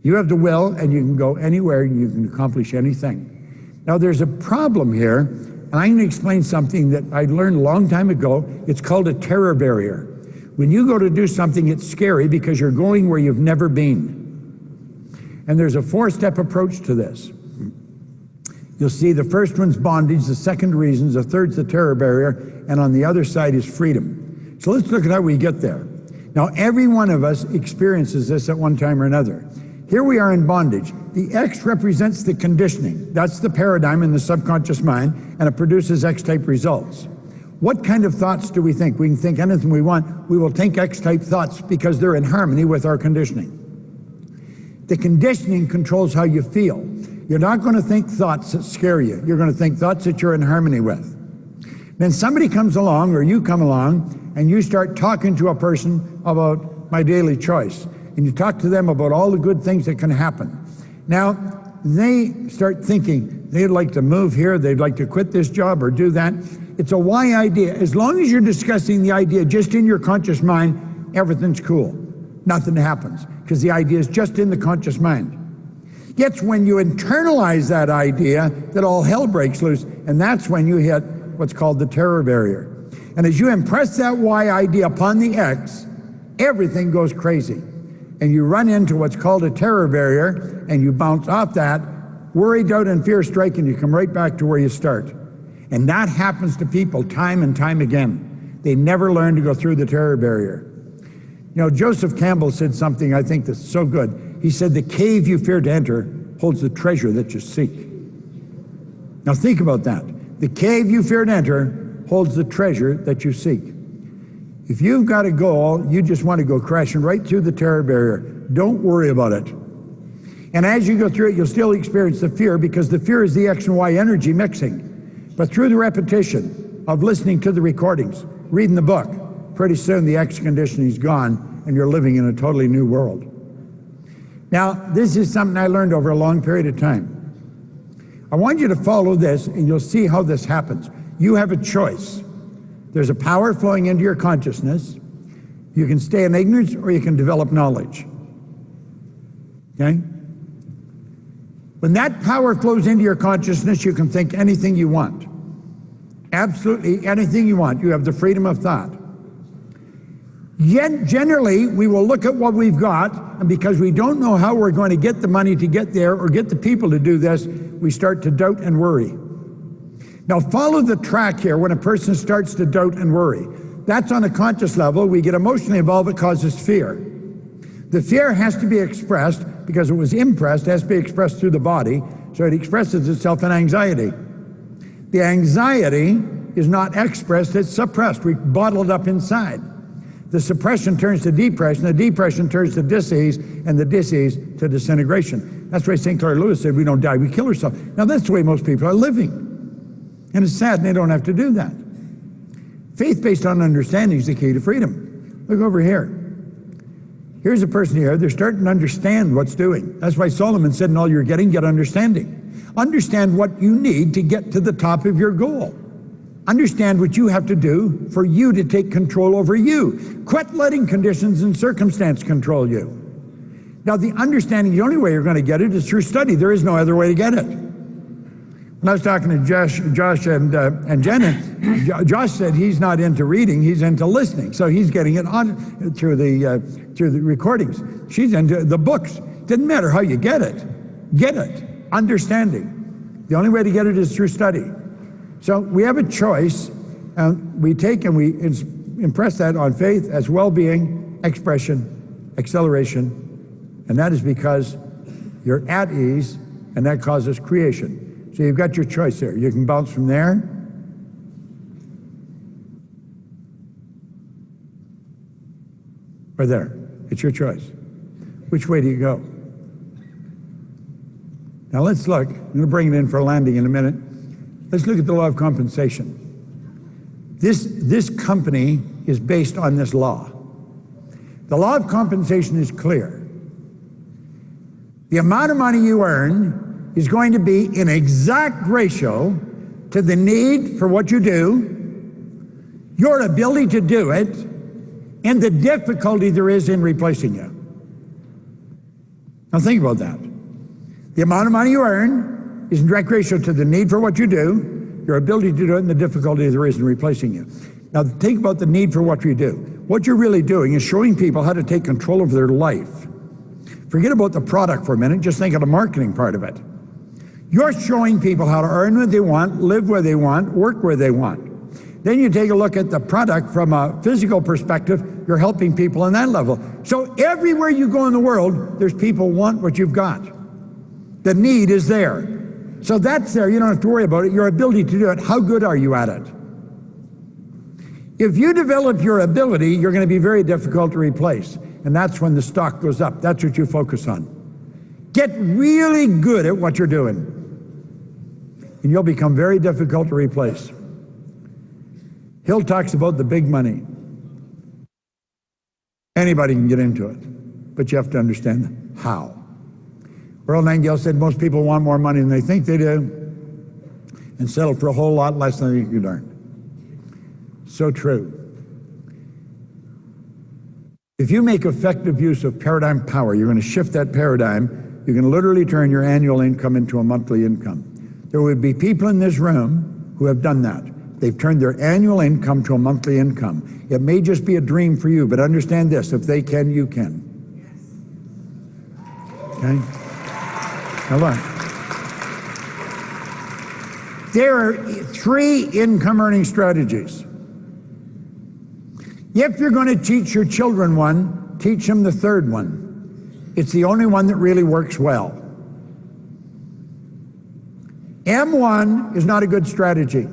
You have the will, and you can go anywhere, and you can accomplish anything. Now, there's a problem here, and I'm going to explain something that I learned a long time ago. It's called a terror barrier. When you go to do something, it's scary because you're going where you've never been. And there's a four-step approach to this. You'll see the first one's bondage, the second reasons, the third's the terror barrier, and on the other side is freedom. So let's look at how we get there. Now, every one of us experiences this at one time or another. Here we are in bondage. The X represents the conditioning. That's the paradigm in the subconscious mind, and it produces X-type results. What kind of thoughts do we think? We can think anything we want. We will think X-type thoughts because they're in harmony with our conditioning. The conditioning controls how you feel. You're not going to think thoughts that scare you. You're going to think thoughts that you're in harmony with. Then somebody comes along, or you come along, and you start talking to a person about my daily choice. And you talk to them about all the good things that can happen. Now, they start thinking they'd like to move here, they'd like to quit this job or do that. It's a why idea. As long as you're discussing the idea just in your conscious mind, everything's cool. Nothing happens, because the idea is just in the conscious mind. Yet when you internalize that idea, that all hell breaks loose, and that's when you hit what's called the terror barrier. And as you impress that why idea upon the X, everything goes crazy. And you run into what's called a terror barrier, and you bounce off that, worry, doubt, and fear strike, and you come right back to where you start. And that happens to people time and time again. They never learn to go through the terror barrier. You know, Joseph Campbell said something I think that's so good. He said, the cave you fear to enter holds the treasure that you seek. Now think about that. The cave you fear to enter holds the treasure that you seek. If you've got a goal, you just want to go crashing right through the terror barrier. Don't worry about it. And as you go through it, you'll still experience the fear, because the fear is the X and Y energy mixing. But through the repetition of listening to the recordings, reading the book, pretty soon the X conditioning is gone and you're living in a totally new world. Now, this is something I learned over a long period of time. I want you to follow this and you'll see how this happens. You have a choice. There's a power flowing into your consciousness. You can stay in ignorance or you can develop knowledge. Okay? When that power flows into your consciousness, you can think anything you want. Absolutely anything you want. You have the freedom of thought. Yet generally, we will look at what we've got, and because we don't know how we're going to get the money to get there or get the people to do this, we start to doubt and worry. Now follow the track here. When a person starts to doubt and worry, that's on a conscious level. We get emotionally involved. It causes fear. The fear has to be expressed because it was impressed. It has to be expressed through the body, so it expresses itself in anxiety. The anxiety is not expressed, it's suppressed. We bottle it up inside. The suppression turns to depression, the depression turns to disease, and the disease to disintegration. That's why St. Clair Lewis said we don't die, we kill ourselves. Now that's the way most people are living. And it's sad, and they don't have to do that. Faith based on understanding is the key to freedom. Look over here. Here's a person here, they're starting to understand what's doing. That's why Solomon said, in all you're getting, get understanding. Understand what you need to get to the top of your goal. Understand what you have to do for you to take control over you. Quit letting conditions and circumstance control you. Now the understanding, the only way you're going to get it is through study. There is no other way to get it. When I was talking to Josh and Jenna, Josh said he's not into reading, he's into listening. So he's getting it on through the recordings. She's into the books. Didn't matter how you get it. Get it. Understanding. The only way to get it is through study. So we have a choice, and we take and we impress that on faith as well-being, expression, acceleration, and that is because you're at ease, and that causes creation. So you've got your choice there. You can bounce from there or there. It's your choice. Which way do you go? Now let's look. I'm going to bring it in for a landing in a minute. Let's look at the law of compensation. This company is based on this law. The law of compensation is clear. The amount of money you earn is going to be in exact ratio to the need for what you do, your ability to do it, and the difficulty there is in replacing you. Now think about that. The amount of money you earn is in direct ratio to the need for what you do, your ability to do it, and the difficulty there is in replacing you. Now think about the need for what you do. What you're really doing is showing people how to take control of their life. Forget about the product for a minute, just think of the marketing part of it. You're showing people how to earn what they want, live where they want, work where they want. Then you take a look at the product from a physical perspective, you're helping people on that level. So everywhere you go in the world, there's people want what you've got. The need is there. So that's there, you don't have to worry about it, your ability to do it. How good are you at it? If you develop your ability, you're going to be very difficult to replace. And that's when the stock goes up. That's what you focus on. Get really good at what you're doing. And you'll become very difficult to replace. Hill talks about the big money. Anybody can get into it, but you have to understand how. Earl Nightingale said most people want more money than they think they do and settle for a whole lot less than they could earn. So true. If you make effective use of paradigm power, you're going to shift that paradigm. You can literally turn your annual income into a monthly income. There would be people in this room who have done that. They've turned their annual income to a monthly income. It may just be a dream for you, but understand this, if they can, you can. Okay? Now look. There are 3 income earning strategies. If you're going to teach your children one, teach them the 3rd one. It's the only one that really works well. M1 is not a good strategy.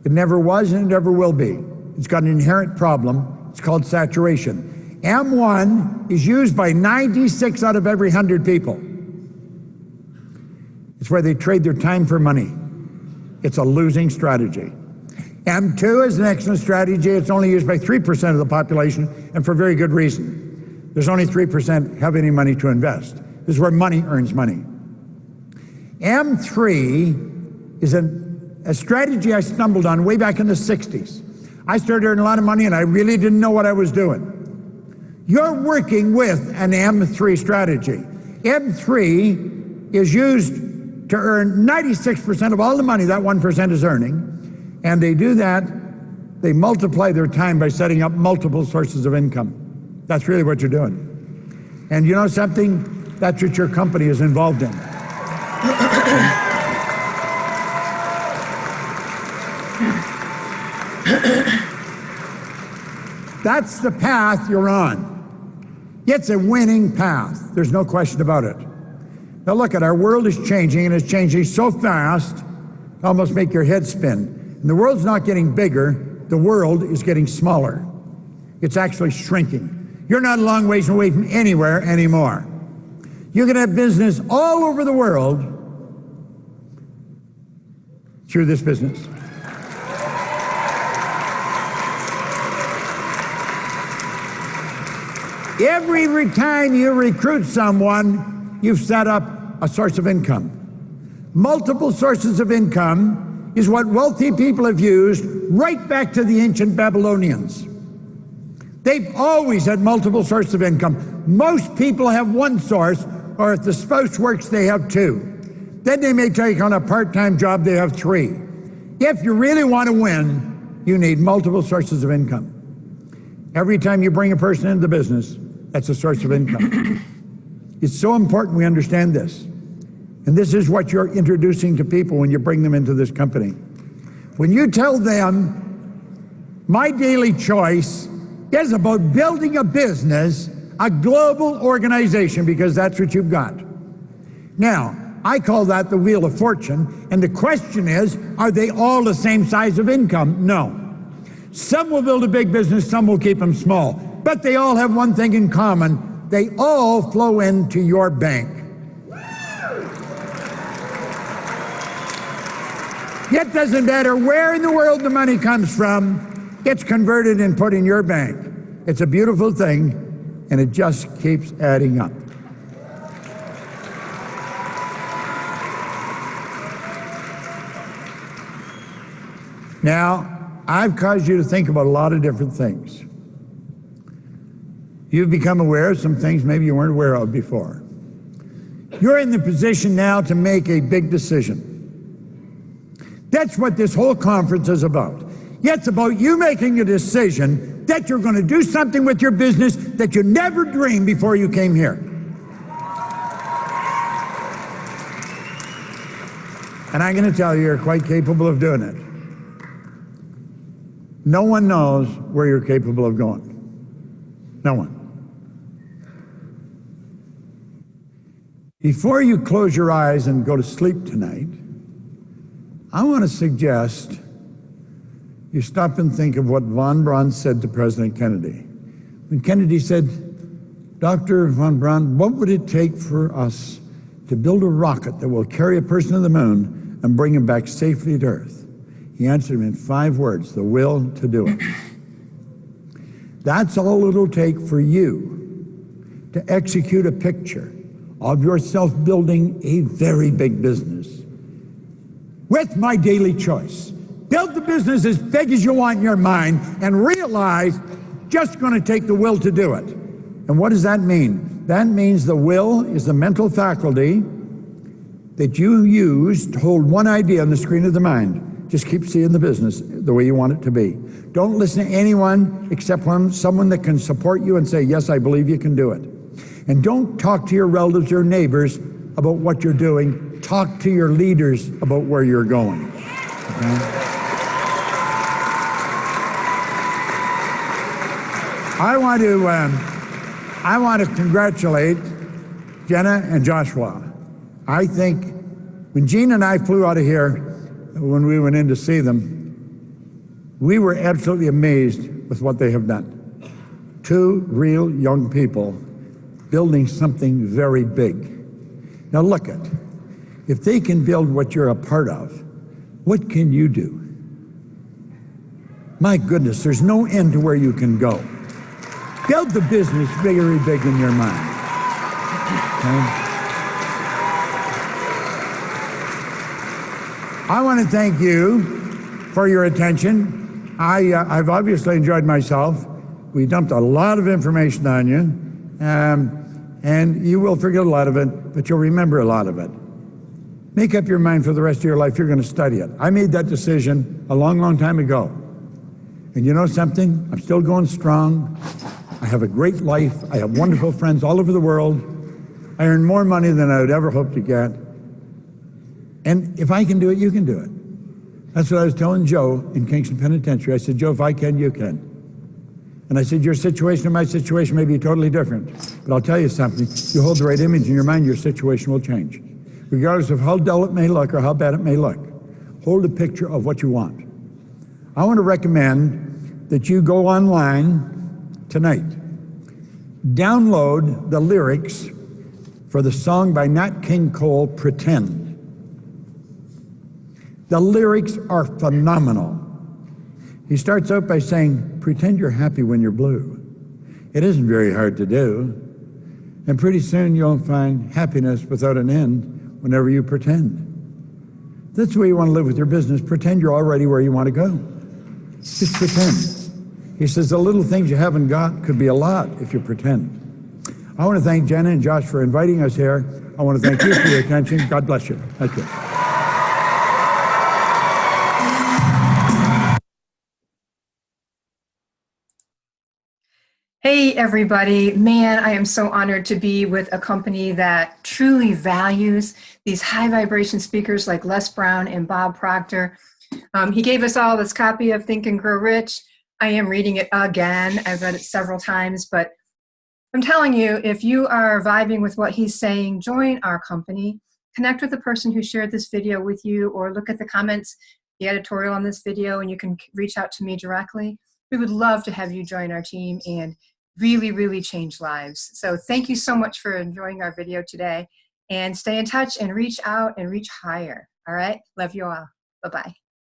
It never was and it never will be. It's got an inherent problem. It's called saturation. M1 is used by 96 out of every 100 people. It's where they trade their time for money. It's a losing strategy. M2 is an excellent strategy. It's only used by 3% of the population, and for very good reason. There's only 3% have any money to invest. This is where money earns money. M3 is a strategy I stumbled on way back in the 60s. I started earning a lot of money and I really didn't know what I was doing. You're working with an M3 strategy. M3 is used to earn 96% of all the money that 1% is earning, and they do that, they multiply their time by setting up multiple sources of income. That's really what you're doing. And you know something? That's what your company is involved in. That's the path you're on. It's a winning path. There's no question about it. Now look at our world is changing, and it's changing so fast, it almost make your head spin. And the world's not getting bigger, the world is getting smaller. It's actually shrinking. You're not a long ways away from anywhere anymore. You can have business all over the world through this business. Every time you recruit someone, you've set up a source of income. Multiple sources of income is what wealthy people have used right back to the ancient Babylonians. They've always had multiple sources of income. Most people have one source, or if the spouse works, they have 2. Then they may take on a part-time job, they have 3. If you really want to win, you need multiple sources of income. Every time you bring a person into the business, that's a source of income. It's so important we understand this. And this is what you're introducing to people when you bring them into this company. When you tell them, my daily choice is about building a business, a global organization, because that's what you've got. Now, I call that the Wheel of Fortune, and the question is, are they all the same size of income? No. Some will build a big business, some will keep them small. But they all have one thing in common. They all flow into your bank. It doesn't matter where in the world the money comes from, it's converted and put in your bank. It's a beautiful thing, and it just keeps adding up. Now, I've caused you to think about a lot of different things. You've become aware of some things maybe you weren't aware of before. You're in the position now to make a big decision. That's what this whole conference is about. It's about you making a decision that you're going to do something with your business that you never dreamed before you came here. And I'm going to tell you, you're quite capable of doing it. No one knows where you're capable of going. No one. Before you close your eyes and go to sleep tonight, I want to suggest you stop and think of what von Braun said to President Kennedy. When Kennedy said, Dr. von Braun, what would it take for us to build a rocket that will carry a person to the moon and bring him back safely to Earth? He answered him in 5 words, the will to do it. That's all it'll take for you to execute a picture of yourself building a very big business with my daily choice. Build the business as big as you want in your mind and realize just going to take the will to do it. And what does that mean? That means the will is the mental faculty that you use to hold one idea on the screen of the mind. Just keep seeing the business the way you want it to be. Don't listen to anyone except someone that can support you and say, yes, I believe you can do it. And don't talk to your relatives or neighbors about what you're doing. Talk to your leaders about where you're going. Okay? I want to congratulate Jenna and Joshua. I think when Gene and I flew out of here, when we went in to see them, we were absolutely amazed with what they have done. 2 real young people building something very big. Now look at, if they can build what you're a part of, what can you do? My goodness, there's no end to where you can go. Build the business very big in your mind. Okay? I want to thank you for your attention. I've obviously enjoyed myself. We dumped a lot of information on you, and you will forget a lot of it, but you'll remember a lot of it. Make up your mind for the rest of your life, you're going to study it. I made that decision a long, long time ago. And you know something? I'm still going strong. I have a great life. I have wonderful friends all over the world. I earn more money than I would ever hope to get. And if I can do it, you can do it. That's what I was telling Joe in Kingston Penitentiary. I said, Joe, if I can, you can. And I said, your situation and my situation may be totally different, but I'll tell you something. If you hold the right image in your mind, your situation will change. Regardless of how dull it may look or how bad it may look, hold a picture of what you want. I want to recommend that you go online tonight, download the lyrics for the song by Nat King Cole, Pretend. The lyrics are phenomenal. He starts out by saying, pretend you're happy when you're blue. It isn't very hard to do. And pretty soon you'll find happiness without an end whenever you pretend. That's the way you want to live with your business. Pretend you're already where you want to go. Just pretend. He says the little things you haven't got could be a lot if you pretend. I want to thank Jenna and Josh for inviting us here. I want to thank you for your attention. God bless you. Thank you. Hey, everybody. Man, I am so honored to be with a company that truly values these high vibration speakers like Les Brown and Bob Proctor. He gave us all this copy of Think and Grow Rich. I am reading it again. I've read it several times, but I'm telling you, if you are vibing with what he's saying, join our company. Connect with the person who shared this video with you, or look at the comments, the editorial on this video, and you can reach out to me directly. We would love to have you join our team and really, really change lives. So thank you so much for enjoying our video today, and stay in touch and reach out and reach higher. All right. Love you all. Bye-bye.